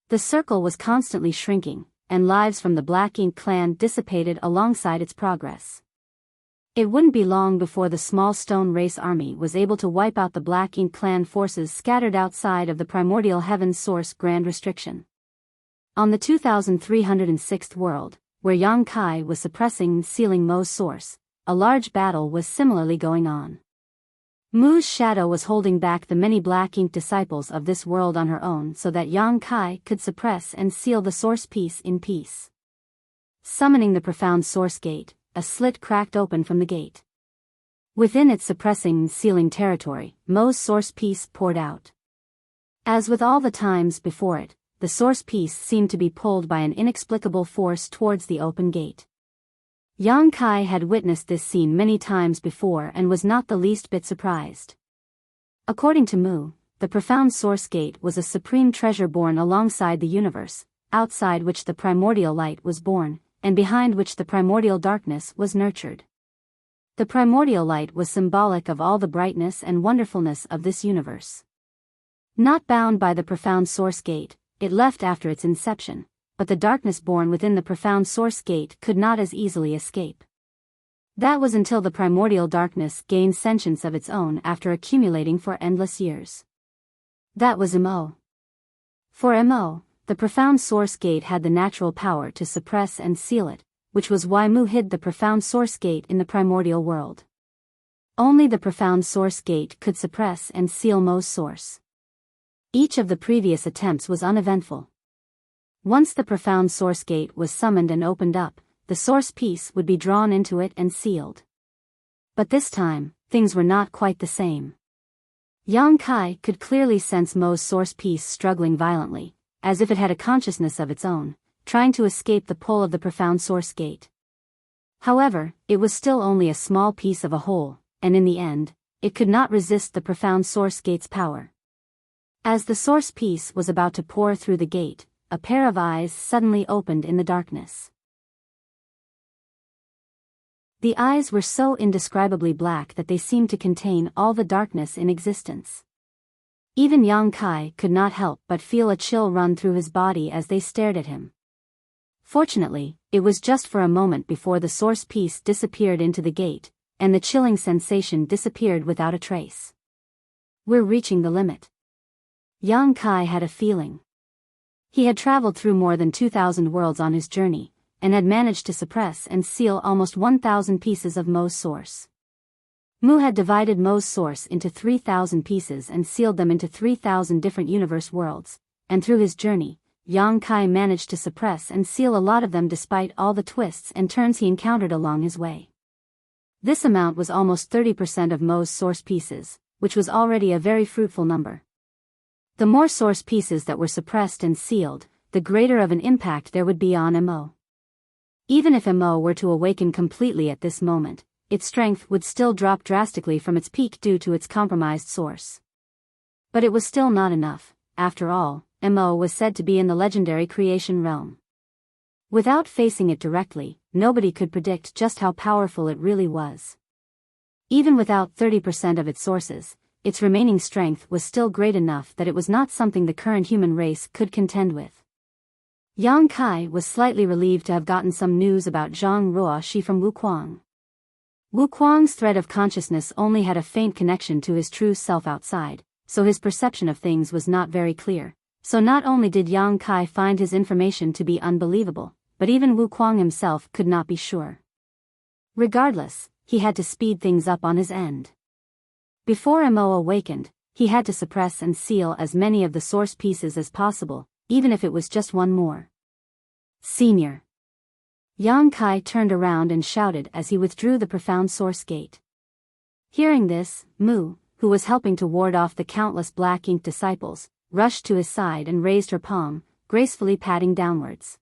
The circle was constantly shrinking, and lives from the Black Ink clan dissipated alongside its progress. It wouldn't be long before the small stone race army was able to wipe out the Black Ink clan forces scattered outside of the primordial heaven's source Grand Restriction. On the 2306th world, where Yang Kai was suppressing and sealing Mo's source, a large battle was similarly going on. Mu's shadow was holding back the many black-ink disciples of this world on her own so that Yang Kai could suppress and seal the source piece in peace. Summoning the profound source gate, a slit cracked open from the gate. Within its suppressing and sealing territory, Mu's source piece poured out. As with all the times before it, the source piece seemed to be pulled by an inexplicable force towards the open gate. Yang Kai had witnessed this scene many times before and was not the least bit surprised. According to Mu, the profound source gate was a supreme treasure born alongside the universe, outside which the primordial light was born, and behind which the primordial darkness was nurtured. The primordial light was symbolic of all the brightness and wonderfulness of this universe. Not bound by the profound source gate, it left after its inception, but the darkness born within the profound source gate could not as easily escape. That was until the primordial darkness gained sentience of its own after accumulating for endless years. That was Mo. For Mo, the profound source gate had the natural power to suppress and seal it, which was why Mu hid the profound source gate in the primordial world. Only the profound source gate could suppress and seal Mo's source. Each of the previous attempts was uneventful. Once the profound source gate was summoned and opened up, the source piece would be drawn into it and sealed. But this time, things were not quite the same. Yang Kai could clearly sense Mo's source piece struggling violently, as if it had a consciousness of its own, trying to escape the pull of the profound source gate. However, it was still only a small piece of a whole, and in the end, it could not resist the profound source gate's power. As the source piece was about to pour through the gate, a pair of eyes suddenly opened in the darkness. The eyes were so indescribably black that they seemed to contain all the darkness in existence. Even Yang Kai could not help but feel a chill run through his body as they stared at him. Fortunately, it was just for a moment before the source piece disappeared into the gate, and the chilling sensation disappeared without a trace. We're reaching the limit. Yang Kai had a feeling. He had traveled through more than 2,000 worlds on his journey, and had managed to suppress and seal almost 1,000 pieces of Mo's source. Mu had divided Mo's source into 3,000 pieces and sealed them into 3,000 different universe worlds, and through his journey, Yang Kai managed to suppress and seal a lot of them despite all the twists and turns he encountered along his way. This amount was almost 30% of Mo's source pieces, which was already a very fruitful number. The more source pieces that were suppressed and sealed, the greater of an impact there would be on Mo. Even if Mo were to awaken completely at this moment, its strength would still drop drastically from its peak due to its compromised source. But it was still not enough. After all, Mo was said to be in the legendary creation realm. Without facing it directly, nobody could predict just how powerful it really was. Even without 30% of its sources, its remaining strength was still great enough that it was not something the current human race could contend with. Yang Kai was slightly relieved to have gotten some news about Zhang Ruoxi from Wuquang. Wuquang's thread of consciousness only had a faint connection to his true self outside, so his perception of things was not very clear. So not only did Yang Kai find his information to be unbelievable, but even Wuquang himself could not be sure. Regardless, he had to speed things up on his end. Before Mo awakened, he had to suppress and seal as many of the source pieces as possible, even if it was just one more. Senior. Yang Kai turned around and shouted as he withdrew the profound source gate. Hearing this, Mu, who was helping to ward off the countless black ink disciples, rushed to his side and raised her palm, gracefully patting downwards.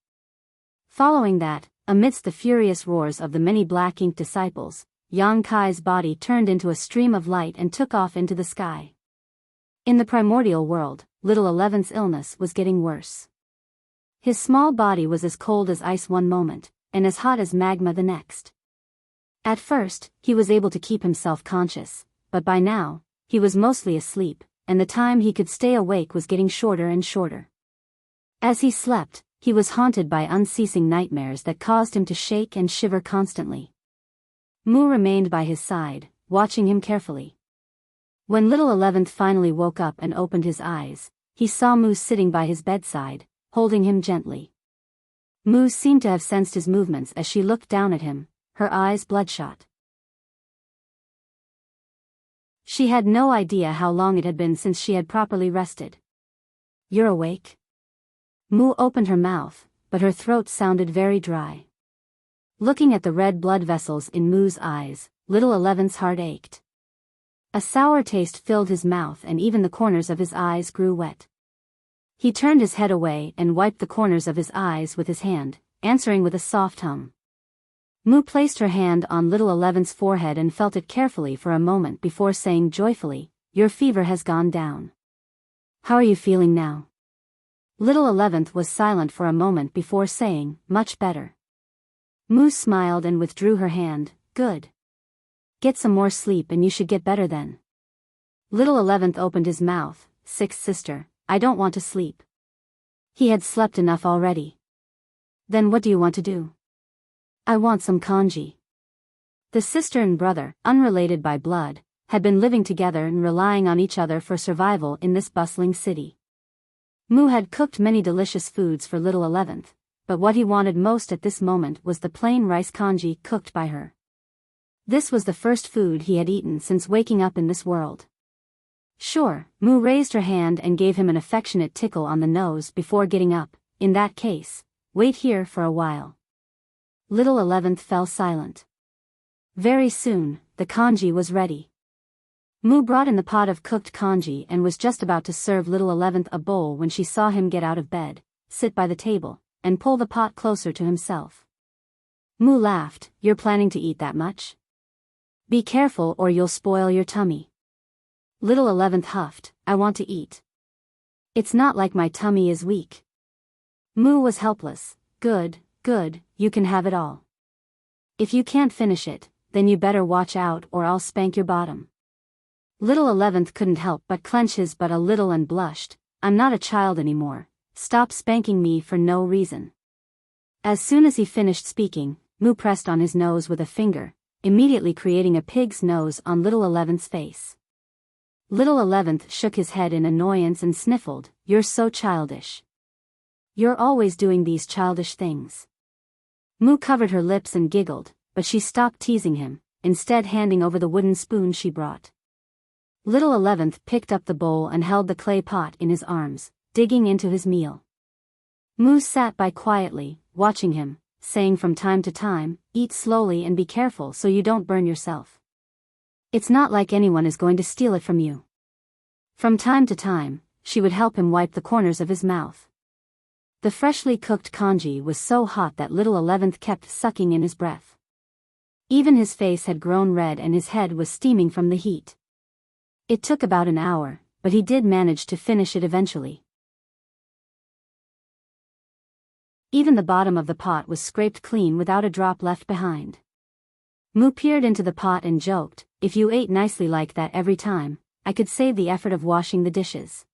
Following that, amidst the furious roars of the many black ink disciples, Yang Kai's body turned into a stream of light and took off into the sky. In the primordial world, Little 11's illness was getting worse. His small body was as cold as ice one moment, and as hot as magma the next. At first, he was able to keep himself conscious, but by now, he was mostly asleep, and the time he could stay awake was getting shorter and shorter. As he slept, he was haunted by unceasing nightmares that caused him to shake and shiver constantly. Mu remained by his side, watching him carefully. When Little 11th finally woke up and opened his eyes, he saw Mu sitting by his bedside, holding him gently. Mu seemed to have sensed his movements as she looked down at him, her eyes bloodshot. She had no idea how long it had been since she had properly rested. "You're awake?" Mu opened her mouth, but her throat sounded very dry. Looking at the red blood vessels in Mu's eyes, little 11's heart ached. A sour taste filled his mouth and even the corners of his eyes grew wet. He turned his head away and wiped the corners of his eyes with his hand, answering with a soft hum. Mu placed her hand on little 11's forehead and felt it carefully for a moment before saying joyfully, "Your fever has gone down. How are you feeling now?" Little 11th was silent for a moment before saying, "Much better." Mu smiled and withdrew her hand. "Good. Get some more sleep and you should get better then." Little 11th opened his mouth. "Sixth sister, I don't want to sleep." He had slept enough already. "Then what do you want to do?" "I want some kanji." The sister and brother, unrelated by blood, had been living together and relying on each other for survival in this bustling city. Mu had cooked many delicious foods for little 11th, but what he wanted most at this moment was the plain rice kanji cooked by her. This was the first food he had eaten since waking up in this world. "Sure." Mu raised her hand and gave him an affectionate tickle on the nose before getting up. "In that case, wait here for a while." Little 11th fell silent. Very soon, the kanji was ready. Mu brought in the pot of cooked kanji and was just about to serve little 11th a bowl when she saw him get out of bed, sit by the table, and pull the pot closer to himself. Mu laughed. "You're planning to eat that much? Be careful or you'll spoil your tummy." Little 11th huffed. "I want to eat. It's not like my tummy is weak." Mu was helpless. Good, you can have it all. If you can't finish it, then you better watch out or I'll spank your bottom." Little 11th couldn't help but clench his butt a little and blushed. "I'm not a child anymore. Stop spanking me for no reason." As soon as he finished speaking, Mu pressed on his nose with a finger, immediately creating a pig's nose on little 11th's face. Little 11th shook his head in annoyance and sniffled. "You're so childish. You're always doing these childish things." Mu covered her lips and giggled, but she stopped teasing him, instead handing over the wooden spoon she brought. Little 11th picked up the bowl and held the clay pot in his arms, digging into his meal. Mu sat by quietly, watching him, saying from time to time, "Eat slowly and be careful so you don't burn yourself. It's not like anyone is going to steal it from you." From time to time, she would help him wipe the corners of his mouth. The freshly cooked kanji was so hot that little 11th kept sucking in his breath. Even his face had grown red and his head was steaming from the heat. It took about an hour, but he did manage to finish it eventually. Even the bottom of the pot was scraped clean without a drop left behind. Mu peered into the pot and joked, "If you ate nicely like that every time, I could save the effort of washing the dishes."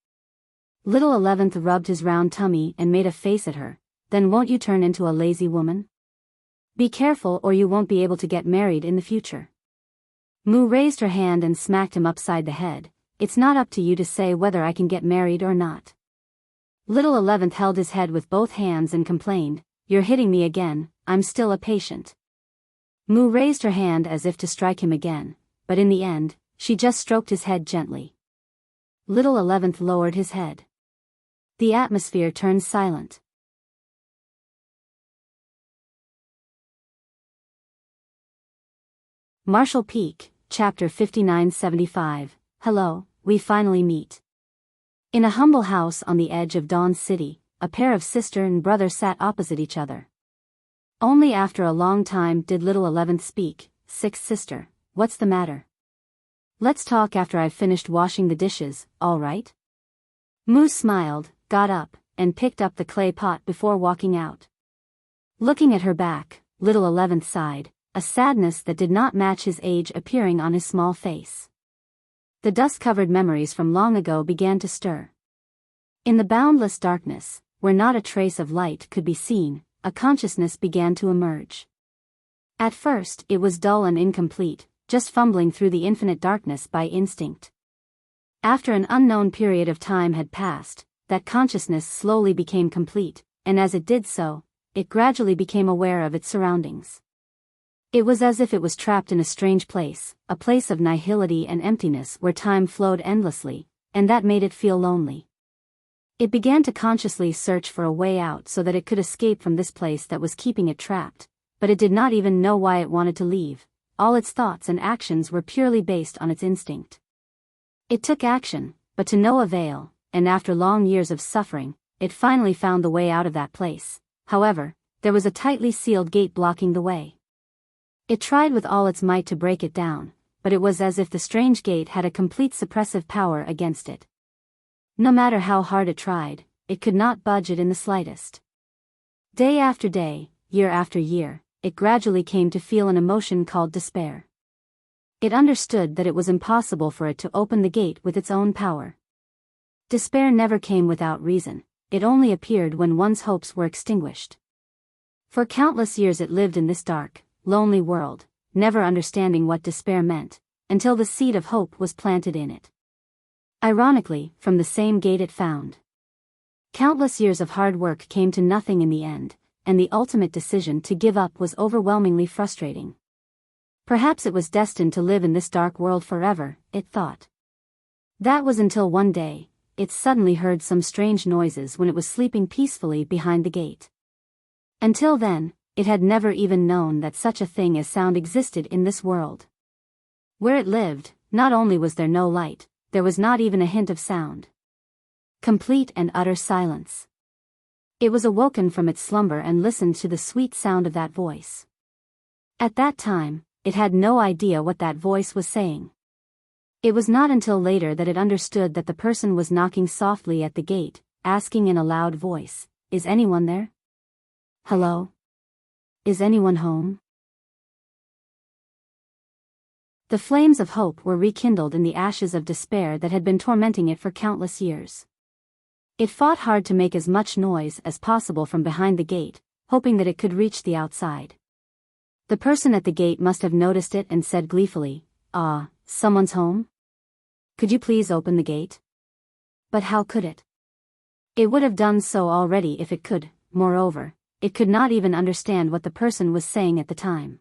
Little 11th rubbed his round tummy and made a face at her. "Then won't you turn into a lazy woman? Be careful or you won't be able to get married in the future." Mu raised her hand and smacked him upside the head. "It's not up to you to say whether I can get married or not." Little 11th held his head with both hands and complained, "You're hitting me again, I'm still a patient." Mu raised her hand as if to strike him again, but in the end, she just stroked his head gently. Little 11th lowered his head. The atmosphere turned silent. Marshall Peak, Chapter 5975. Hello, we finally meet. In a humble house on the edge of Dawn City, a pair of sister and brother sat opposite each other. Only after a long time did little 11th speak. "Sixth sister, what's the matter? Let's talk after I've finished washing the dishes, all right?" Mu smiled, got up, and picked up the clay pot before walking out. Looking at her back, little 11th sighed, a sadness that did not match his age appearing on his small face. The dust-covered memories from long ago began to stir. In the boundless darkness, where not a trace of light could be seen, a consciousness began to emerge. At first, it was dull and incomplete, just fumbling through the infinite darkness by instinct. After an unknown period of time had passed, that consciousness slowly became complete, and as it did so, it gradually became aware of its surroundings. It was as if it was trapped in a strange place, a place of nihility and emptiness where time flowed endlessly, and that made it feel lonely. It began to consciously search for a way out so that it could escape from this place that was keeping it trapped, but it did not even know why it wanted to leave. All its thoughts and actions were purely based on its instinct. It took action, but to no avail, and after long years of suffering, it finally found the way out of that place. However, there was a tightly sealed gate blocking the way. It tried with all its might to break it down, but it was as if the strange gate had a complete suppressive power against it. No matter how hard it tried, it could not budge it in the slightest. Day after day, year after year, it gradually came to feel an emotion called despair. It understood that it was impossible for it to open the gate with its own power. Despair never came without reason, it only appeared when one's hopes were extinguished. For countless years it lived in this dark, lonely world, never understanding what despair meant, until the seed of hope was planted in it. Ironically, from the same gate it found. Countless years of hard work came to nothing in the end, and the ultimate decision to give up was overwhelmingly frustrating. Perhaps it was destined to live in this dark world forever, it thought. That was until one day, it suddenly heard some strange noises when it was sleeping peacefully behind the gate. Until then, it had never even known that such a thing as sound existed in this world. Where it lived, not only was there no light, there was not even a hint of sound. Complete and utter silence. It was awoken from its slumber and listened to the sweet sound of that voice. At that time, it had no idea what that voice was saying. It was not until later that it understood that the person was knocking softly at the gate, asking in a loud voice, "Is anyone there? Hello? Is anyone home?" The flames of hope were rekindled in the ashes of despair that had been tormenting it for countless years. It fought hard to make as much noise as possible from behind the gate, hoping that it could reach the outside. The person at the gate must have noticed it and said gleefully, "Ah, someone's home? Could you please open the gate?" But how could it? It would have done so already if it could. Moreover, it could not even understand what the person was saying at the time.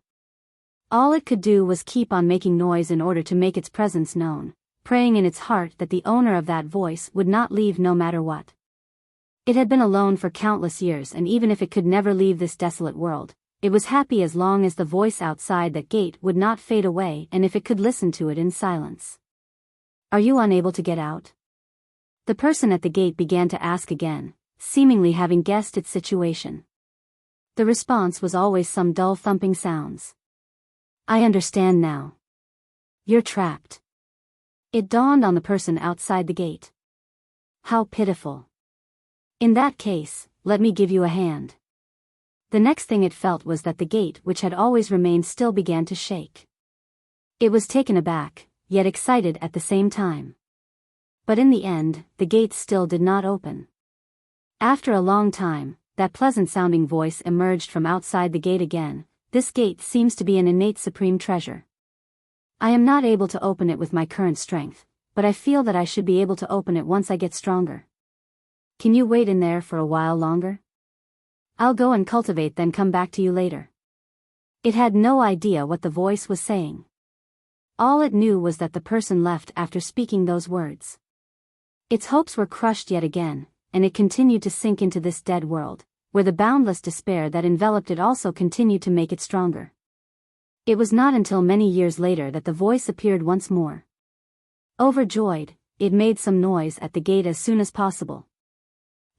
All it could do was keep on making noise in order to make its presence known, praying in its heart that the owner of that voice would not leave no matter what. It had been alone for countless years, and even if it could never leave this desolate world, it was happy as long as the voice outside that gate would not fade away and if it could listen to it in silence. "Are you unable to get out?" The person at the gate began to ask again, seemingly having guessed its situation. The response was always some dull thumping sounds. "I understand now. You're trapped." It dawned on the person outside the gate. How pitiful. "In that case, let me give you a hand." The next thing it felt was that the gate, which had always remained still, began to shake. It was taken aback, yet excited at the same time. But in the end, the gate still did not open. After a long time, that pleasant-sounding voice emerged from outside the gate again. "This gate seems to be an innate supreme treasure. I am not able to open it with my current strength, but I feel that I should be able to open it once I get stronger. Can you wait in there for a while longer? I'll go and cultivate, then come back to you later." It had no idea what the voice was saying. All it knew was that the person left after speaking those words. Its hopes were crushed yet again, and it continued to sink into this dead world, where the boundless despair that enveloped it also continued to make it stronger. It was not until many years later that the voice appeared once more. Overjoyed, it made some noise at the gate as soon as possible.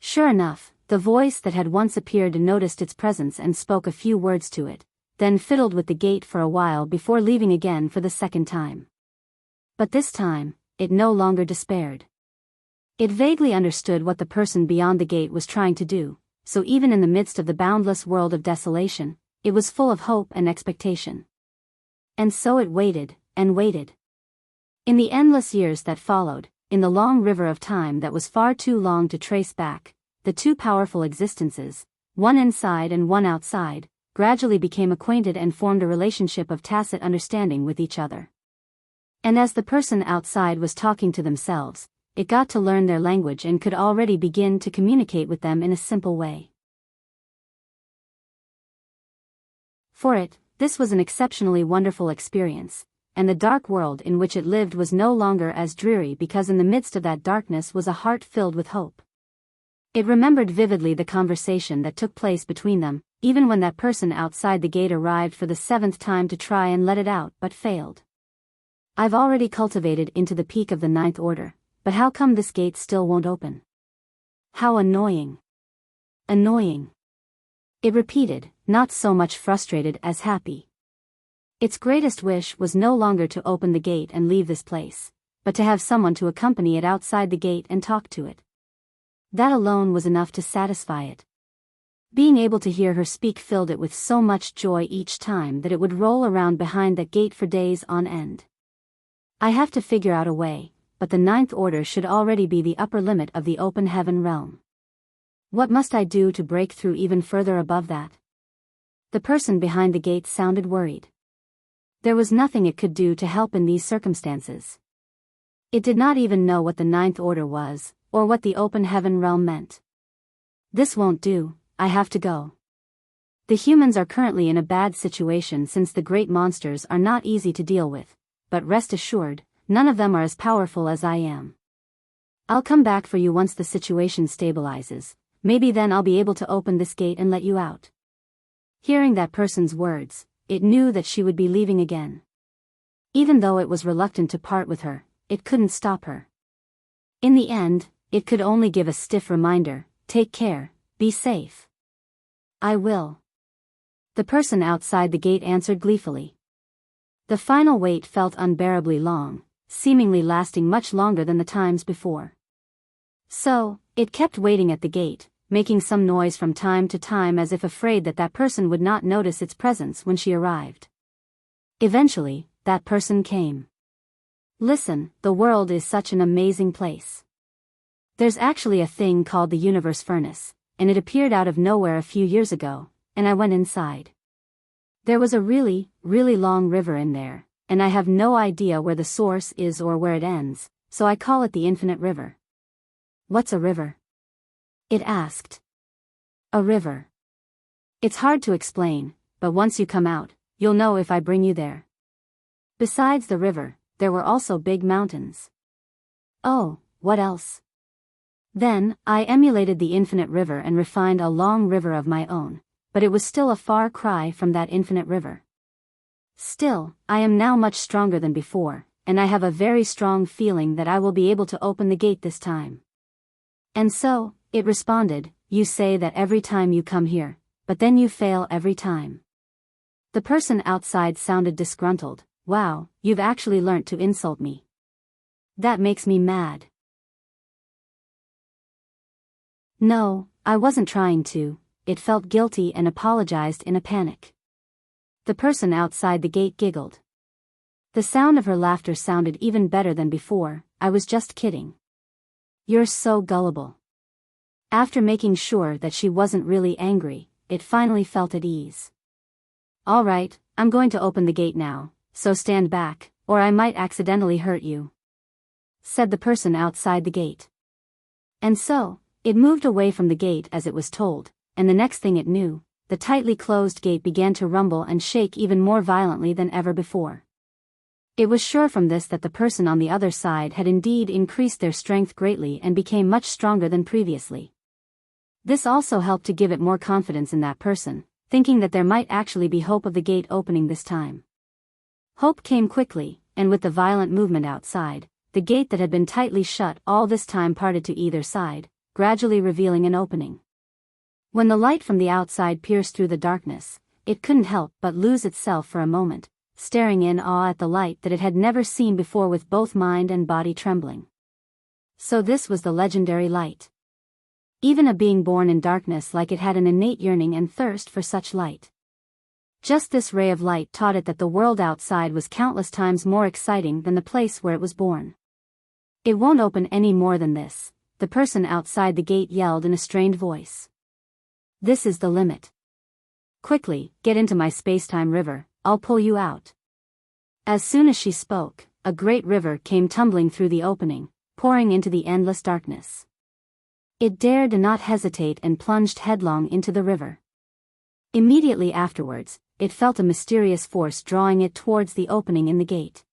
Sure enough, the voice that had once appeared noticed its presence and spoke a few words to it, then fiddled with the gate for a while before leaving again for the second time. But this time, it no longer despaired. It vaguely understood what the person beyond the gate was trying to do, so even in the midst of the boundless world of desolation, it was full of hope and expectation. And so it waited, and waited. In the endless years that followed, in the long river of time that was far too long to trace back, the two powerful existences, one inside and one outside, gradually became acquainted and formed a relationship of tacit understanding with each other. And as the person outside was talking to themselves, it got to learn their language and could already begin to communicate with them in a simple way. For it, This was an exceptionally wonderful experience, and the dark world in which it lived was no longer as dreary because in the midst of that darkness was a heart filled with hope. It remembered vividly the conversation that took place between them, even when that person outside the gate arrived for the 7th time to try and let it out but failed. I've already cultivated into the peak of the 9th order, but how come this gate still won't open? How annoying. Annoying. It repeated, not so much frustrated as happy. Its greatest wish was no longer to open the gate and leave this place, but to have someone to accompany it outside the gate and talk to it. That alone was enough to satisfy it. Being able to hear her speak filled it with so much joy each time that it would roll around behind that gate for days on end. I have to figure out a way, but the 9th order should already be the upper limit of the open heaven realm. What must I do to break through even further above that? The person behind the gate sounded worried. There was nothing it could do to help in these circumstances. It did not even know what the 9th order was, or what the open heaven realm meant. This won't do, I have to go. The humans are currently in a bad situation since the great monsters are not easy to deal with, but rest assured, none of them are as powerful as I am. I'll come back for you once the situation stabilizes, maybe then I'll be able to open this gate and let you out. Hearing that person's words, it knew that she would be leaving again. Even though it was reluctant to part with her, it couldn't stop her. In the end, it could only give a stiff reminder, take care, be safe. I will. The person outside the gate answered gleefully. The final wait felt unbearably long, seemingly lasting much longer than the times before. So, it kept waiting at the gate, making some noise from time to time as if afraid that that person would not notice its presence when she arrived. Eventually, that person came. Listen, the world is such an amazing place. There's actually a thing called the universe furnace, and it appeared out of nowhere a few years ago, and I went inside. There was a really, really long river in there, and I have no idea where the source is or where it ends, so I call it the infinite river. What's a river? It asked. A river. It's hard to explain, but once you come out, you'll know if I bring you there. Besides the river, there were also big mountains. Oh, what else? Then, I emulated the infinite river and refined a long river of my own, but it was still a far cry from that infinite river. Still, I am now much stronger than before, and I have a very strong feeling that I will be able to open the gate this time. And so, it responded, you say that every time you come here, but then you fail every time. The person outside sounded disgruntled. Wow, you've actually learnt to insult me. That makes me mad. No, I wasn't trying to. It felt guilty and apologized in a panic. The person outside the gate giggled. The sound of her laughter sounded even better than before. I was just kidding. You're so gullible. After making sure that she wasn't really angry, it finally felt at ease. All right, I'm going to open the gate now, so stand back, or I might accidentally hurt you, said the person outside the gate. And so, it moved away from the gate as it was told, and the next thing it knew, the tightly closed gate began to rumble and shake even more violently than ever before. It was sure from this that the person on the other side had indeed increased their strength greatly and became much stronger than previously. This also helped to give it more confidence in that person, thinking that there might actually be hope of the gate opening this time. Hope came quickly, and with the violent movement outside, the gate that had been tightly shut all this time parted to either side, gradually revealing an opening. When the light from the outside pierced through the darkness, it couldn't help but lose itself for a moment, staring in awe at the light that it had never seen before with both mind and body trembling. So this was the legendary light. Even a being born in darkness like it had an innate yearning and thirst for such light. Just this ray of light taught it that the world outside was countless times more exciting than the place where it was born. It won't open any more than this, the person outside the gate yelled in a strained voice. This is the limit. Quickly, get into my space-time river, I'll pull you out. As soon as she spoke, a great river came tumbling through the opening, pouring into the endless darkness. It dared not hesitate and plunged headlong into the river. Immediately afterwards, it felt a mysterious force drawing it towards the opening in the gate.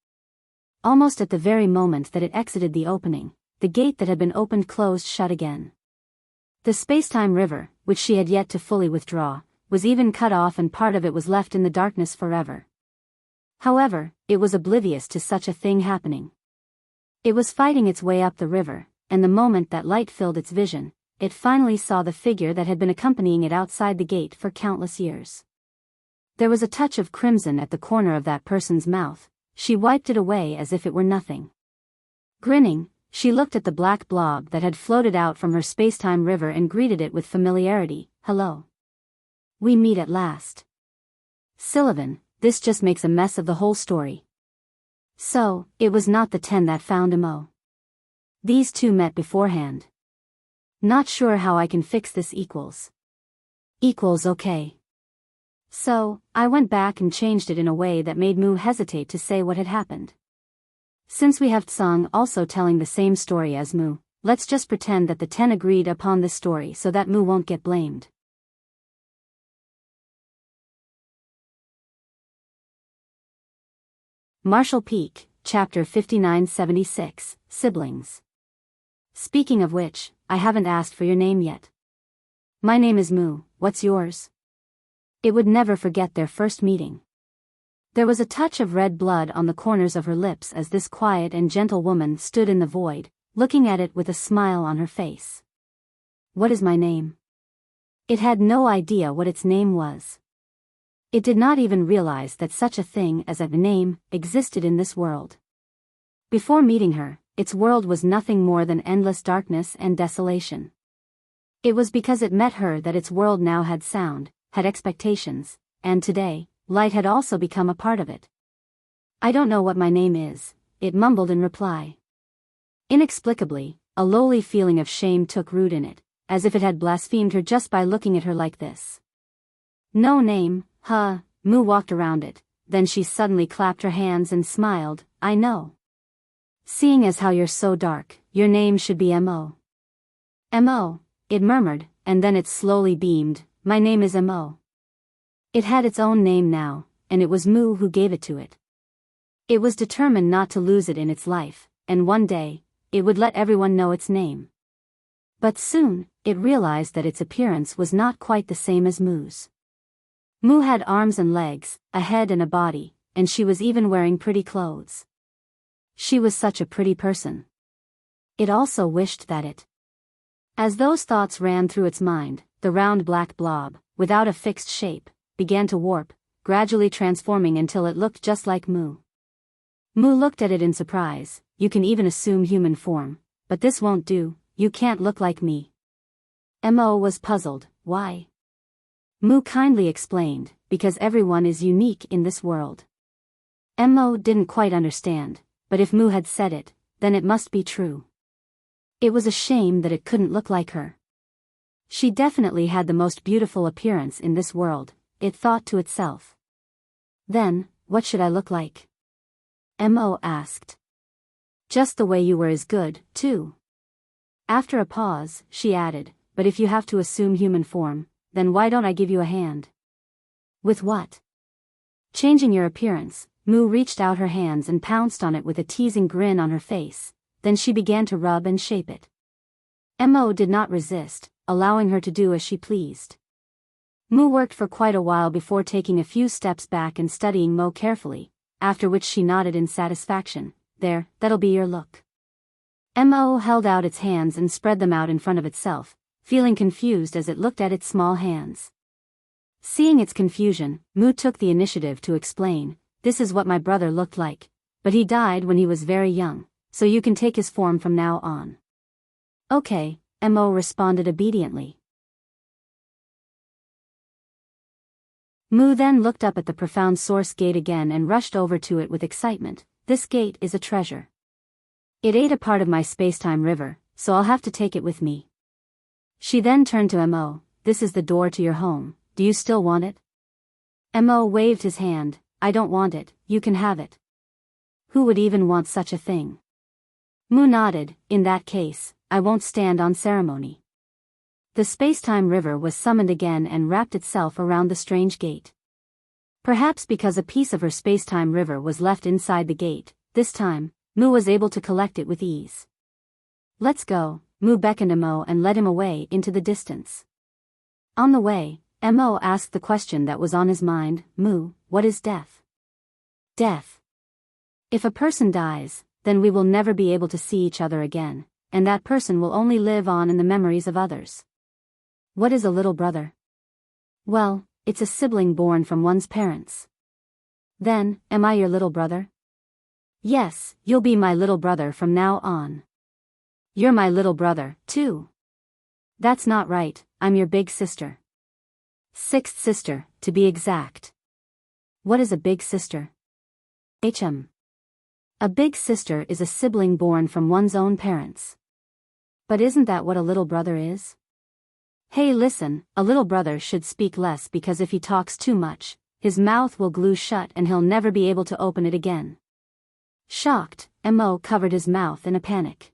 Almost at the very moment that it exited the opening, the gate that had been opened closed shut again. The space-time river, which she had yet to fully withdraw, was even cut off, and part of it was left in the darkness forever. However, it was oblivious to such a thing happening. It was fighting its way up the river, and the moment that light filled its vision, it finally saw the figure that had been accompanying it outside the gate for countless years. There was a touch of crimson at the corner of that person's mouth. She wiped it away as if it were nothing. Grinning, she looked at the black blob that had floated out from her space-time river and greeted it with familiarity. "Hello. We meet at last. Sullivan, this just makes a mess of the whole story." So, it was not the 10 that found Mo. These two met beforehand. "Not sure how I can fix this equals." "Equals okay." So, I went back and changed it in a way that made Mu hesitate to say what had happened. Since we have Tsang also telling the same story as Mu, let's just pretend that the 10 agreed upon this story so that Mu won't get blamed. Marshall Peak, Chapter 5976, Siblings. Speaking of which, I haven't asked for your name yet. My name is Mu, what's yours? It would never forget their first meeting. There was a touch of red blood on the corners of her lips as this quiet and gentle woman stood in the void, looking at it with a smile on her face. What is my name? It had no idea what its name was. It did not even realize that such a thing as a name existed in this world. Before meeting her, its world was nothing more than endless darkness and desolation. It was because it met her that its world now had sound, had expectations, and today, light had also become a part of it. "I don't know what my name is," it mumbled in reply. Inexplicably, a lowly feeling of shame took root in it, as if it had blasphemed her just by looking at her like this. "No name, huh?" Mu walked around it, then she suddenly clapped her hands and smiled. "I know. Seeing as how you're so dark, your name should be Mo." "Mo," it murmured, and then it slowly beamed. "My name is Mo." It had its own name now, and it was Mu who gave it to it. It was determined not to lose it in its life, and one day, it would let everyone know its name. But soon, it realized that its appearance was not quite the same as Mu's. Mu had arms and legs, a head and a body, and she was even wearing pretty clothes. She was such a pretty person. It also wished that it. As those thoughts ran through its mind, the round black blob, without a fixed shape, began to warp, gradually transforming until it looked just like Mu. Mu looked at it in surprise. "You can even assume human form, but this won't do, you can't look like me." Mo was puzzled. "Why?" Mu kindly explained, "Because everyone is unique in this world." Mo didn't quite understand, but if Mu had said it, then it must be true. It was a shame that it couldn't look like her. She definitely had the most beautiful appearance in this world, it thought to itself. "Then, what should I look like?" Mo asked. "Just the way you were is good, too." After a pause, she added, "But if you have to assume human form, then why don't I give you a hand?" "With what?" Changing your appearance, Mu reached out her hands and pounced on it with a teasing grin on her face, then she began to rub and shape it. Mo did not resist, allowing her to do as she pleased. Mu worked for quite a while before taking a few steps back and studying Mo carefully, after which she nodded in satisfaction. "There, that'll be your look." Mo held out its hands and spread them out in front of itself, feeling confused as it looked at its small hands. Seeing its confusion, Mu took the initiative to explain, "This is what my brother looked like, but he died when he was very young, so you can take his form from now on." "Okay," Mo responded obediently. Mu then looked up at the profound source gate again and rushed over to it with excitement. "This gate is a treasure. It ate a part of my space-time river, so I'll have to take it with me." She then turned to Mo. "This is the door to your home, do you still want it?" Mo waved his hand. "I don't want it, you can have it." Who would even want such a thing? Mu nodded. "In that case, I won't stand on ceremony." The space-time river was summoned again and wrapped itself around the strange gate. Perhaps because a piece of her space-time river was left inside the gate, this time, Mu was able to collect it with ease. Let's go, Mu beckoned Mo and led him away into the distance. On the way, Mo asked the question that was on his mind, Mu, what is death? Death. If a person dies, then we will never be able to see each other again, and that person will only live on in the memories of others. What is a little brother? Well, it's a sibling born from one's parents. Then, am I your little brother? Yes, you'll be my little brother from now on. You're my little brother, too. That's not right, I'm your big sister. Sixth sister, to be exact. What is a big sister? A big sister is a sibling born from one's own parents. But isn't that what a little brother is? Hey listen, a little brother should speak less because if he talks too much, his mouth will glue shut and he'll never be able to open it again. Shocked, Mo covered his mouth in a panic.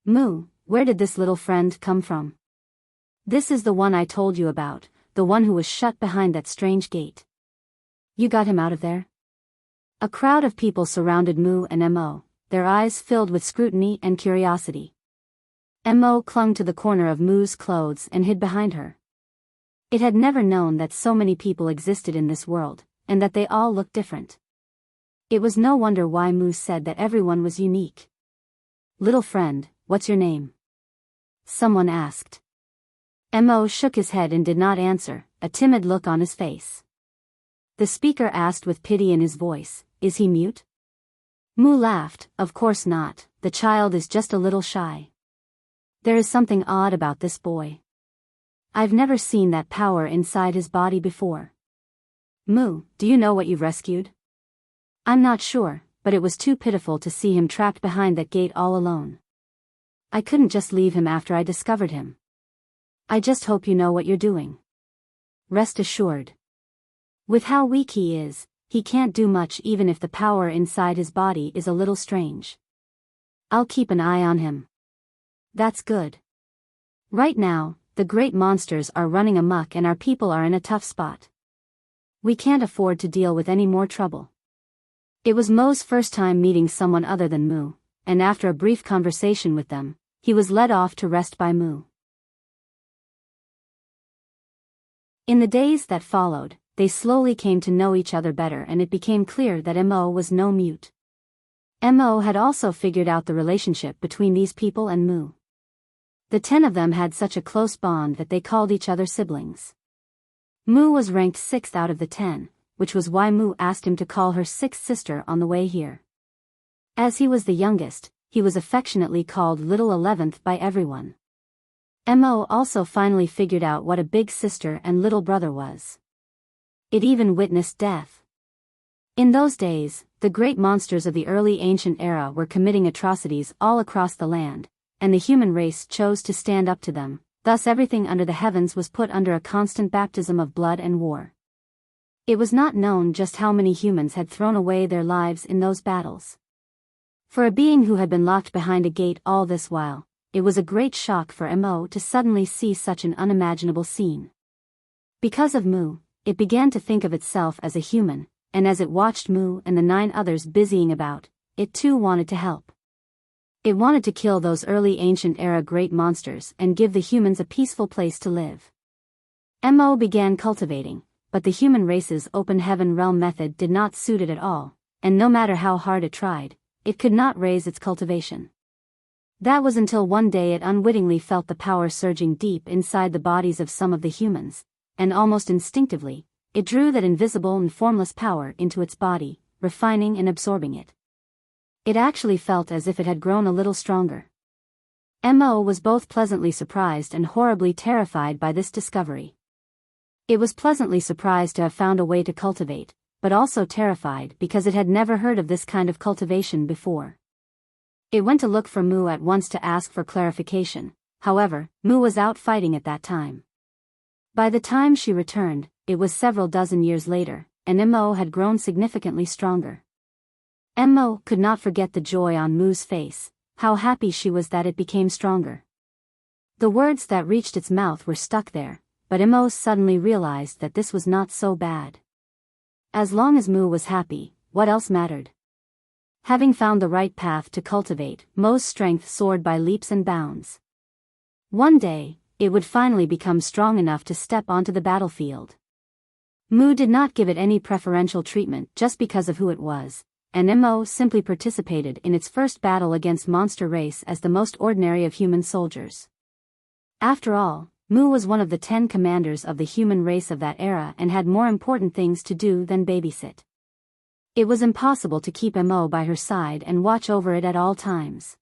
Mu, where did this little friend come from? This is the one I told you about, the one who was shut behind that strange gate. You got him out of there? A crowd of people surrounded Mu and Mo, their eyes filled with scrutiny and curiosity. Mo clung to the corner of Mu's clothes and hid behind her. It had never known that so many people existed in this world, and that they all looked different. It was no wonder why Mu said that everyone was unique. Little friend, what's your name? Someone asked. Mo shook his head and did not answer, a timid look on his face. The speaker asked with pity in his voice, is he mute? Mu laughed, of course not, the child is just a little shy. There is something odd about this boy. I've never seen that power inside his body before. Mu, do you know what you've rescued? I'm not sure, but it was too pitiful to see him trapped behind that gate all alone. I couldn't just leave him after I discovered him. I just hope you know what you're doing. Rest assured. With how weak he is, he can't do much even if the power inside his body is a little strange. I'll keep an eye on him. That's good. Right now, the great monsters are running amok and our people are in a tough spot. We can't afford to deal with any more trouble. It was Mo's first time meeting someone other than Mu, and after a brief conversation with them, he was led off to rest by Mu. In the days that followed, they slowly came to know each other better and it became clear that Mo was no mute. Mo had also figured out the relationship between these people and Mu. The 10 of them had such a close bond that they called each other siblings. Mu was ranked 6th out of the 10, which was why Mu asked him to call her 6th sister on the way here. As he was the youngest, he was affectionately called Little 11th by everyone. Mo also finally figured out what a big sister and little brother was. It even witnessed death. In those days, the great monsters of the early ancient era were committing atrocities all across the land, and the human race chose to stand up to them, thus everything under the heavens was put under a constant baptism of blood and war. It was not known just how many humans had thrown away their lives in those battles. For a being who had been locked behind a gate all this while, it was a great shock for Mo to suddenly see such an unimaginable scene. Because of Mu, it began to think of itself as a human, and as it watched Mu and the 9 others busying about, it too wanted to help. It wanted to kill those early ancient era great monsters and give the humans a peaceful place to live. Mo began cultivating, but the human race's open heaven realm method did not suit it at all, and no matter how hard it tried, it could not raise its cultivation. That was until one day it unwittingly felt the power surging deep inside the bodies of some of the humans, and almost instinctively, it drew that invisible and formless power into its body, refining and absorbing it. It actually felt as if it had grown a little stronger. Mo was both pleasantly surprised and horribly terrified by this discovery. It was pleasantly surprised to have found a way to cultivate, but also terrified because it had never heard of this kind of cultivation before. It went to look for Mu at once to ask for clarification, however, Mu was out fighting at that time. By the time she returned, it was several dozen years later, and Mo had grown significantly stronger. Mo could not forget the joy on Mu's face, how happy she was that it became stronger. The words that reached its mouth were stuck there, but Mo suddenly realized that this was not so bad. As long as Mu was happy, what else mattered? Having found the right path to cultivate, Mu's strength soared by leaps and bounds. One day, it would finally become strong enough to step onto the battlefield. Mu did not give it any preferential treatment just because of who it was, and Mo simply participated in its first battle against monster race as the most ordinary of human soldiers. After all, Mu was one of the 10 commanders of the human race of that era and had more important things to do than babysit. It was impossible to keep Mo by her side and watch over it at all times.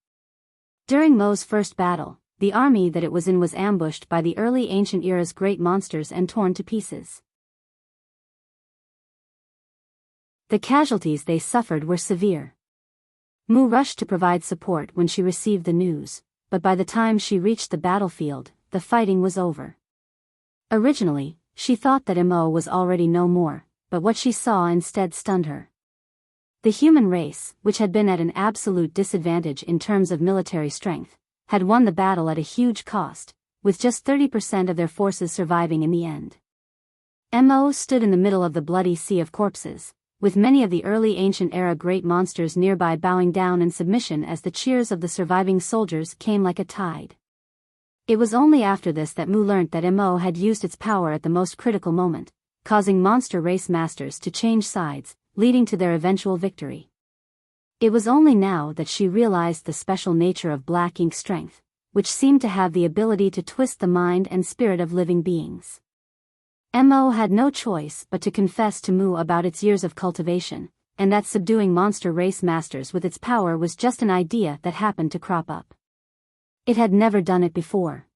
During Mo's first battle, the army that it was in was ambushed by the early ancient era's great monsters and torn to pieces. The casualties they suffered were severe. Mu rushed to provide support when she received the news, but by the time she reached the battlefield, the fighting was over. Originally, she thought that Mo was already no more, but what she saw instead stunned her. The human race, which had been at an absolute disadvantage in terms of military strength, had won the battle at a huge cost, with just 30% of their forces surviving in the end. Mo stood in the middle of the bloody sea of corpses, with many of the early ancient era great monsters nearby bowing down in submission as the cheers of the surviving soldiers came like a tide. It was only after this that Mu learnt that Mo had used its power at the most critical moment, causing monster race masters to change sides, leading to their eventual victory. It was only now that she realized the special nature of black ink strength, which seemed to have the ability to twist the mind and spirit of living beings. Mo had no choice but to confess to Mu about its years of cultivation, and that subduing monster race masters with its power was just an idea that happened to crop up. It had never done it before.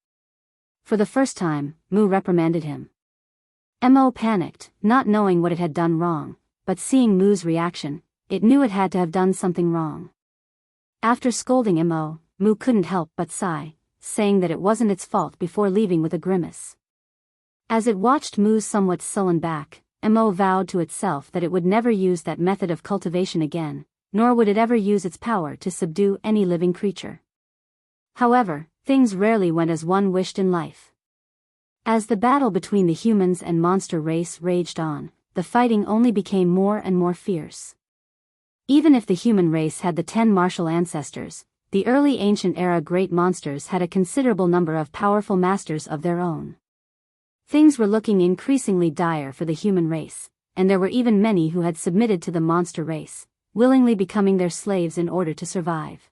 For the first time, Mu reprimanded him. Mo panicked, not knowing what it had done wrong, but seeing Mu's reaction, it knew it had to have done something wrong. After scolding Mo, Mu couldn't help but sigh, saying that it wasn't its fault before leaving with a grimace. As it watched Mu's somewhat sullen back, Mo vowed to itself that it would never use that method of cultivation again, nor would it ever use its power to subdue any living creature. However, things rarely went as one wished in life. As the battle between the humans and monster race raged on, the fighting only became more and more fierce. Even if the human race had the 10 martial ancestors, the early ancient era great monsters had a considerable number of powerful masters of their own. Things were looking increasingly dire for the human race, and there were even many who had submitted to the monster race, willingly becoming their slaves in order to survive.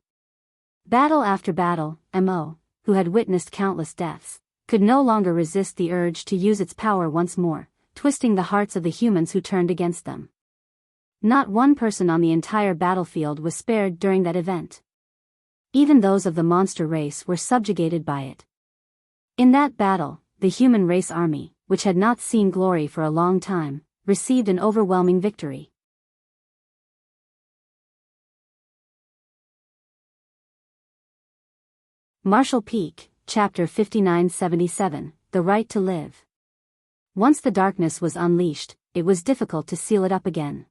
Battle after battle, Mo, who had witnessed countless deaths, could no longer resist the urge to use its power once more, twisting the hearts of the humans who turned against them. Not one person on the entire battlefield was spared during that event. Even those of the monster race were subjugated by it. In that battle, the human race army, which had not seen glory for a long time, received an overwhelming victory. Martial Peak, Chapter 5977, The Right to Live. Once the darkness was unleashed, it was difficult to seal it up again.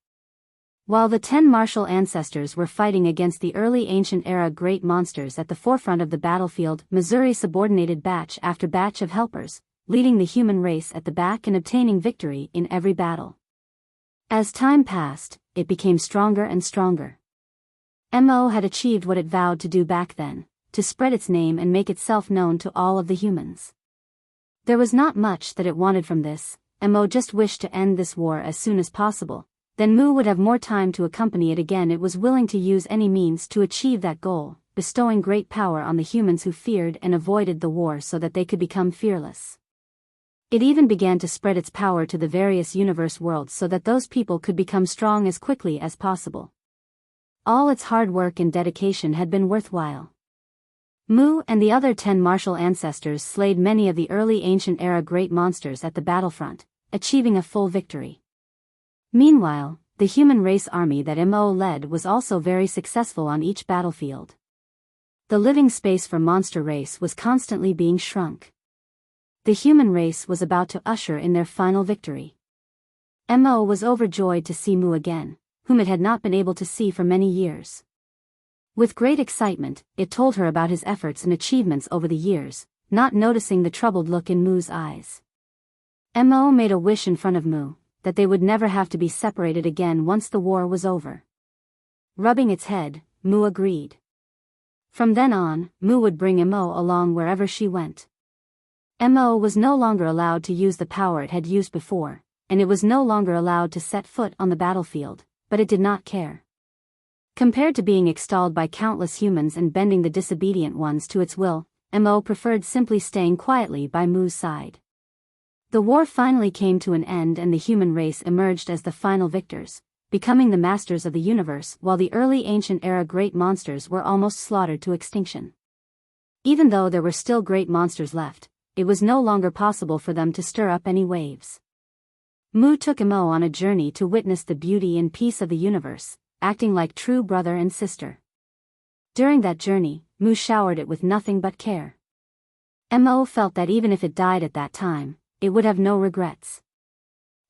While the 10 martial ancestors were fighting against the early ancient era great monsters at the forefront of the battlefield, Missouri subordinated batch after batch of helpers, leading the human race at the back and obtaining victory in every battle. As time passed, it became stronger and stronger. Mo had achieved what it vowed to do back then, to spread its name and make itself known to all of the humans. There was not much that it wanted from this. Mo just wished to end this war as soon as possible. Then Mu would have more time to accompany it again. It was willing to use any means to achieve that goal, bestowing great power on the humans who feared and avoided the war so that they could become fearless. It even began to spread its power to the various universe worlds so that those people could become strong as quickly as possible. All its hard work and dedication had been worthwhile. Mu and the other 10 martial ancestors slayed many of the early ancient era great monsters at the battlefront, achieving a full victory. Meanwhile, the human race army that Mo led was also very successful on each battlefield. The living space for monster race was constantly being shrunk. The human race was about to usher in their final victory. Mo was overjoyed to see Mu again, whom it had not been able to see for many years. With great excitement, it told her about his efforts and achievements over the years, not noticing the troubled look in Mu's eyes. Mo made a wish in front of Mu, that they would never have to be separated again once the war was over. Rubbing its head, Mu agreed. From then on, Mu would bring Mo along wherever she went. Mo was no longer allowed to use the power it had used before, and it was no longer allowed to set foot on the battlefield, but it did not care. Compared to being extolled by countless humans and bending the disobedient ones to its will, Mo preferred simply staying quietly by Mu's side. The war finally came to an end and the human race emerged as the final victors, becoming the masters of the universe while the early ancient era great monsters were almost slaughtered to extinction. Even though there were still great monsters left, it was no longer possible for them to stir up any waves. Mu took Mo on a journey to witness the beauty and peace of the universe, acting like true brother and sister. During that journey, Mu showered it with nothing but care. Mo felt that even if it died at that time, it would have no regrets.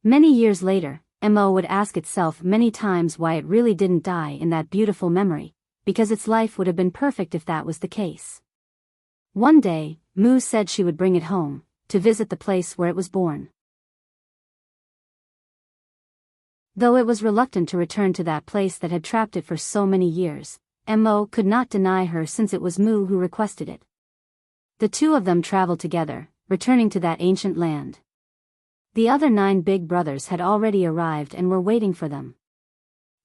Many years later, Mo would ask itself many times why it really didn't die in that beautiful memory, because its life would have been perfect if that was the case. One day, Mu said she would bring it home, to visit the place where it was born. Though it was reluctant to return to that place that had trapped it for so many years, Mo could not deny her since it was Mu who requested it. The two of them traveled together, returning to that ancient land. The other 9 big brothers had already arrived and were waiting for them.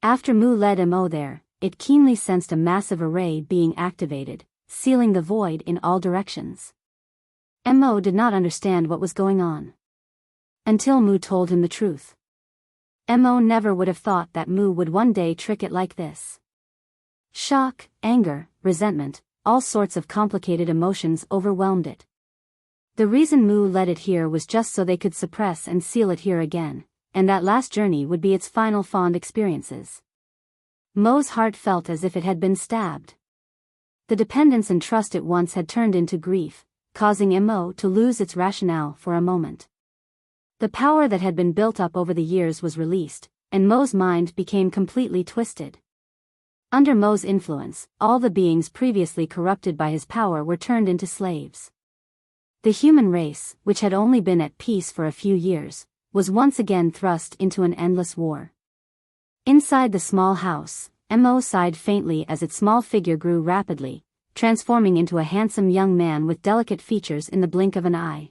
After Mu led Mo there, it keenly sensed a massive array being activated, sealing the void in all directions. Mo did not understand what was going on. Until Mu told him the truth. Mo never would have thought that Mu would one day trick it like this. Shock, anger, resentment, all sorts of complicated emotions overwhelmed it. The reason Mu led it here was just so they could suppress and seal it here again, and that last journey would be its final fond experiences. Mo's heart felt as if it had been stabbed. The dependence and trust it once had turned into grief, causing Mo to lose its rationale for a moment. The power that had been built up over the years was released, and Mo's mind became completely twisted. Under Mo's influence, all the beings previously corrupted by his power were turned into slaves. The human race, which had only been at peace for a few years, was once again thrust into an endless war. Inside the small house, Mo sighed faintly as its small figure grew rapidly, transforming into a handsome young man with delicate features in the blink of an eye.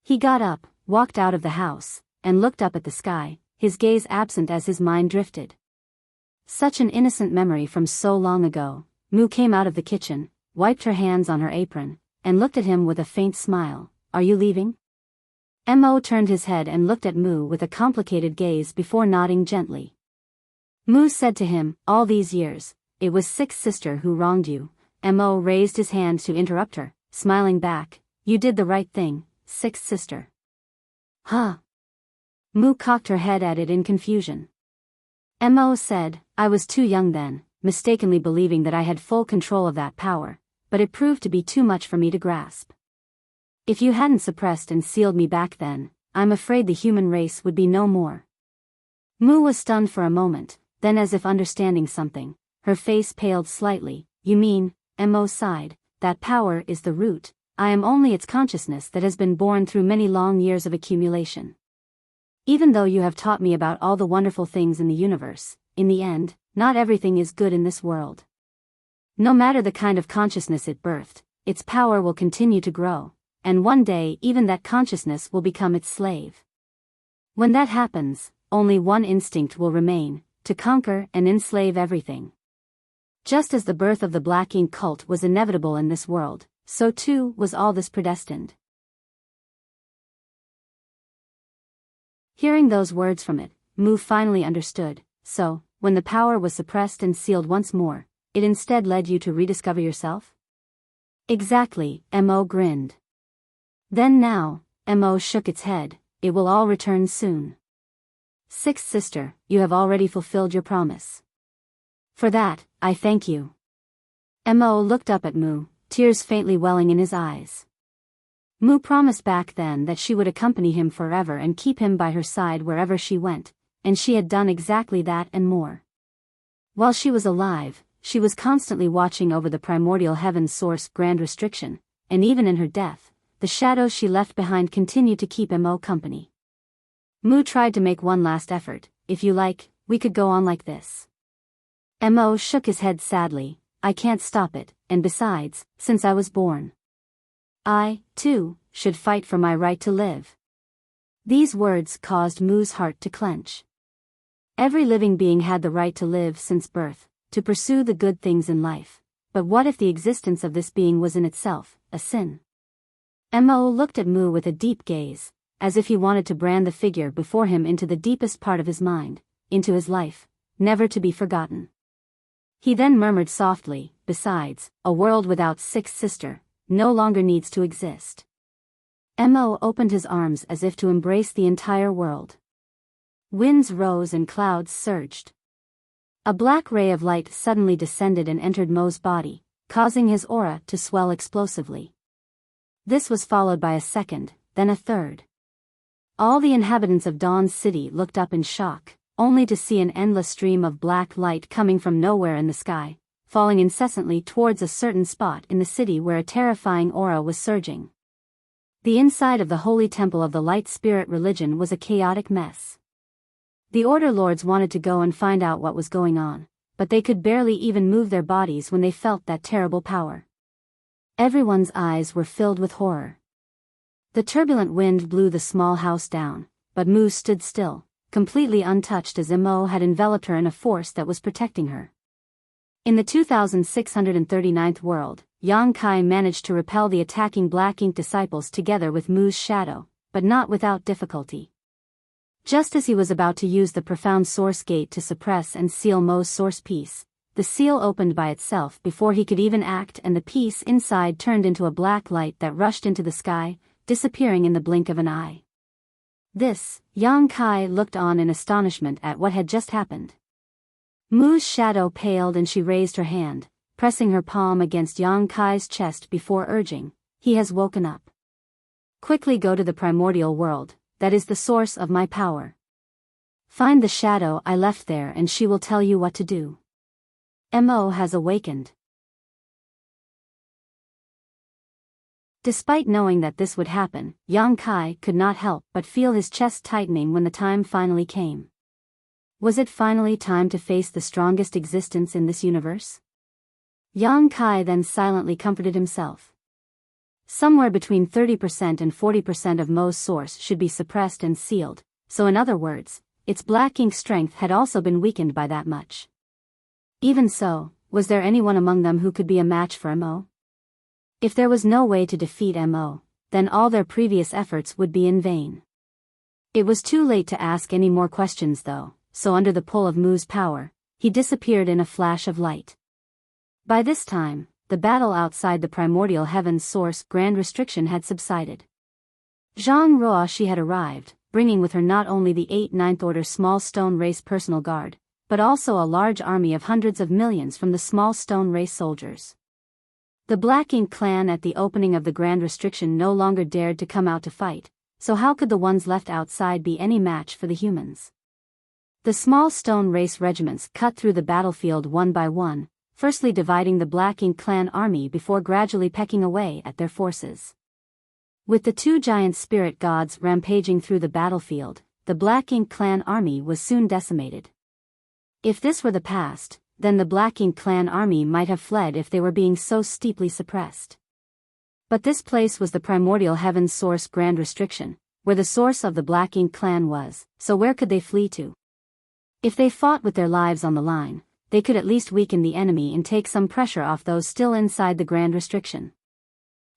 He got up, walked out of the house, and looked up at the sky, his gaze absent as his mind drifted. Such an innocent memory from so long ago. Mu came out of the kitchen, wiped her hands on her apron, and looked at him with a faint smile. Are you leaving? Mo turned his head and looked at Mu with a complicated gaze before nodding gently. Mu said to him, all these years, it was Sixth Sister who wronged you. Mo raised his hand to interrupt her, smiling back. You did the right thing, Sixth Sister. Huh? Mu cocked her head at it in confusion. Mo said, I was too young then, mistakenly believing that I had full control of that power, but it proved to be too much for me to grasp. If you hadn't suppressed and sealed me back then, I'm afraid the human race would be no more. Mu was stunned for a moment, then as if understanding something, her face paled slightly. You mean, Mo sighed, that power is the root, I am only its consciousness that has been born through many long years of accumulation. Even though you have taught me about all the wonderful things in the universe, in the end, not everything is good in this world. No matter the kind of consciousness it birthed, its power will continue to grow, and one day even that consciousness will become its slave. When that happens, only one instinct will remain, to conquer and enslave everything. Just as the birth of the Black Ink cult was inevitable in this world, so too was all this predestined. Hearing those words from it, Mu finally understood. So, when the power was suppressed and sealed once more, it instead led you to rediscover yourself? Exactly, Mo grinned. Then now, Mo shook its head, it will all return soon. Sixth Sister, you have already fulfilled your promise. For that, I thank you. Mo looked up at Mu, tears faintly welling in his eyes. Mu promised back then that she would accompany him forever and keep him by her side wherever she went, and she had done exactly that and more. While she was alive, she was constantly watching over the primordial heaven's source grand restriction, and even in her death, the shadows she left behind continued to keep Mo company. Mu tried to make one last effort. If you like, we could go on like this. Mo shook his head sadly. I can't stop it, and besides, since I was born, I, too, should fight for my right to live. These words caused Mu's heart to clench. Every living being had the right to live since birth, to pursue the good things in life. But what if the existence of this being was in itself a sin? Mo looked at Mu with a deep gaze, as if he wanted to brand the figure before him into the deepest part of his mind, into his life, never to be forgotten. He then murmured softly, besides, a world without sixth sister no longer needs to exist. Mo opened his arms as if to embrace the entire world. Winds rose and clouds surged. A black ray of light suddenly descended and entered Mo's body, causing his aura to swell explosively. This was followed by a second, then a third. All the inhabitants of Dawn's city looked up in shock, only to see an endless stream of black light coming from nowhere in the sky, falling incessantly towards a certain spot in the city where a terrifying aura was surging. The inside of the holy temple of the light spirit religion was a chaotic mess. The Order Lords wanted to go and find out what was going on, but they could barely even move their bodies when they felt that terrible power. Everyone's eyes were filled with horror. The turbulent wind blew the small house down, but Mu stood still, completely untouched as Mo had enveloped her in a force that was protecting her. In the 2639th world, Yang Kai managed to repel the attacking Black Ink disciples together with Mu's shadow, but not without difficulty. Just as he was about to use the profound source gate to suppress and seal Mo's source piece, the seal opened by itself before he could even act, and the piece inside turned into a black light that rushed into the sky, disappearing in the blink of an eye. This, Yang Kai looked on in astonishment at what had just happened. Mu's shadow paled and she raised her hand, pressing her palm against Yang Kai's chest before urging, he has woken up. Quickly go to the primordial world, that is the source of my power. Find the shadow I left there and she will tell you what to do. Mo has awakened. Despite knowing that this would happen, Yang Kai could not help but feel his chest tightening when the time finally came. Was it finally time to face the strongest existence in this universe? Yang Kai then silently comforted himself. Somewhere between 30% and 40% of Mo's source should be suppressed and sealed, so in other words, its Black Ink strength had also been weakened by that much. Even so, was there anyone among them who could be a match for Mo? If there was no way to defeat Mo, then all their previous efforts would be in vain. It was too late to ask any more questions though, so under the pull of Mu's power, he disappeared in a flash of light. By this time, the battle outside the primordial heaven's source grand restriction had subsided. Zhang Ruoxi had arrived, bringing with her not only the 8 Ninth Order Small Stone Race personal guard, but also a large army of hundreds of millions from the Small Stone Race soldiers. The Black Ink clan at the opening of the grand restriction no longer dared to come out to fight, so how could the ones left outside be any match for the humans? The Small Stone Race regiments cut through the battlefield one by one, firstly dividing the Black Ink clan army before gradually pecking away at their forces. With the 2 giant spirit gods rampaging through the battlefield, the Black Ink clan army was soon decimated. If this were the past, then the Black Ink clan army might have fled if they were being so steeply suppressed. But this place was the primordial heaven's source grand restriction, where the source of the Black Ink clan was, so where could they flee to? If they fought with their lives on the line, they could at least weaken the enemy and take some pressure off those still inside the grand restriction.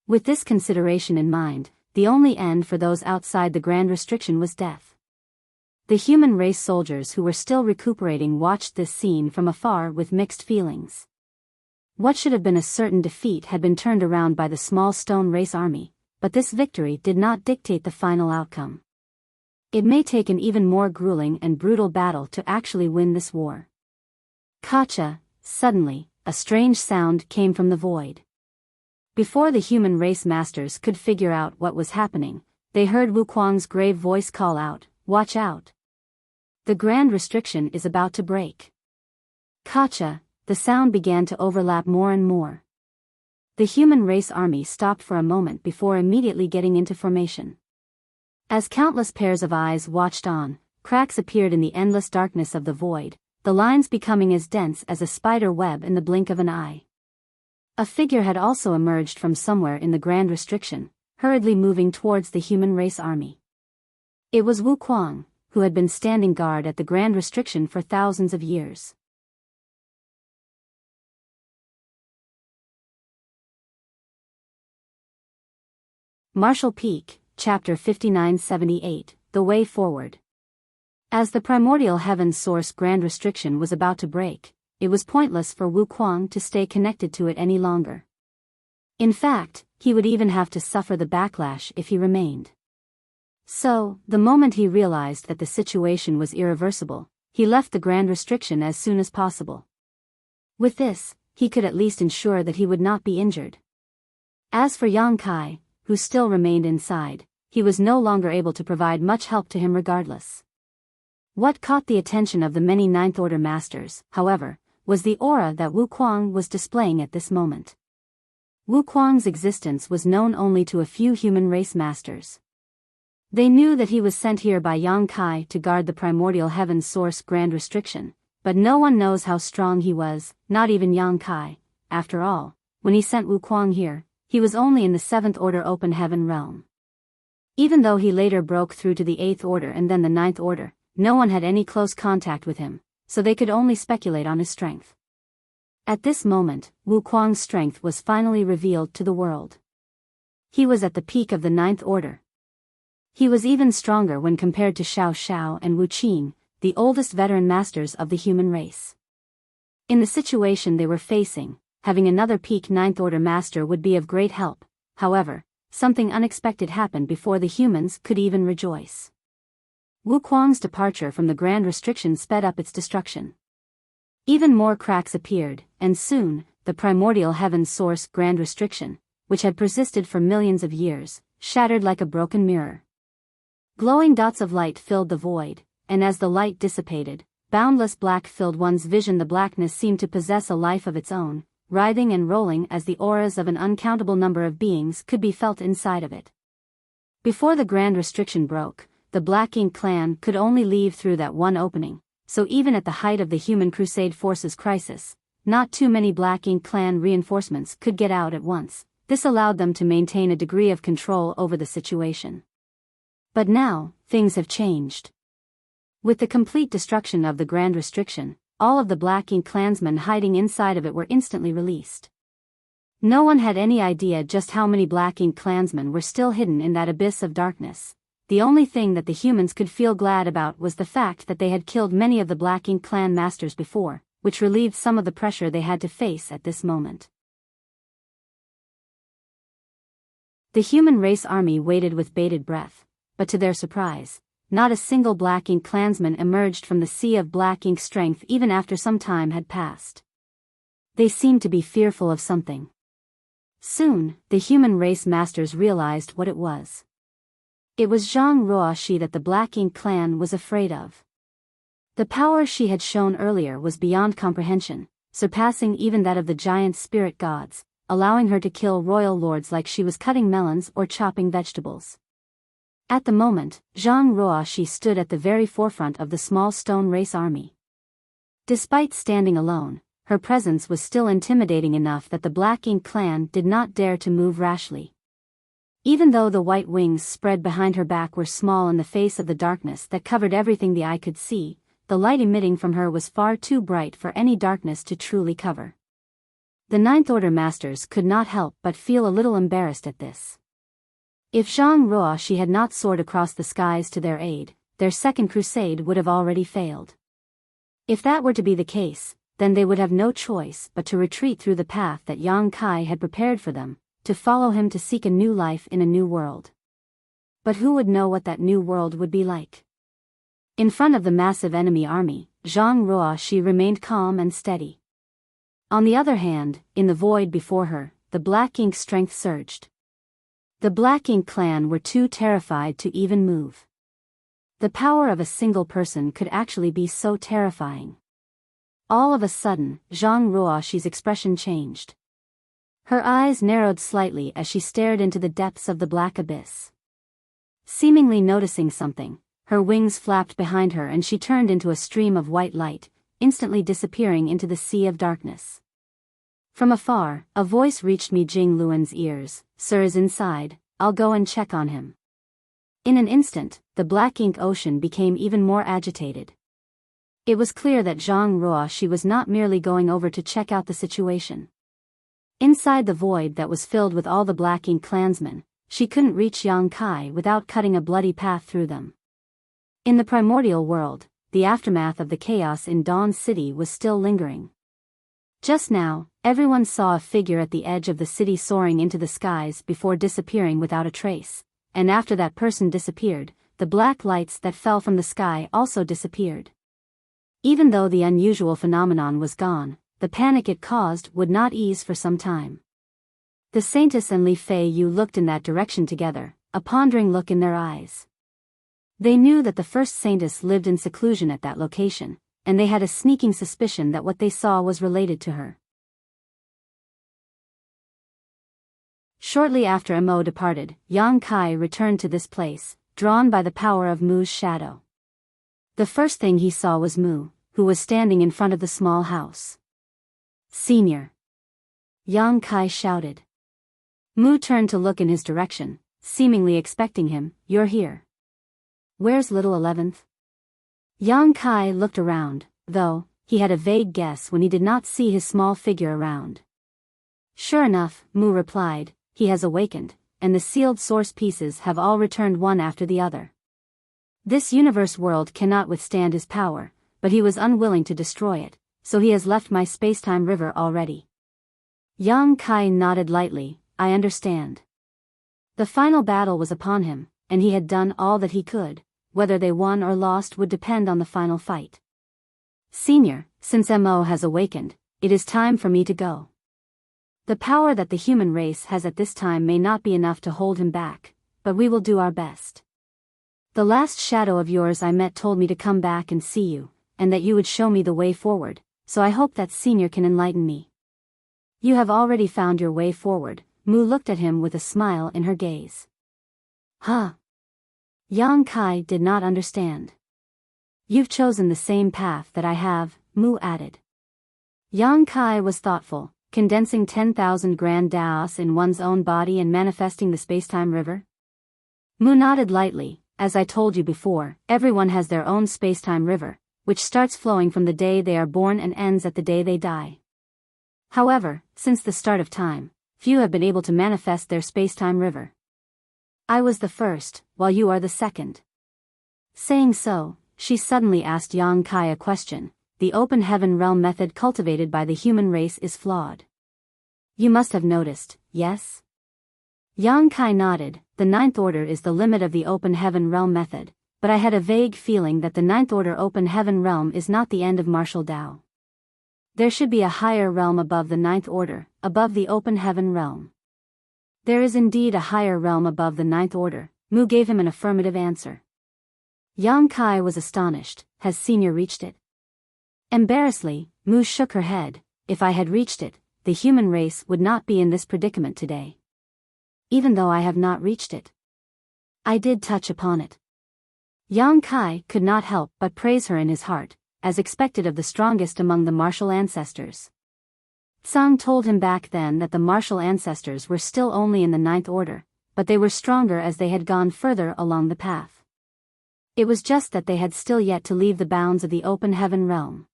With this consideration in mind, the only end for those outside the grand restriction was death. The human race soldiers who were still recuperating watched this scene from afar with mixed feelings. What should have been a certain defeat had been turned around by the Small Stone Race army, but this victory did not dictate the final outcome. It may take an even more grueling and brutal battle to actually win this war. Kacha, suddenly, a strange sound came from the void. Before the human race masters could figure out what was happening, they heard Wuquang's grave voice call out, "Watch out! The grand restriction is about to break." Kacha, the sound began to overlap more and more. The human race army stopped for a moment before immediately getting into formation. As countless pairs of eyes watched on, cracks appeared in the endless darkness of the void, the lines becoming as dense as a spider web in the blink of an eye. A figure had also emerged from somewhere in the Grand Restriction, hurriedly moving towards the human race army. It was Wu Kuang, who had been standing guard at the Grand Restriction for thousands of years. Martial Peak, Chapter 5978, The Way Forward. As the primordial heaven source Grand Restriction was about to break, it was pointless for Wu Kuang to stay connected to it any longer. In fact, he would even have to suffer the backlash if he remained. So, the moment he realized that the situation was irreversible, he left the Grand Restriction as soon as possible. With this, he could at least ensure that he would not be injured. As for Yang Kai, who still remained inside, he was no longer able to provide much help to him regardless. What caught the attention of the many Ninth Order Masters, however, was the aura that Wu Kuang was displaying at this moment. Wu Kuang's existence was known only to a few human race masters. They knew that he was sent here by Yang Kai to guard the primordial heaven source Grand Restriction, but no one knows how strong he was, not even Yang Kai. After all, when he sent Wu Kuang here, he was only in the 7th Order Open Heaven realm. Even though he later broke through to the 8th Order and then the 9th Order, no one had any close contact with him, so they could only speculate on his strength. At this moment, Wu Kuang's strength was finally revealed to the world. He was at the peak of the 9th Order. He was even stronger when compared to Xiao Xiao and Wu Qing, the oldest veteran masters of the human race. In the situation they were facing, having another peak 9th Order master would be of great help. However, something unexpected happened before the humans could even rejoice. Wu Kuang's departure from the Grand Restriction sped up its destruction. Even more cracks appeared, and soon, the primordial heaven source Grand Restriction, which had persisted for millions of years, shattered like a broken mirror. Glowing dots of light filled the void, and as the light dissipated, boundless black filled one's vision. The blackness seemed to possess a life of its own, writhing and rolling as the auras of an uncountable number of beings could be felt inside of it. Before the Grand Restriction broke, the Black Ink clan could only leave through that one opening, so even at the height of the Human Crusade Forces crisis, not too many Black Ink clan reinforcements could get out at once. This allowed them to maintain a degree of control over the situation. But now, things have changed. With the complete destruction of the Grand Restriction, all of the Black Ink clansmen hiding inside of it were instantly released. No one had any idea just how many Black Ink clansmen were still hidden in that abyss of darkness. The only thing that the humans could feel glad about was the fact that they had killed many of the Black Ink clan masters before, which relieved some of the pressure they had to face at this moment. The human race army waited with bated breath, but to their surprise, not a single Black Ink clansman emerged from the sea of Black Ink strength even after some time had passed. They seemed to be fearful of something. Soon, the human race masters realized what it was. It was Zhang Ruoxi that the Black Ink clan was afraid of. The power she had shown earlier was beyond comprehension, surpassing even that of the giant spirit gods, allowing her to kill royal lords like she was cutting melons or chopping vegetables. At the moment, Zhang Ruoxi stood at the very forefront of the small stone race army. Despite standing alone, her presence was still intimidating enough that the Black Ink clan did not dare to move rashly. Even though the white wings spread behind her back were small in the face of the darkness that covered everything the eye could see, the light emitting from her was far too bright for any darkness to truly cover. The Ninth Order Masters could not help but feel a little embarrassed at this. If Zhang Ruoxi had not soared across the skies to their aid, their second crusade would have already failed. If that were to be the case, then they would have no choice but to retreat through the path that Yang Kai had prepared for them, to follow him to seek a new life in a new world. But who would know what that new world would be like? In front of the massive enemy army, Zhang Ruoxi remained calm and steady. On the other hand, in the void before her, the Black Ink strength surged. The Black Ink clan were too terrified to even move. The power of a single person could actually be so terrifying. All of a sudden, Zhang Ruoxi's expression changed. Her eyes narrowed slightly as she stared into the depths of the black abyss. Seemingly noticing something, her wings flapped behind her and she turned into a stream of white light, instantly disappearing into the sea of darkness. From afar, a voice reached Mi Jing Luan's ears. "Sir is inside, I'll go and check on him." In an instant, the black ink ocean became even more agitated. It was clear that Zhang Ruoxi was not merely going over to check out the situation. Inside the void that was filled with all the black ink clansmen, she couldn't reach Yang Kai without cutting a bloody path through them. In the primordial world, the aftermath of the chaos in Dawn City was still lingering. Just now, everyone saw a figure at the edge of the city soaring into the skies before disappearing without a trace, and after that person disappeared, the black lights that fell from the sky also disappeared. Even though the unusual phenomenon was gone, the panic it caused would not ease for some time. The Saintess and Li Fei Yu looked in that direction together, a pondering look in their eyes. They knew that the first Saintess lived in seclusion at that location, and they had a sneaking suspicion that what they saw was related to her. Shortly after Mo departed, Yang Kai returned to this place, drawn by the power of Mu's shadow. The first thing he saw was Mu, who was standing in front of the small house. "Senior!" Yang Kai shouted. Mu turned to look in his direction, seemingly expecting him. "You're here. Where's little 11th? Yang Kai looked around, though he had a vague guess when he did not see his small figure around. "Sure enough," Mu replied, "he has awakened, and the sealed source pieces have all returned one after the other. This universe world cannot withstand his power, but he was unwilling to destroy it, so he has left my spacetime river already." Yang Kai nodded lightly. "I understand." The final battle was upon him, and he had done all that he could. Whether they won or lost would depend on the final fight. "Senior, since Mo has awakened, it is time for me to go. The power that the human race has at this time may not be enough to hold him back, but we will do our best. The last shadow of yours I met told me to come back and see you, and that you would show me the way forward, so I hope that Senior can enlighten me." "You have already found your way forward." Mu looked at him with a smile in her gaze. "Huh?" Yang Kai did not understand. "You've chosen the same path that I have," Mu added. Yang Kai was thoughtful, condensing 10,000 grand daos in one's own body and manifesting the spacetime river. Mu nodded lightly. "As I told you before, everyone has their own spacetime river, which starts flowing from the day they are born and ends at the day they die. However, since the start of time, few have been able to manifest their spacetime river. I was the first, while you are the second." Saying so, she suddenly asked Yang Kai a question. "The open heaven realm method cultivated by the human race is flawed. You must have noticed, yes?" Yang Kai nodded. "The ninth order is the limit of the open heaven realm method, but I had a vague feeling that the ninth order open heaven realm is not the end of martial Tao. There should be a higher realm above the ninth order, above the open heaven realm." "There is indeed a higher realm above the ninth order," Mu gave him an affirmative answer. Yang Kai was astonished. "Has Senior reached it?" Embarrassedly, Mu shook her head. "If I had reached it, the human race would not be in this predicament today. Even though I have not reached it, I did touch upon it." Yang Kai could not help but praise her in his heart, as expected of the strongest among the martial ancestors. Tsang told him back then that the martial ancestors were still only in the ninth order, but they were stronger as they had gone further along the path. It was just that they had still yet to leave the bounds of the open heaven realm.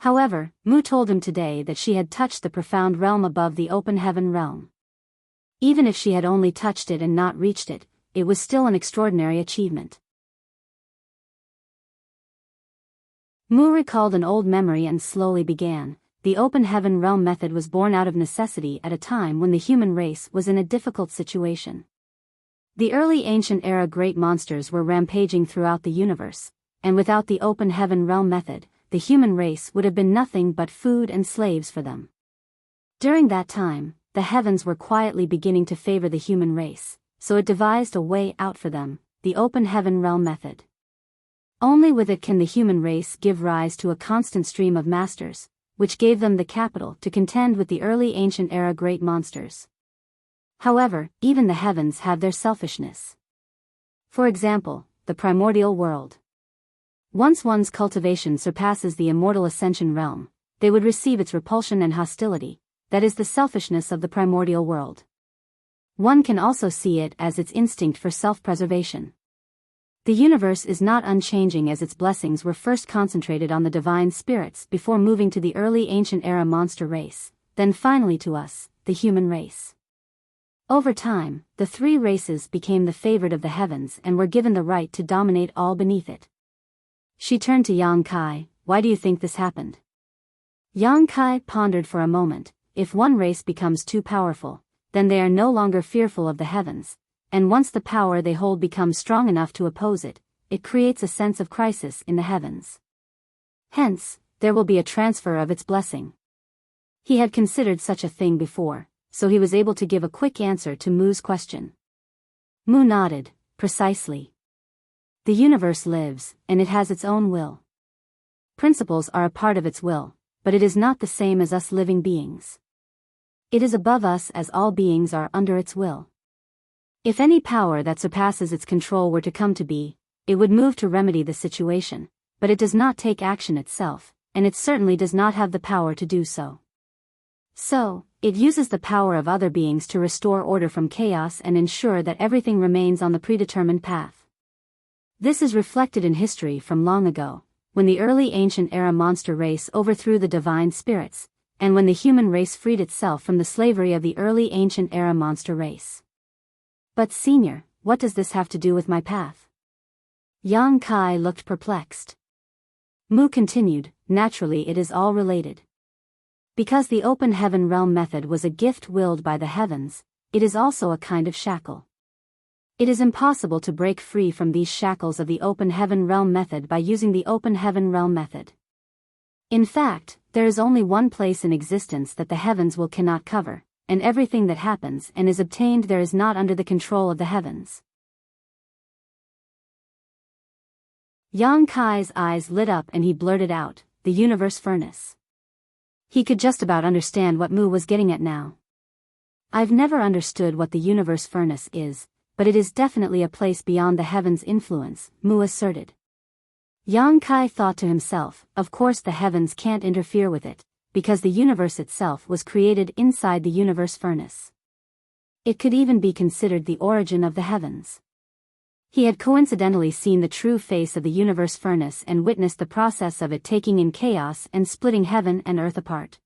However, Mu told him today that she had touched the profound realm above the open heaven realm. Even if she had only touched it and not reached it, it was still an extraordinary achievement. Mu recalled an old memory and slowly began. The open heaven realm method was born out of necessity at a time when the human race was in a difficult situation. The early ancient era great monsters were rampaging throughout the universe, and without the open heaven realm method, the human race would have been nothing but food and slaves for them. During that time, the heavens were quietly beginning to favor the human race, so it devised a way out for them, the open heaven realm method. Only with it can the human race give rise to a constant stream of masters, which gave them the capital to contend with the early ancient era great monsters. However, even the heavens have their selfishness. For example, the primordial world. Once one's cultivation surpasses the immortal ascension realm, they would receive its repulsion and hostility, that is the selfishness of the primordial world. One can also see it as its instinct for self-preservation. The universe is not unchanging, as its blessings were first concentrated on the divine spirits before moving to the early ancient era monster race, then finally to us, the human race. Over time, the three races became the favored of the heavens and were given the right to dominate all beneath it. She turned to Yang Kai. Why do you think this happened? Yang Kai pondered for a moment. If one race becomes too powerful, then they are no longer fearful of the heavens, and once the power they hold becomes strong enough to oppose it, it creates a sense of crisis in the heavens. Hence, there will be a transfer of its blessing. He had considered such a thing before, so he was able to give a quick answer to Mu's question. Mu nodded. Precisely. The universe lives, and it has its own will. Principles are a part of its will, but it is not the same as us living beings. It is above us, as all beings are under its will. If any power that surpasses its control were to come to be, it would move to remedy the situation, but it does not take action itself, and it certainly does not have the power to do so. So, it uses the power of other beings to restore order from chaos and ensure that everything remains on the predetermined path. This is reflected in history from long ago, when the early ancient era monster race overthrew the divine spirits, and when the human race freed itself from the slavery of the early ancient era monster race. But senior, what does this have to do with my path? Yang Kai looked perplexed. Mu continued, naturally it is all related. Because the open heaven realm method was a gift willed by the heavens, it is also a kind of shackle. It is impossible to break free from these shackles of the open heaven realm method by using the open heaven realm method. In fact, there is only one place in existence that the heavens will cannot cover, and everything that happens and is obtained there is not under the control of the heavens. Yang Kai's eyes lit up and he blurted out, the universe furnace. He could just about understand what Mu was getting at now. I've never understood what the universe furnace is, but it is definitely a place beyond the heavens' influence, Mu asserted. Yang Kai thought to himself, of course the heavens can't interfere with it, because the universe itself was created inside the universe furnace. It could even be considered the origin of the heavens. He had coincidentally seen the true face of the universe furnace and witnessed the process of it taking in chaos and splitting heaven and earth apart.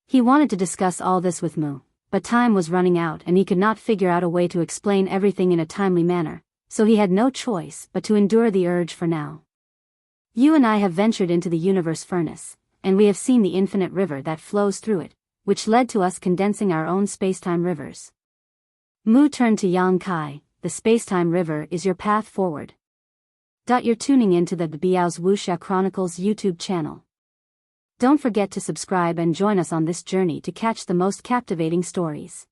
He wanted to discuss all this with Mu, but time was running out and he could not figure out a way to explain everything in a timely manner, so he had no choice but to endure the urge for now. You and I have ventured into the universe furnace, and we have seen the infinite river that flows through it, which led to us condensing our own spacetime rivers. Mu turned to Yang Kai, the spacetime river is your path forward. You're tuning into the Biyao's Wuxia Chronicles YouTube channel. Don't forget to subscribe and join us on this journey to catch the most captivating stories.